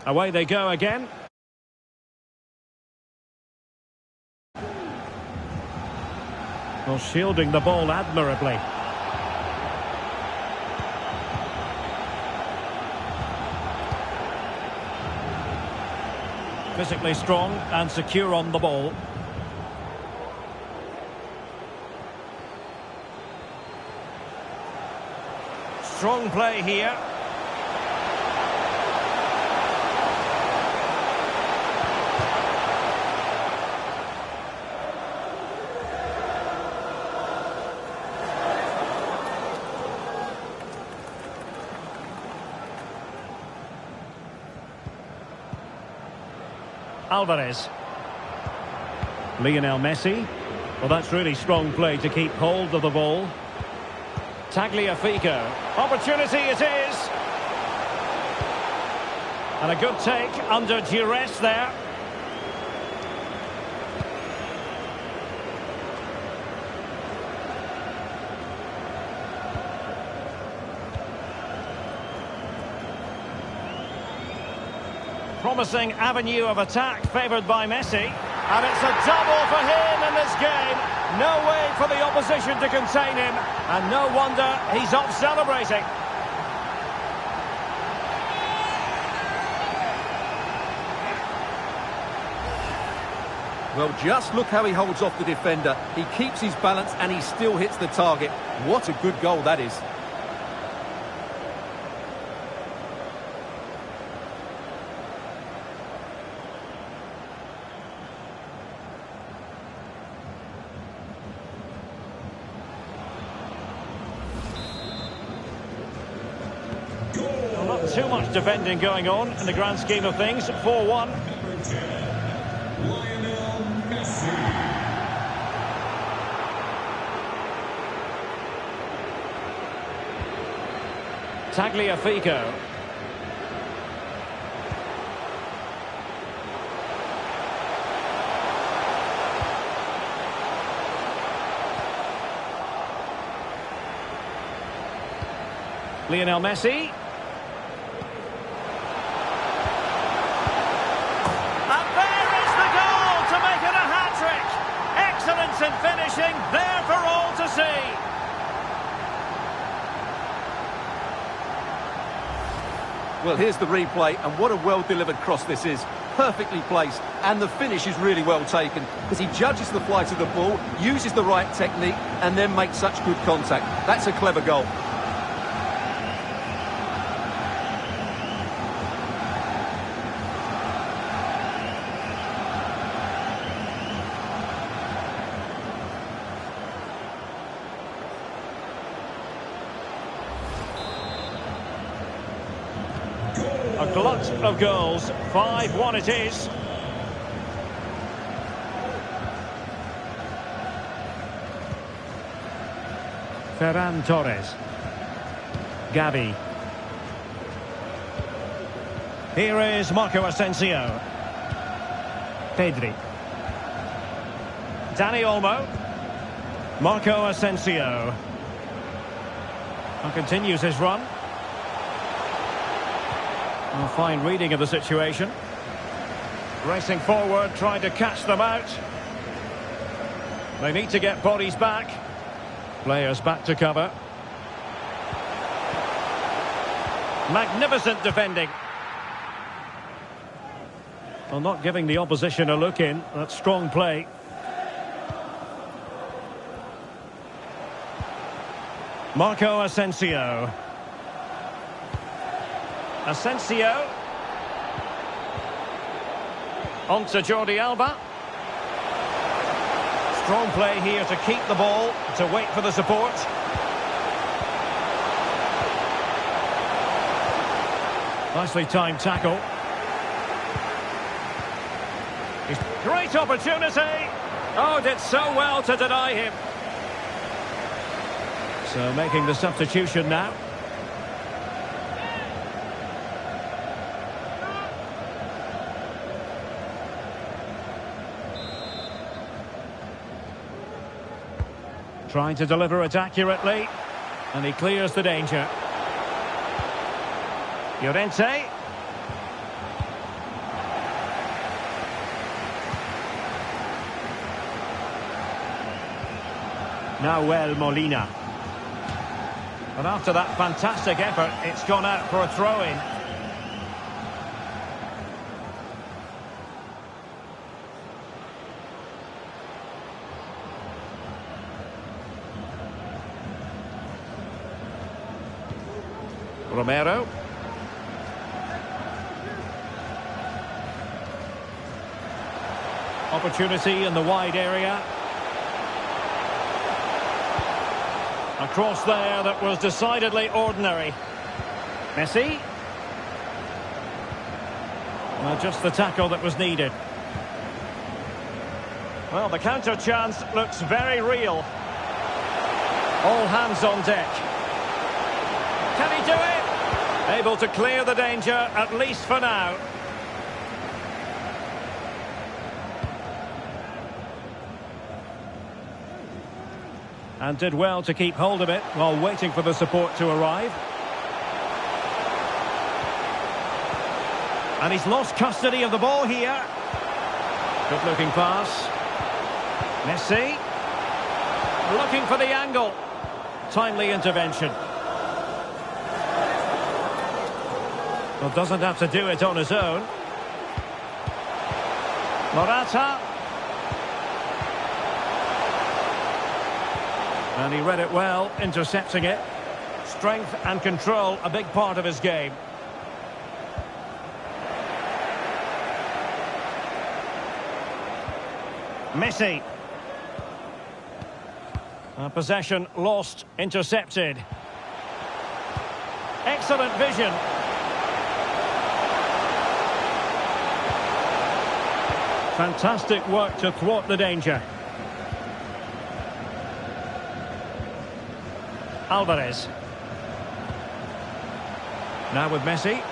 Away they go again. Well, shielding the ball admirably. Physically strong and secure on the ball. Strong play here. Alvarez. Lionel Messi. Well, that's really strong play to keep hold of the ball. Tagliafico. Opportunity it is. And a good take under duress there. Promising avenue of attack favoured by Messi. And it's a double for him in this game. No way for the opposition to contain him. And no wonder he's off celebrating. Well, just look how he holds off the defender. He keeps his balance and he still hits the target. What a good goal that is. Not too much defending going on in the grand scheme of things. 4-1. Number 10, Lionel Messi. Tagliafico. Lionel Messi. In finishing, there for all to see. Well, here's the replay, and what a well-delivered cross this is. Perfectly placed, and the finish is really well taken, because he judges the flight of the ball, uses the right technique, and then makes such good contact. That's a clever goal. A glut of goals. 5-1 it is. Ferran Torres. Gavi. Here is Marco Asensio. Pedri. Dani Olmo. Marco Asensio. And continues his run. A fine reading of the situation. Racing forward, trying to catch them out. They need to get bodies back. Players back to cover. Magnificent defending. Well, not giving the opposition a look in. That's strong play. Marco Asensio. Asensio. On to Jordi Alba. Strong play here to keep the ball, to wait for the support. Nicely timed tackle. Great opportunity. Oh, did so well to deny him. So making the substitution now. Trying to deliver it accurately, and he clears the danger. Llorente. Nahuel Molina. And after that fantastic effort, it's gone out for a throw-in. Romero. Opportunity in the wide area. A cross there that was decidedly ordinary. Messi. Well, just the tackle that was needed. Well, the counter chance looks very real. All hands on deck. Can he do it? Able to clear the danger, at least for now. And did well to keep hold of it while waiting for the support to arrive. And he's lost custody of the ball here. Good looking pass. Messi. Looking for the angle. Timely intervention. Well, doesn't have to do it on his own. Morata. And he read it well, intercepting it. Strength and control, a big part of his game. Messi. Possession lost, intercepted. Excellent vision. Fantastic work to thwart the danger. Alvarez. Now with Messi.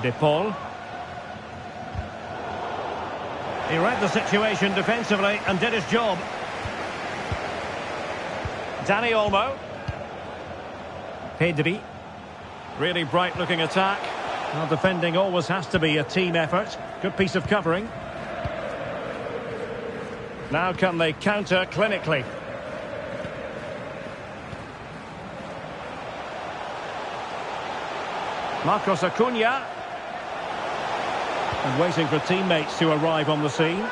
De Paul. He read the situation defensively and did his job. Dani Olmo. Pedri. Really bright looking attack. Well, defending always has to be a team effort. Good piece of covering. Now can they counter clinically? Marcos Acuna. And waiting for teammates to arrive on the scene.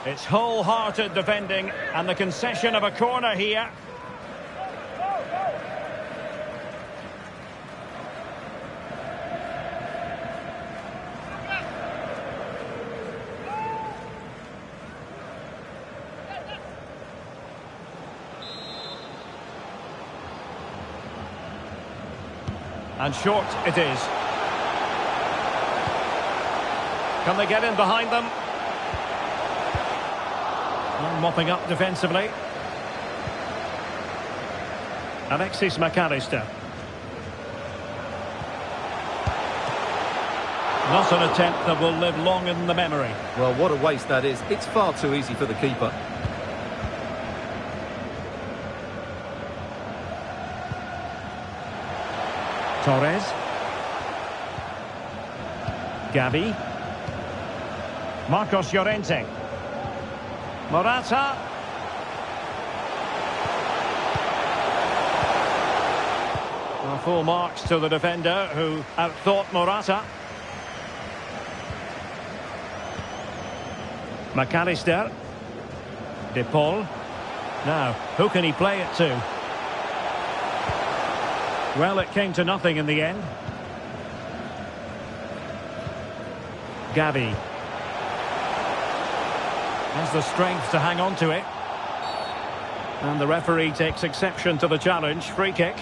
It's wholehearted defending and the concession of a corner here. And short it is. Can they get in behind them? And mopping up defensively. Alexis McAllister. Not an attempt that will live long in the memory. Well, what a waste that is. It's far too easy for the keeper. Torres. Gavi. Marcos Llorente. Morata. Well, full marks to the defender who outthought Morata. McAllister. De Paul. Now, who can he play it to? Well, it came to nothing in the end. Gavi. Has the strength to hang on to it. And the referee takes exception to the challenge. Free kick.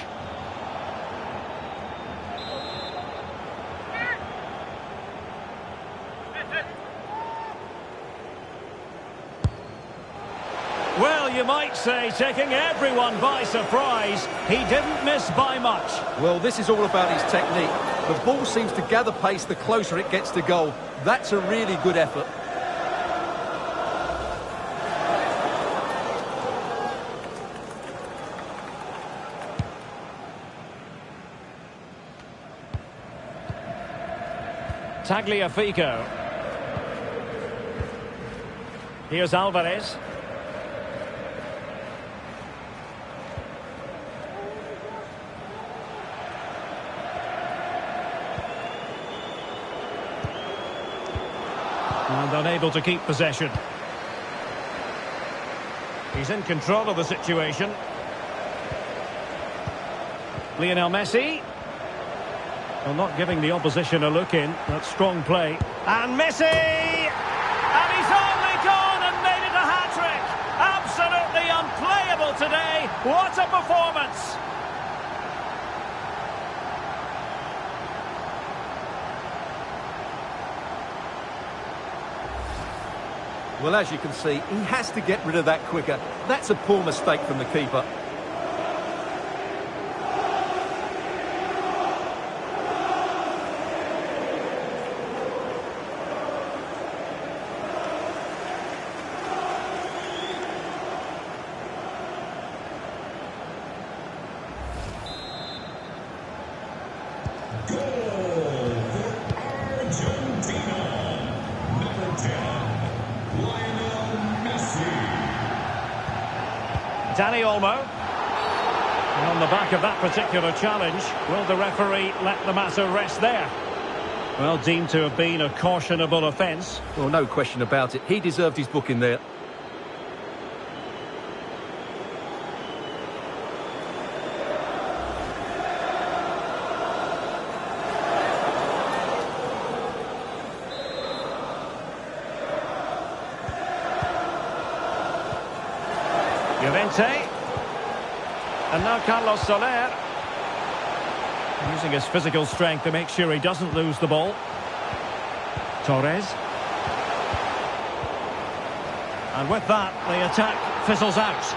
Well, you might say taking everyone by surprise. He didn't miss by much. Well, this is all about his technique. The ball seems to gather pace the closer it gets to goal. That's a really good effort. Tagliafico. Here's Alvarez. And unable to keep possession. He's in control of the situation. Lionel Messi. Well, not giving the opposition a look in. That's strong play. And Messi! And he's only gone and made it a hat-trick! Absolutely unplayable today. What a performance! Well, as you can see, he has to get rid of that quicker. That's a poor mistake from the keeper. Goal for Argentina. Number 10, Lionel Messi. Dani Olmo. And on the back of that particular challenge, will the referee let the matter rest there? Well, deemed to have been a cautionable offence. Well, no question about it. He deserved his booking there. Llorente. And now Carlos Soler. Using his physical strength to make sure he doesn't lose the ball. Torres. And with that, the attack fizzles out.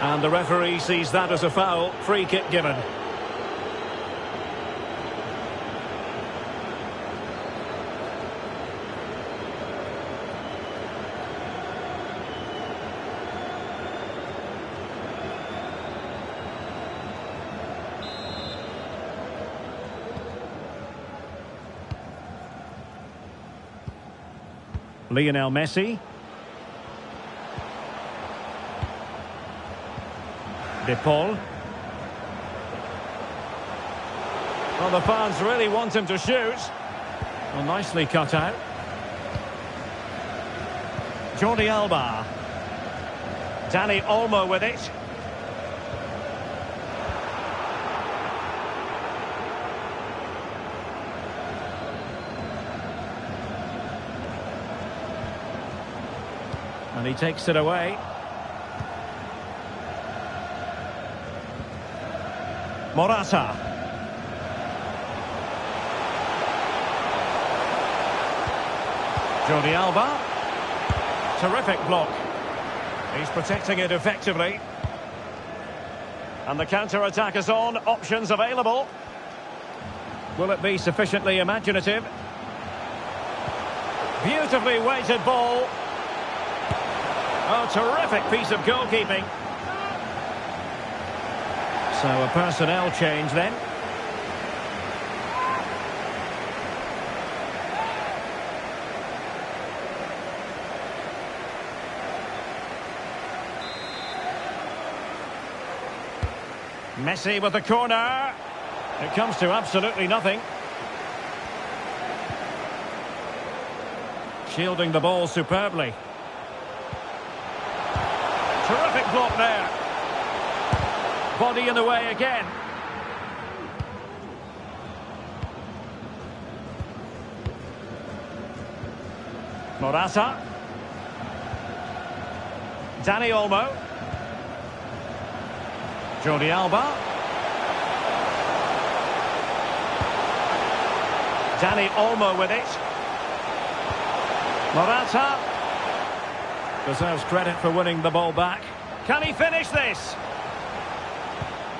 And the referee sees that as a foul. Free kick given. Lionel Messi. De Paul. Well, the fans really want him to shoot. Well, nicely cut out. Jordi Alba. Dani Olmo with it. And he takes it away. Morata. Jordi Alba. Terrific block. He's protecting it effectively. And the counter-attack is on. Options available. Will it be sufficiently imaginative? Beautifully weighted ball. Oh, terrific piece of goalkeeping. So a personnel change then. Messi with the corner. It comes to absolutely nothing. Shielding the ball superbly. Terrific block there. Body in the way again. Morata. Dani Olmo. Jordi Alba. Dani Olmo with it. Morata. Deserves credit for winning the ball back. Can he finish this?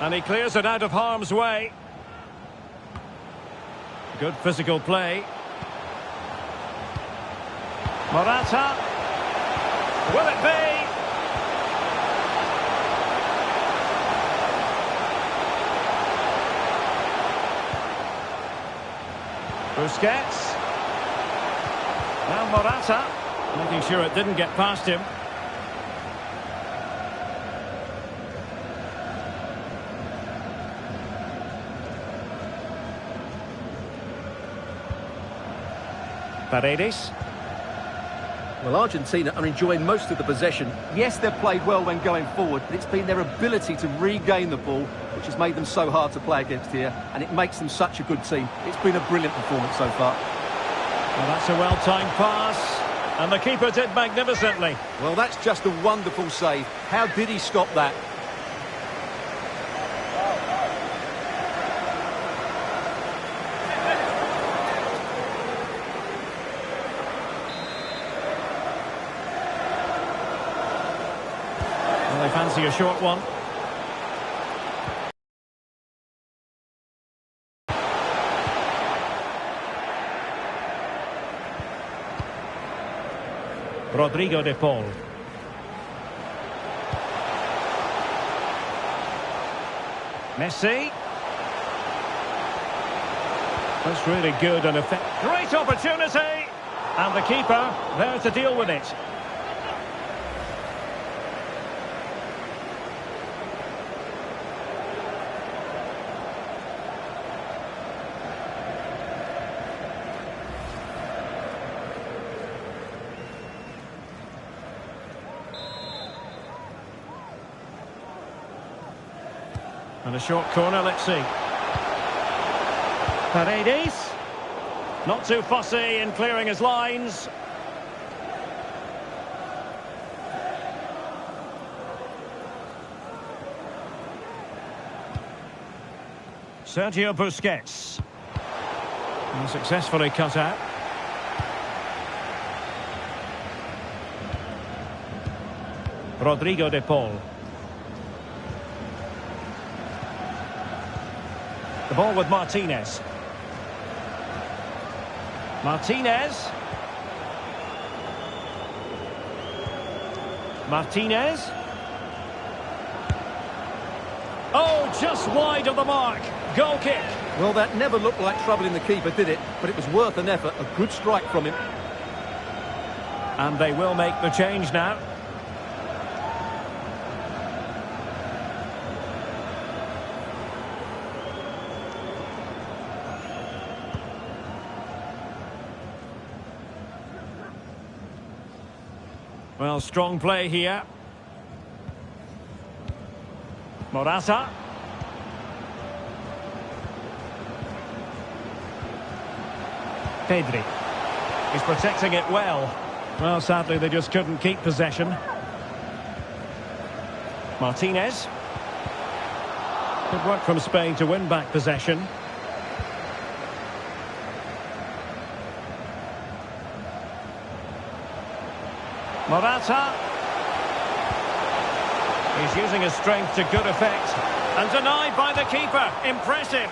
And he clears it out of harm's way. Good physical play. Morata. Will it be? Busquets. Now Morata. Making sure it didn't get past him. Paredes. Well, Argentina are enjoying most of the possession. Yes, they've played well when going forward, but it's been their ability to regain the ball which has made them so hard to play against here, and it makes them such a good team. It's been a brilliant performance so far. Well, that's a well-timed pass, and the keeper did magnificently. Well, that's just a wonderful save. How did he stop that? Well, they fancy a short one. Rodrigo de Paul. Messi. That's really good and effective. Great opportunity! And the keeper there to deal with it. And a short corner, let's see. Paredes. Not too fussy in clearing his lines. Sergio Busquets. And successfully cut out. Rodrigo de Paul. The ball with Martinez. Martinez. Martinez. Oh, just wide of the mark. Goal kick. Well, that never looked like troubling the keeper, did it? But it was worth an effort. A good strike from him. And they will make the change now. Well, strong play here. Morata. Pedri. He's protecting it well. Well, sadly, they just couldn't keep possession. Martinez. Good work from Spain to win back possession. Morata. He's using his strength to good effect. And denied by the keeper. Impressive.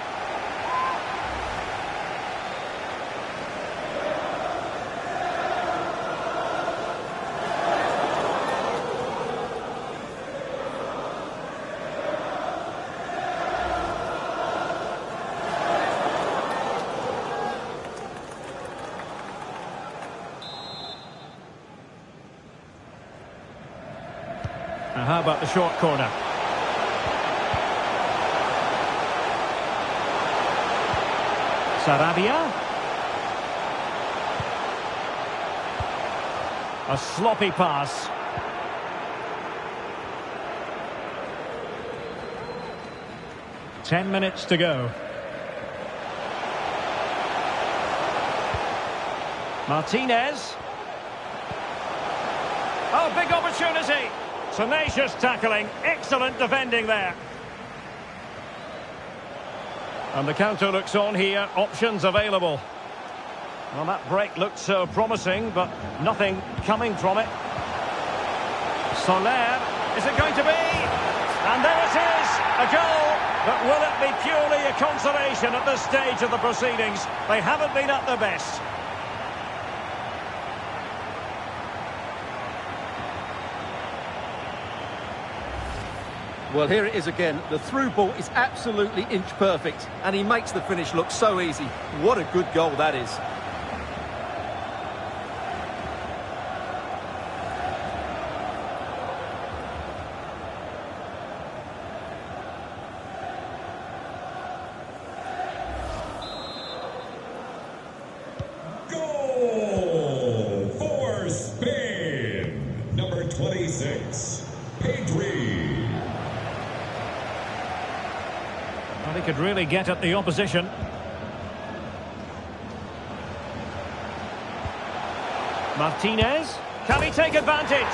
Now how about the short corner? Sarabia. A sloppy pass. Ten minutes to go. Martinez. Oh, big opportunity. Tenacious tackling, excellent defending there. And the counter looks on here, options available. Well, that break looked so promising, but nothing coming from it. Soler, is it going to be? And there it is, a goal. But will it be purely a consolation at this stage of the proceedings? They haven't been at their best. Well, here it is again. The through ball is absolutely inch perfect, and he makes the finish look so easy. What a good goal that is. Goal for Spain. Pedri. Well, he could really get at the opposition. Martinez. Can he take advantage?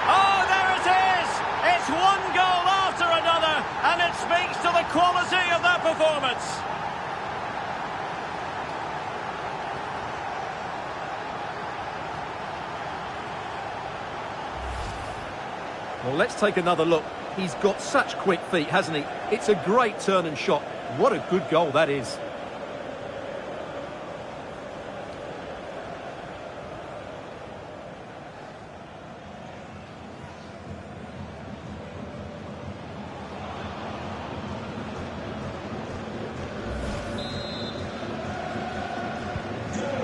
Oh, there it is! It's one goal after another, and it speaks to the quality of that performance. Well, let's take another look. He's got such quick feet, hasn't he? It's a great turn and shot. What a good goal that is.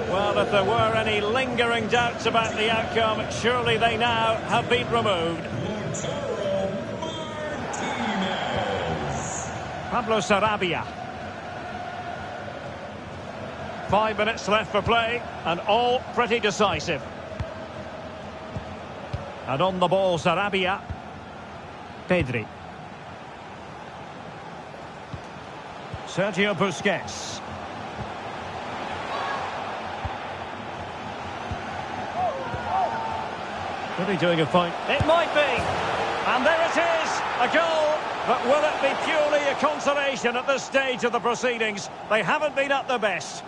Well, if there were any lingering doubts about the outcome, surely they now have been removed. Pablo Sarabia. 5 minutes left for play, and all pretty decisive. And on the ball, Sarabia. Pedri. Sergio Busquets. Really doing a fine. It might be. And there it is, a goal. But will it be purely a consolation at this stage of the proceedings? They haven't been at their best.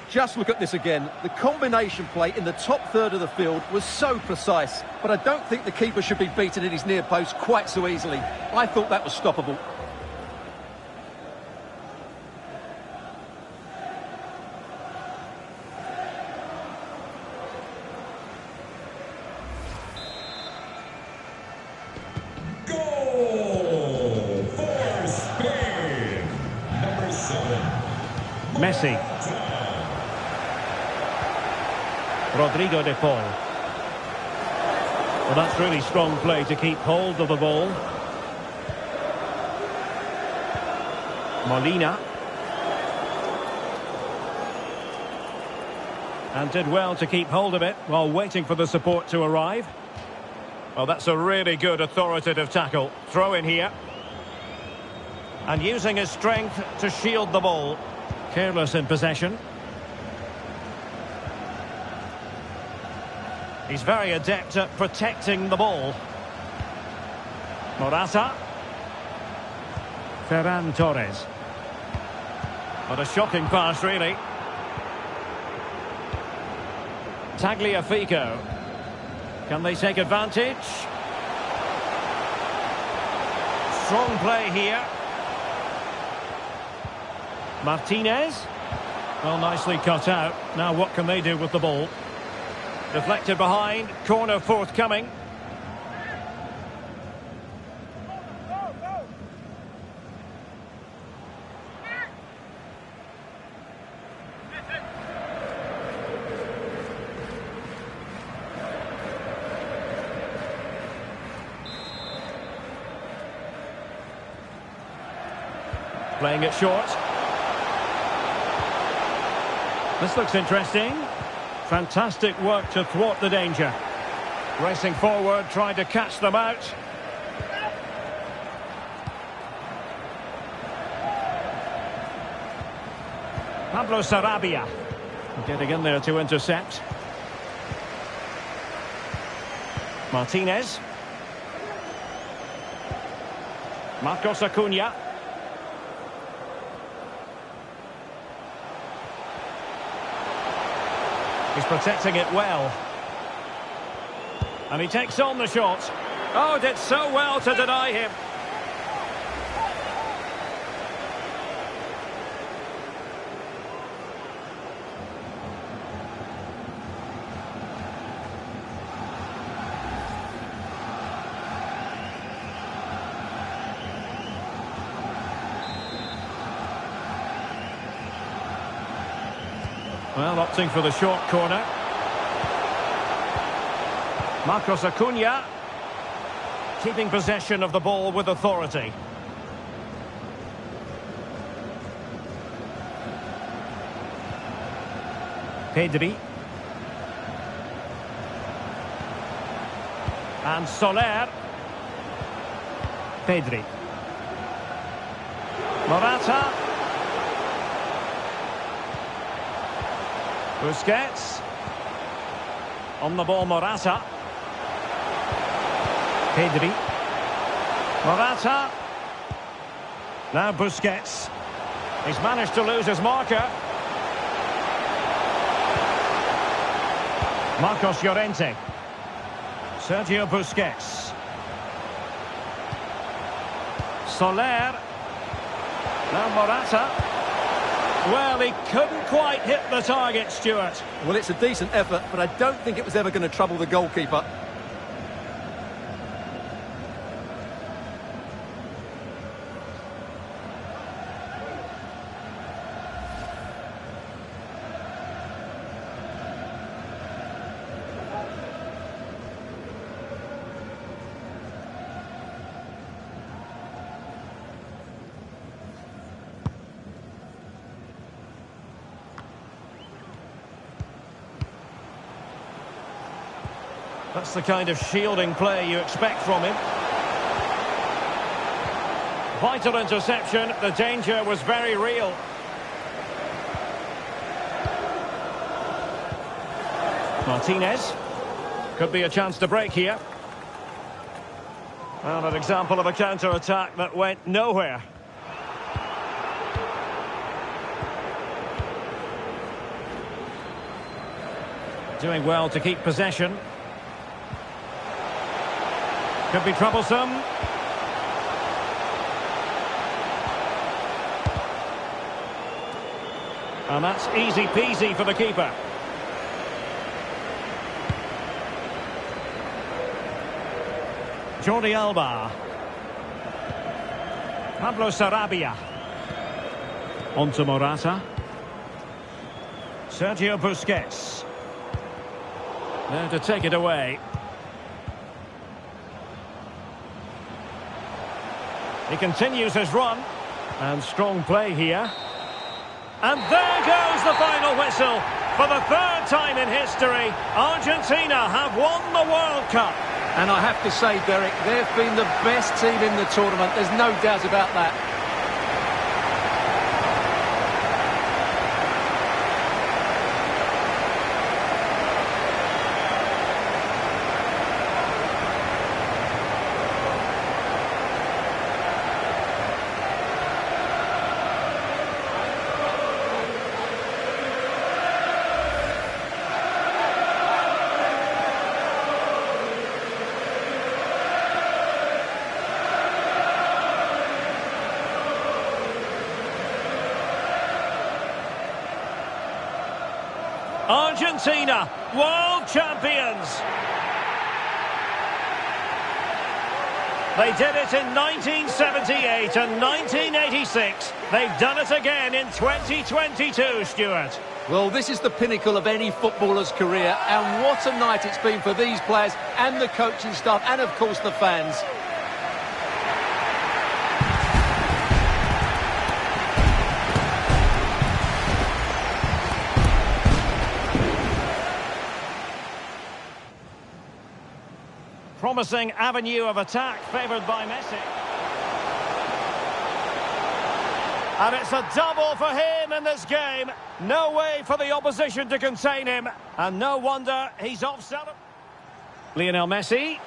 Just look at this again. The combination play in the top third of the field was so precise, but I don't think the keeper should be beaten at his near post quite so easily. I thought that was stoppable. Goal for Spain. Number 7. Messi. Rodrigo de Paul. Well, that's really strong play to keep hold of the ball. Molina. And did well to keep hold of it while waiting for the support to arrive. Well, that's a really good authoritative tackle. Throw in here. And using his strength to shield the ball. Careless in possession. He's very adept at protecting the ball. Morata. Ferran Torres. What a shocking pass, really. Tagliafico. Can they take advantage? Strong play here. Martinez. Well, nicely cut out. Now what can they do with the ball? Deflected behind, corner forthcoming. Playing it short. This looks interesting. Fantastic work to thwart the danger. Racing forward, trying to catch them out. Pablo Sarabia. Getting in there to intercept. Martinez. Marcos Acuna. He's protecting it well. And he takes on the shot. Oh, did so well to deny him. Well, opting for the short corner. Marcos Acuna keeping possession of the ball with authority. Pedri. And Soler. Pedri. Morata. Busquets. On the ball, Morata. Pedri. Morata. Now Busquets. He's managed to lose his marker. Marcos Llorente. Sergio Busquets. Soler. Now Morata. Well, he couldn't quite hit the target, Stuart. Well, it's a decent effort, but I don't think it was ever going to trouble the goalkeeper. That's the kind of shielding play you expect from him. Vital interception. The danger was very real. Martinez. Could be a chance to break here. Well, an example of a counter-attack that went nowhere. Doing well to keep possession. Could be troublesome. And that's easy peasy for the keeper. Jordi Alba. Pablo Sarabia. On to Morata. Sergio Busquets. Now to take it away. He continues his run. And strong play here. And there goes the final whistle. For the third time in history, Argentina have won the World Cup. And I have to say, Derek, they've been the best team in the tournament. There's no doubt about that. Argentina, world champions. They did it in 1978 and 1986. They've done it again in 2022, Stuart. Well, this is the pinnacle of any footballer's career, and what a night it's been for these players and the coaching staff and, of course, the fans. Promising avenue of attack favoured by Messi. And it's a double for him in this game. No way for the opposition to contain him. And no wonder he's offside. Lionel Messi.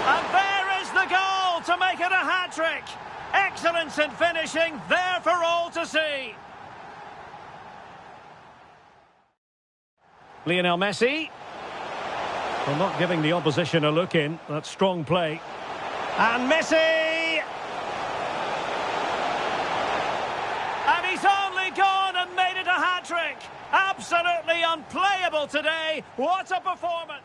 And there is the goal to make it a hat-trick. Excellence in finishing, there for all to see. Lionel Messi. Well, not giving the opposition a look in. That's strong play. And Messi! And he's only gone and made it a hat-trick. Absolutely unplayable today. What a performance.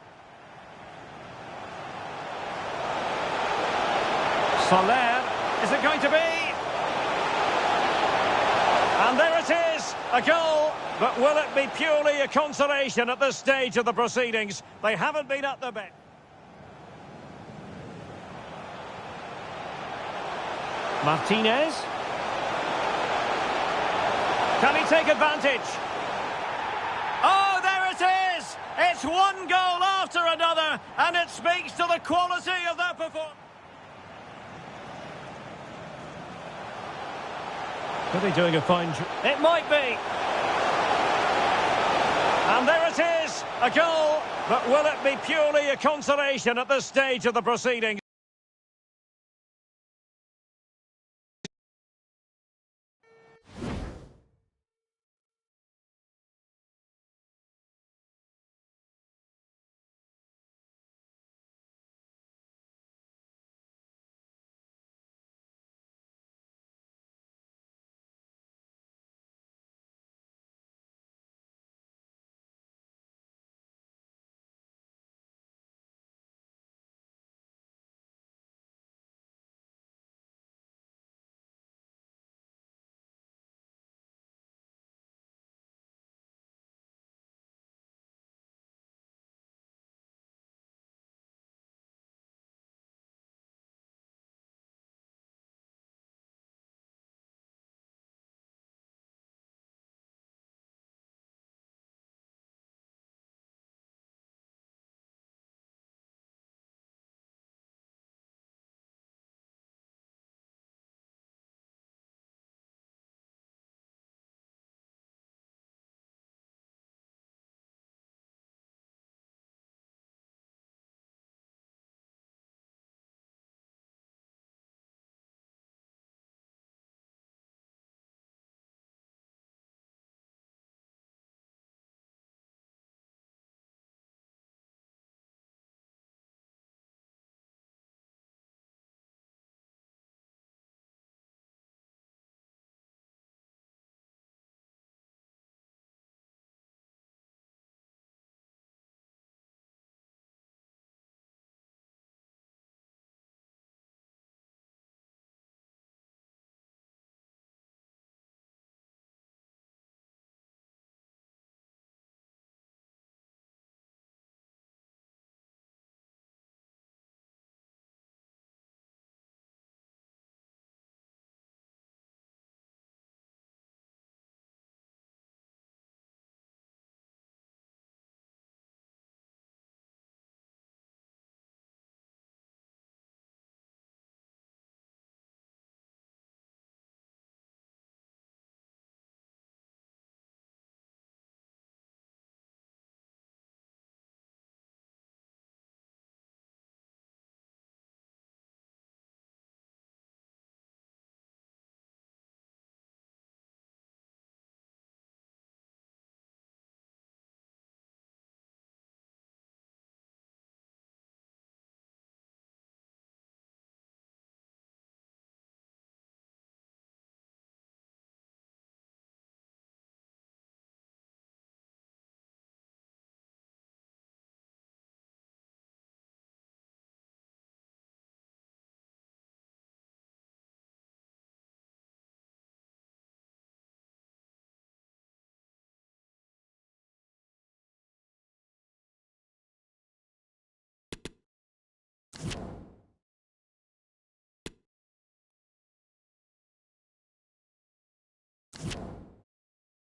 Soler. Is it going to be? And there it is, a goal. But will it be purely a consolation at this stage of the proceedings? They haven't been at the best. Martinez. Can he take advantage? Oh, there it is! It's one goal after another, and it speaks to the quality of their performance. Could be doing a fine job. It might be. And there it is, a goal. But will it be purely a consolation at this stage of the proceedings?